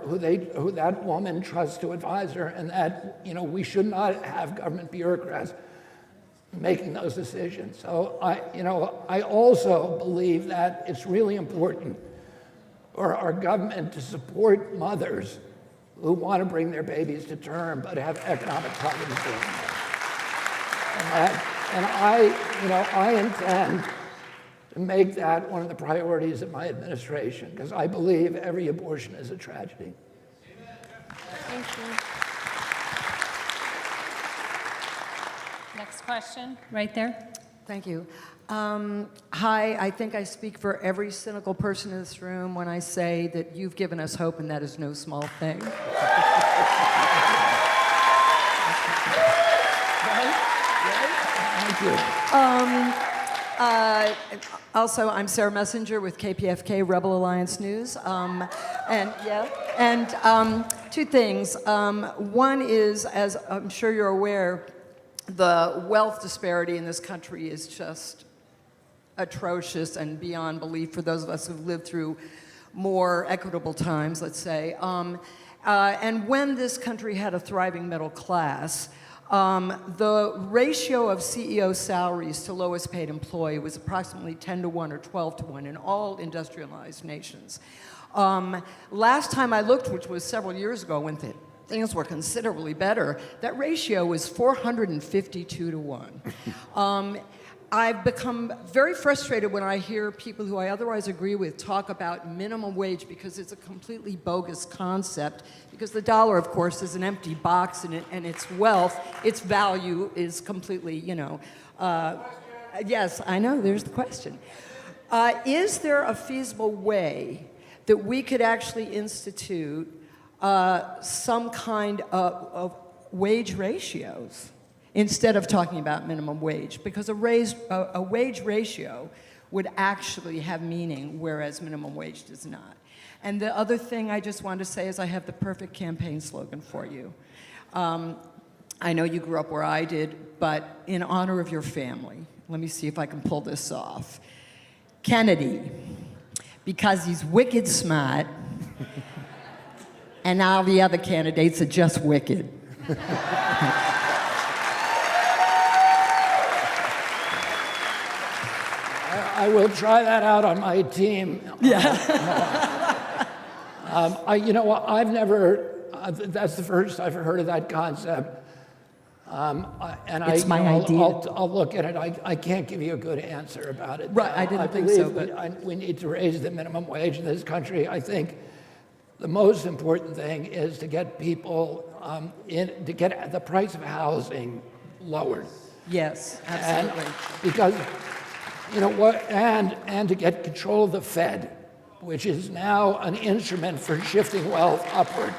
who that woman trusts to advise her, and that we should not have government bureaucrats making those decisions. So I also believe that it's really important for our government to support mothers who want to bring their babies to term but have economic problems doing that. And I intend to make that one of the priorities of my administration, because I believe every abortion is a tragedy. Thank you. Next question, right there. Thank you. Hi, I think I speak for every cynical person in this room when I say that you've given us hope, and that is no small thing. Thank you. Also, I'm Sarah Messenger with KPFK Rebel Alliance News. Two things. One is, as I'm sure you're aware, the wealth disparity in this country is just atrocious and beyond belief for those of us who've lived through more equitable times, let's say. And when this country had a thriving middle class, the ratio of CEO salaries to lowest paid employee was approximately 10 to 1 or 12 to 1 in all industrialized nations. Last time I looked, which was several years ago when things were considerably better, that ratio was 452 to 1. I've become very frustrated when I hear people who I otherwise agree with talk about minimum wage, because it's a completely bogus concept, because the dollar, of course, is an empty box, and its wealth, its value is completely, yes, I know, there's the question. Is there a feasible way that we could actually institute some kind of wage ratios instead of talking about minimum wage? Because a wage ratio would actually have meaning, whereas minimum wage does not. And the other thing I just wanted to say is I have the perfect campaign slogan for you. I know you grew up where I did, but in honor of your family, let me see if I can pull this off. Kennedy, because he's wicked smart, and all the other candidates are just wicked. I will try that out on my team. Yeah. I've never, that's the first I've heard of that concept. It's my idea. I'll look at it. I can't give you a good answer about it. Right, I didn't think so. But we need to raise the minimum wage in this country. I think the most important thing is to get people to get the price of housing lowered. Yes, absolutely. And because, and to get control of the Fed, which is now an instrument for shifting wealth upward.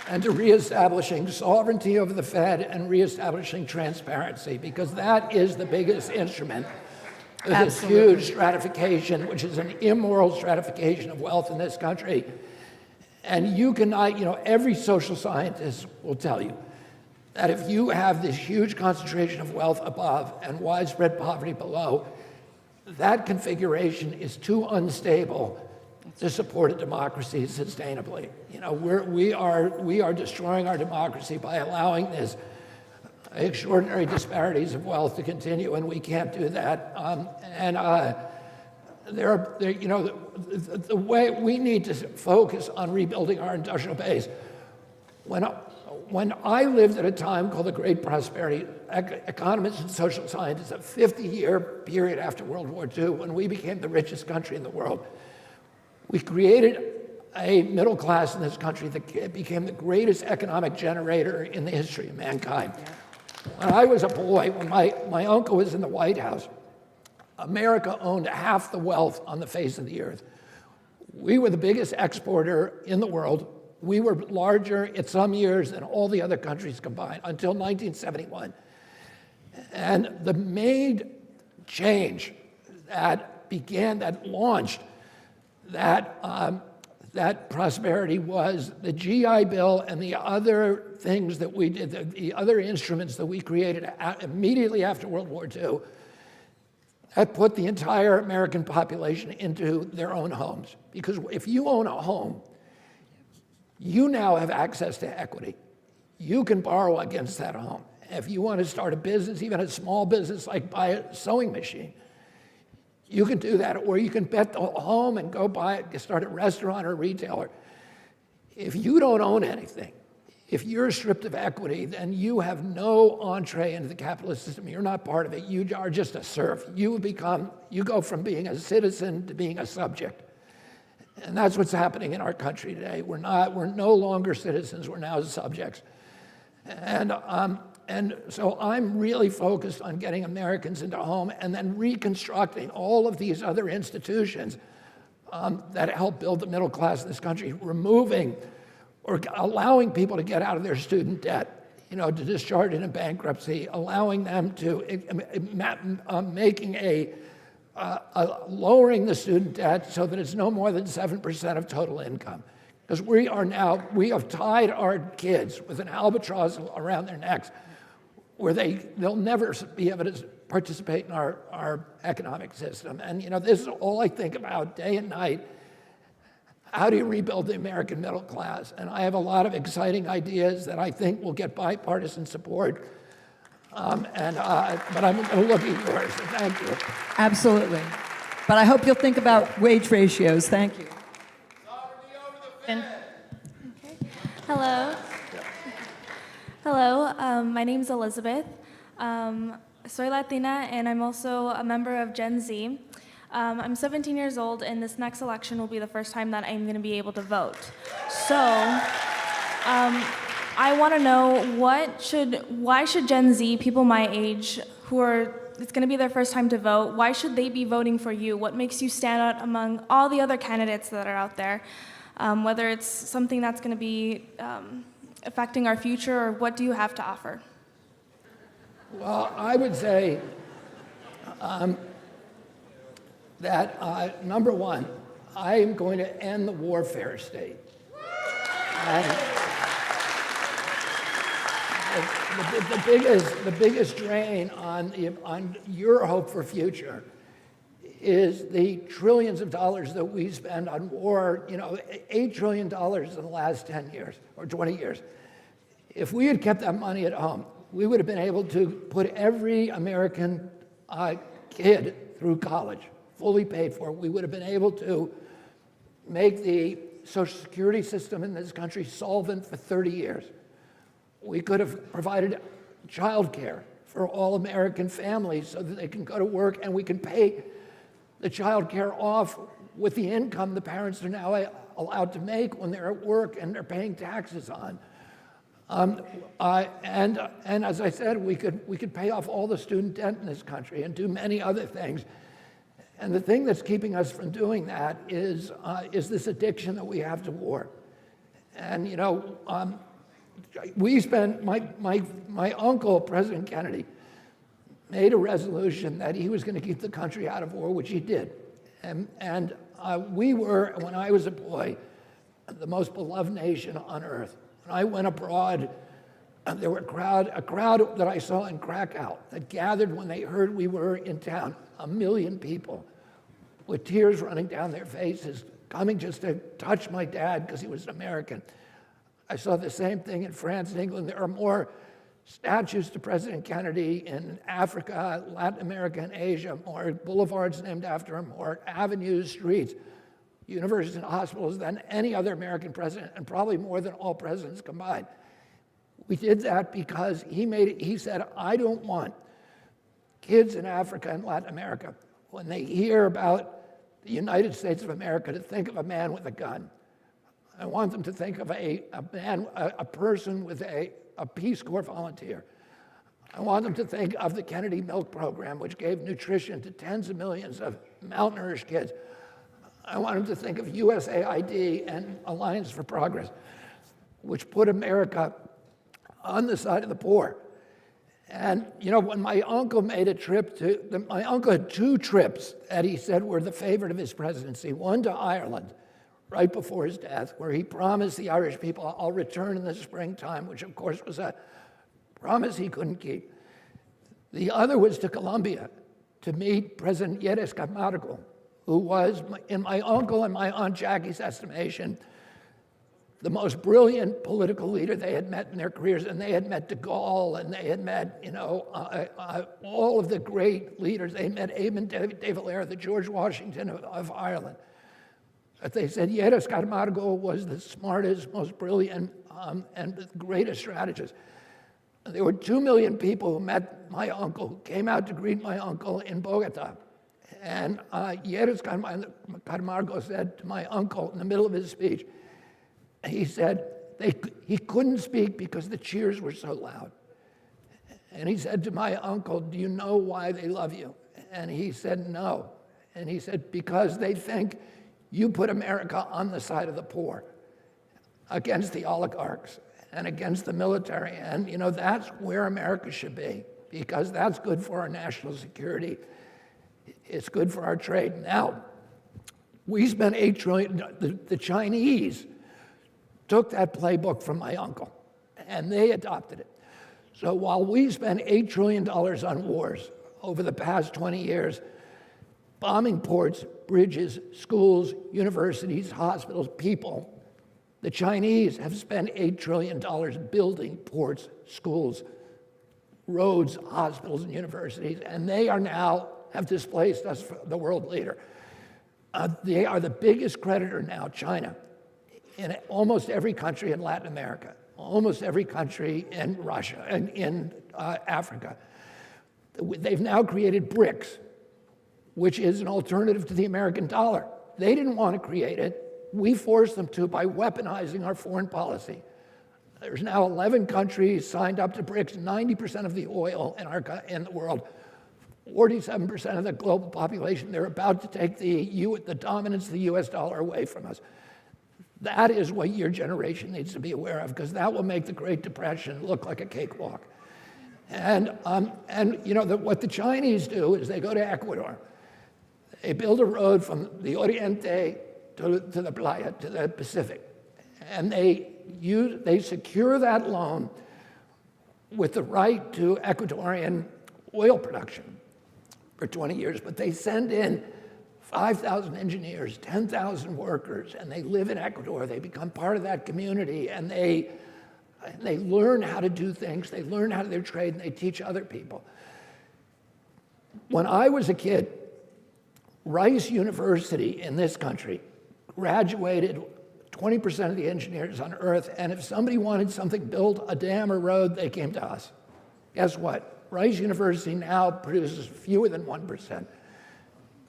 And to reestablishing sovereignty over the Fed and reestablishing transparency, because that is the biggest instrument of this huge stratification, which is an immoral stratification of wealth in this country. And you cannot, every social scientist will tell you that if you have this huge concentration of wealth above and widespread poverty below, that configuration is too unstable to support a democracy sustainably. We are destroying our democracy by allowing this extraordinary disparities of wealth to continue, and we can't do that. The way we need to focus on rebuilding our industrial base. When I lived at a time called the Great Prosperity, economists and social scientists, a 50-year period after World War II, when we became the richest country in the world, we created a middle class in this country that became the greatest economic generator in the history of mankind. When I was a boy, when my uncle was in the White House, America owned half the wealth on the face of the earth. We were the biggest exporter in the world. We were larger in some years than all the other countries combined until 1971. And the main change that launched that that prosperity was the GI Bill and the other things that we did, the other instruments that we created immediately after World War II, that put the entire American population into their own homes. Because if you own a home, you now have access to equity. You can borrow against that home. If you want to start a business, even a small business like buy a sewing machine, you can do that, or you can bet the home and go buy it, start a restaurant or a retailer. If you don't own anything, if you're stripped of equity, then you have no entree into the capitalist system. You're not part of it. You are just a serf. You go from being a citizen to being a subject. And that's what's happening in our country today. We're no longer citizens, we're now subjects. And so I'm really focused on getting Americans into home and then reconstructing all of these other institutions that help build the middle class in this country, removing or allowing people to get out of their student debt, to discharge it in bankruptcy, allowing them to, lowering the student debt so that it's no more than 7% of total income. Because we have tied our kids with an albatross around their necks where they'll never be able to participate in our economic system. And this is all I think about day and night. How do you rebuild the American middle class? And I have a lot of exciting ideas that I think will get bipartisan support. But I'm looking for it, so thank you. Absolutely. But I hope you'll think about wage ratios. Thank you. Hello. Hello, my name's Elizabeth. Soy Latina, and I'm also a member of Gen Z. I'm 17 years old, and this next election will be the first time that I'm going to be able to vote. So, I want to know why should Gen Z, people my age, it's going to be their first time to vote, why should they be voting for you? What makes you stand out among all the other candidates that are out there? Whether it's something that's going to be affecting our future, or what do you have to offer? Well, I would say that, number one, I am going to end the warfare state. The biggest drain on your hope for future is the trillions of dollars that we spend on war, $8 trillion in the last 10 years or 20 years. If we had kept that money at home, we would have been able to put every American kid through college, fully paid for. We would have been able to make the Social Security system in this country solvent for 30 years. We could have provided child care for all American families so that they can go to work, and we can pay the child care off with the income the parents are now allowed to make when they're at work and they're paying taxes on. And as I said, we could pay off all the student debt in this country and do many other things. And the thing that's keeping us from doing that is this addiction that we have to war. And we spent, my uncle, President Kennedy, made a resolution that he was going to keep the country out of war, which he did. And we were, when I was a boy, the most beloved nation on earth. When I went abroad, there were a crowd that I saw in Krakow that gathered when they heard we were in town, 1 million people with tears running down their faces, coming just to touch my dad because he was an American. I saw the same thing in France and England. There are more statues to President Kennedy in Africa, Latin America, and Asia, more boulevards named after him, more avenues, streets, universities, and hospitals than any other American president, and probably more than all presidents combined. We did that because he said, I don't want kids in Africa and Latin America, when they hear about the United States of America, to think of a man with a gun. I want them to think of a person with a Peace Corps volunteer. I want them to think of the Kennedy Milk Program, which gave nutrition to tens of millions of malnourished kids. I want them to think of USAID and Alliance for Progress, which put America on the side of the poor. And when my uncle made a trip my uncle had 2 trips that he said were the favorite of his presidency, one to Ireland, right before his death, where he promised the Irish people, I'll return in the springtime, which of course was a promise he couldn't keep. The other was to Colombia to meet President Yves Camargo, who was, in my uncle and my Aunt Jackie's estimation, the most brilliant political leader they had met in their careers, and they had met de Gaulle, and they had met, all of the great leaders. They met Eamon de Valera, the George Washington of Ireland. But they said Yves Camargo was the smartest, most brilliant, and the greatest strategist. There were 2 million people who met my uncle, who came out to greet my uncle in Bogota. And Yves Camargo said to my uncle in the middle of his speech, he said he couldn't speak because the cheers were so loud. And he said to my uncle, do you know why they love you? And he said, no. And he said, because they think you put America on the side of the poor, against the oligarchs and against the military. And, that's where America should be, because that's good for our national security. It's good for our trade. Now, we spent $8 trillion. The Chinese took that playbook from my uncle, and they adopted it. So while we spent $8 trillion on wars over the past 20 years, bombing ports, bridges, schools, universities, hospitals, people, the Chinese have spent $8 trillion building ports, schools, roads, hospitals, and universities, and they are now have displaced us from the world leader. They are the biggest creditor now, China, in almost every country in Latin America, almost every country in Russia and in Africa. They've now created BRICS, which is an alternative to the American dollar. They didn't want to create it. We forced them to by weaponizing our foreign policy. There's now 11 countries signed up to BRICS, 90% of the oil in the world, 47% of the global population. They're about to take the dominance of the US dollar away from us. That is what your generation needs to be aware of, because that will make the Great Depression look like a cakewalk. And what the Chinese do is they go to Ecuador. They build a road from the Oriente to the Playa, to the Pacific. And they secure that loan with the right to Ecuadorian oil production for 20 years, but they send in 5,000 engineers, 10,000 workers, and they live in Ecuador. They become part of that community, and they learn how to do things. They learn how to do trade, and they teach other people. When I was a kid, Rice University in this country graduated 20% of the engineers on Earth, and if somebody wanted something built, a dam or road, they came to us. Guess what? Rice University now produces fewer than 1%.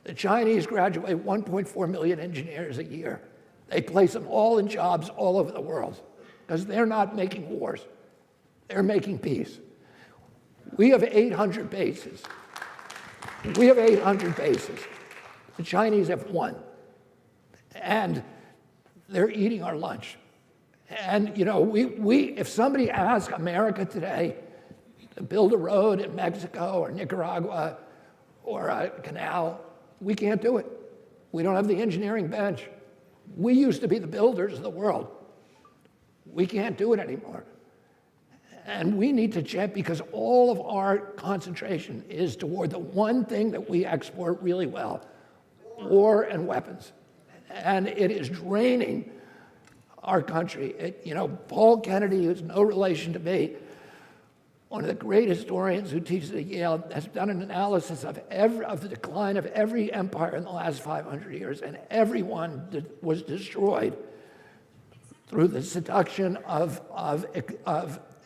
The Chinese graduate 1.4 million engineers a year. They place them all in jobs all over the world because they're not making wars. They're making peace. We have 800 bases. We have 800 bases. The Chinese have 1. And they're eating our lunch. And, if somebody asks America today to build a road in Mexico or Nicaragua or a canal, we can't do it. We don't have the engineering bench. We used to be the builders of the world. We can't do it anymore. And we need to check, because all of our concentration is toward the one thing that we export really well, war and weapons. And it is draining our country. Paul Kennedy, who's no relation to me, one of the great historians who teaches at Yale, has done an analysis of the decline of every empire in the last 500 years, and everyone was destroyed through the seduction of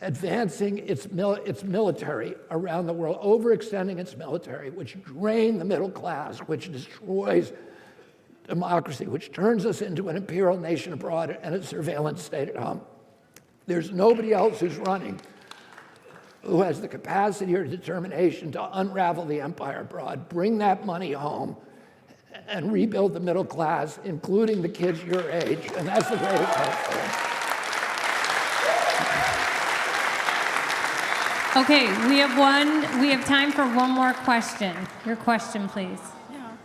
advancing its military around the world, overextending its military, which drained the middle class, which destroys democracy, which turns us into an imperial nation abroad and a surveillance state at home. There's nobody else who's running who has the capacity or determination to unravel the empire abroad, bring that money home, and rebuild the middle class, including the kids your age, and that's the greatest hope for them. Okay, we have time for one more question. Your question, please. Yeah.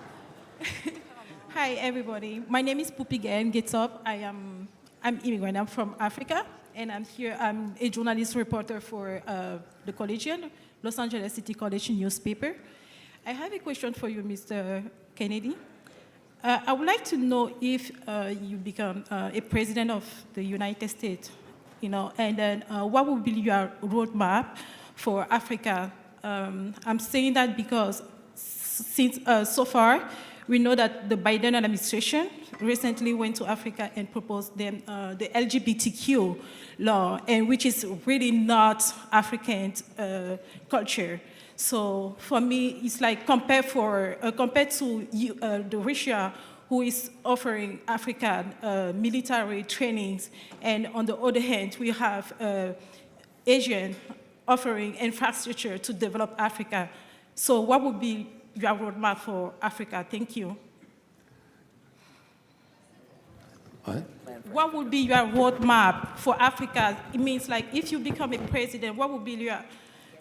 Hi, everybody. My name is Pupi Gayen Getsop. I'm immigrant. I'm from Africa, and I'm here. I'm a journalist reporter for the Collegian, Los Angeles City College newspaper. I have a question for you, Mr. Kennedy. I would like to know if you become a president of the United States, and then what would be your roadmap for Africa? I'm saying that because since so far, we know that the Biden administration recently went to Africa and proposed them the LGBTQ law, and which is really not African culture. So for me, it's like compared to the Russia, who is offering African military trainings, and on the other hand, we have Asian offering infrastructure to develop Africa. So what would be your roadmap for Africa? Thank you. What would be your roadmap for Africa? It means like if you become a president, what would be your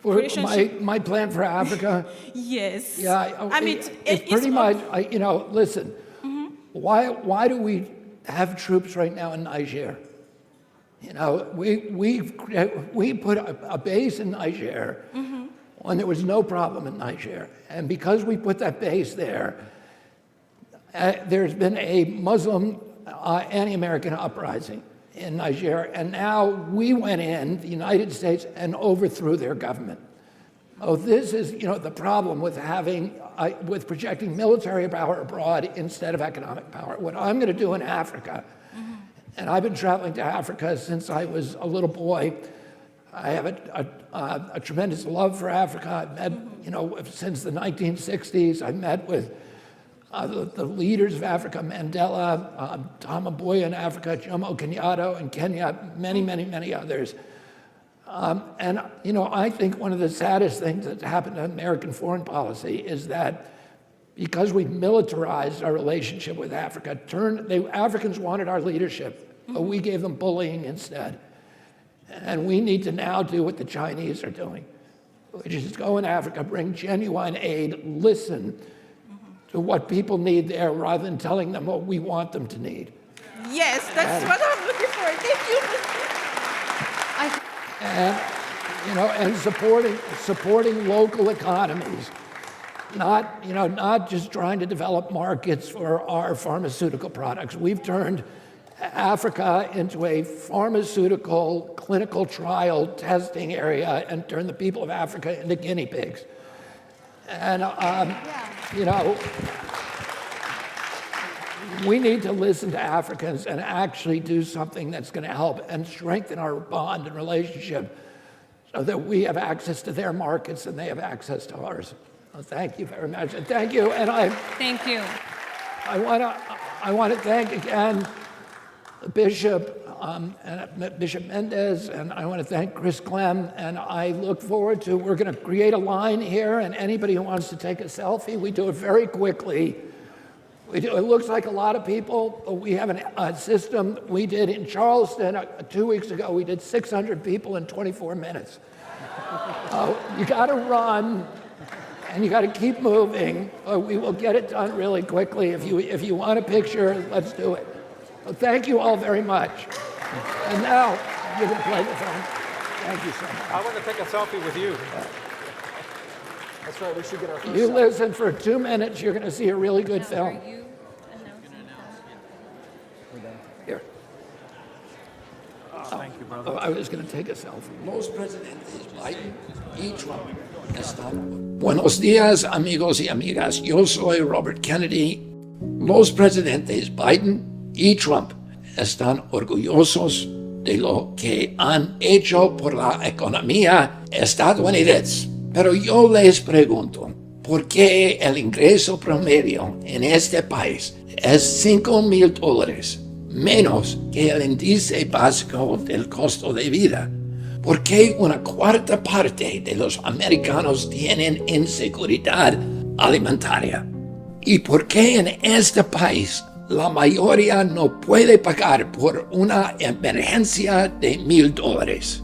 relationship? My plan for Africa? Yes. Yeah, I mean, it's pretty much, listen, why do we have troops right now in Niger? We put a base in Niger when there was no problem in Niger. And because we put that base there, there's been a Muslim anti-American uprising in Niger. And now we went in, the United States, and overthrew their government. Oh, this is, the problem with with projecting military power abroad instead of economic power. What I'm going to do in Africa, and I've been traveling to Africa since I was a little boy. I have a tremendous love for Africa. I've met, since the 1960s, I met with the leaders of Africa, Mandela, Tom Mboya in Africa, Jomo Kenyatta in Kenya, many, many, many others. And I think one of the saddest things that's happened to American foreign policy is that because we militarized our relationship with Africa, Africans wanted our leadership, but we gave them bullying instead. And we need to now do what the Chinese are doing, which is go in Africa, bring genuine aid, listen to what people need there rather than telling them what we want them to need. Yes, that's what I'm looking for. Thank you. And supporting local economies, not just trying to develop markets for our pharmaceutical products. We've turned Africa into a pharmaceutical clinical trial testing area and turned the people of Africa into guinea pigs. And, we need to listen to Africans and actually do something that's going to help and strengthen our bond and relationship so that we have access to their markets and they have access to ours. Well, thank you very much. And thank you. And Thank you. I want to thank again the Bishop, and Bishop Mendez, and I want to thank Chris Clem, and I look forward to, we're going to create a line here, and anybody who wants to take a selfie, we do it very quickly. It looks like a lot of people, but we have a system. We did in Charleston 2 weeks ago, we did 600 people in 24 minutes. You got to run, and you got to keep moving, but we will get it done really quickly. If you want a picture, let's do it. So thank you all very much. And now, you can play the phone. Thank you so much. I want to take a selfie with you. That's right, we should get our first You selfie. listen for 2 minutes, you're going to see a really good film. Here. Thank you, brother. I was going to take a selfie. Los presidentes Biden y Trump están. Buenos días, amigos y amigas. Yo soy Robert Kennedy. Los presidentes Biden y Trump están orgullosos de lo que han hecho por la economía estadounidense. Pero yo les pregunto, ¿por qué el ingreso promedio en este país es $5,000 menos que el índice básico del costo de vida? ¿Por qué una cuarta parte de los americanos tienen inseguridad alimentaria? ¿Y por qué en este país la mayoría no puede pagar por una emergencia de $1,000?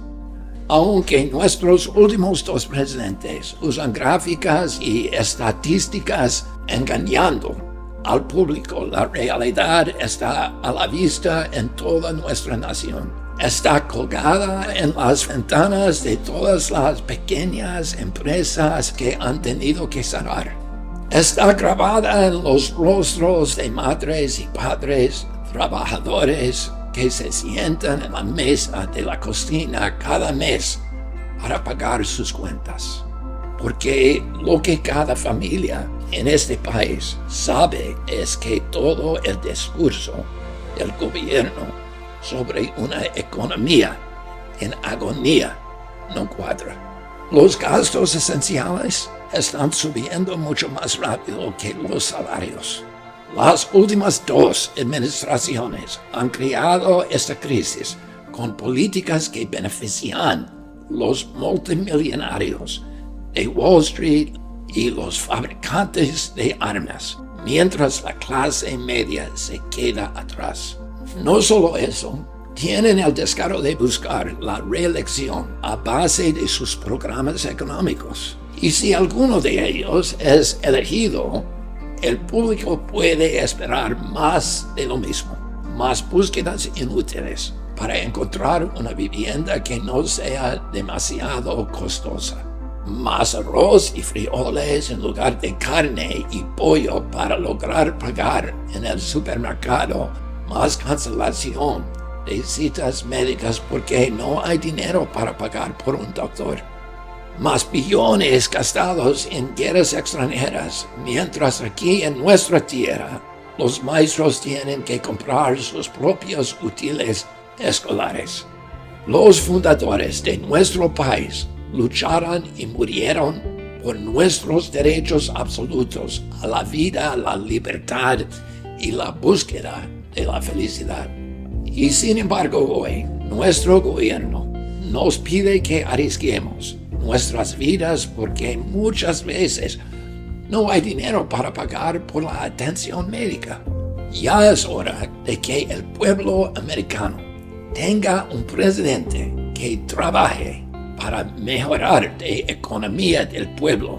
Aunque nuestros últimos dos presidentes usan gráficas y estadísticas engañando, al público. La realidad está a la vista en toda nuestra nación. Está colgada en las ventanas de todas las pequeñas empresas que han tenido que cerrar. Está grabada en los rostros de madres y padres, trabajadores que se sientan en la mesa de la cocina cada mes para pagar sus cuentas. Porque lo que cada familia en este país sabe es que todo el discurso del gobierno sobre una economía en agonía no cuadra. Los gastos esenciales están subiendo mucho más rápido que los salarios. Las últimas dos administraciones han creado esta crisis con políticas que benefician los multimillonarios de Wall Street y los fabricantes de armas, mientras la clase media se queda atrás. No solo eso, tienen el descaro de buscar la reelección a base de sus programas económicos. Y si alguno de ellos es elegido, el público puede esperar más de lo mismo, más búsquedas inútiles para encontrar una vivienda que no sea demasiado costosa, más arroz y frijoles en lugar de carne y pollo para lograr pagar en el supermercado, más cancelación de citas médicas porque no hay dinero para pagar por un doctor, más billones gastados en guerras extranjeras, mientras aquí en nuestra tierra los maestros tienen que comprar sus propios útiles escolares. Los fundadores de nuestro país lucharon y murieron por nuestros derechos absolutos a la vida, la libertad y la búsqueda de la felicidad. Y sin embargo hoy, nuestro gobierno nos pide que arriesguemos nuestras vidas porque muchas veces no hay dinero para pagar por la atención médica. Ya es hora de que el pueblo americano tenga un presidente que trabaje para mejorar la economía del pueblo.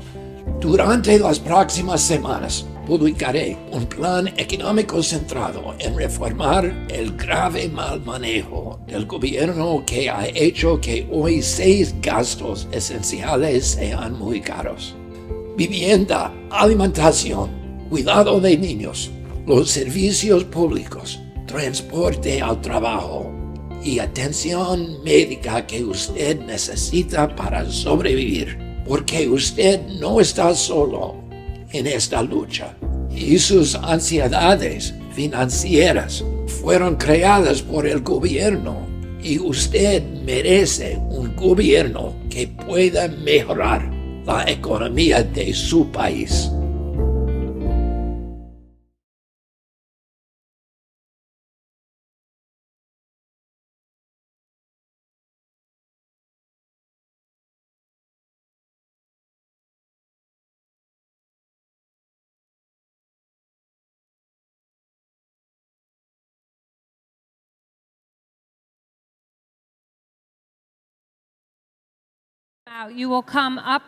Durante las próximas semanas publicaré un plan económico centrado en reformar el grave mal manejo del gobierno que ha hecho que hoy 6 gastos esenciales sean muy caros: vivienda, alimentación, cuidado de niños, los servicios públicos, transporte al trabajo y atención médica que usted necesita para sobrevivir, porque usted no está solo en esta lucha y sus ansiedades financieras fueron creadas por el gobierno y usted merece un gobierno que pueda mejorar la economía de su país. You will come up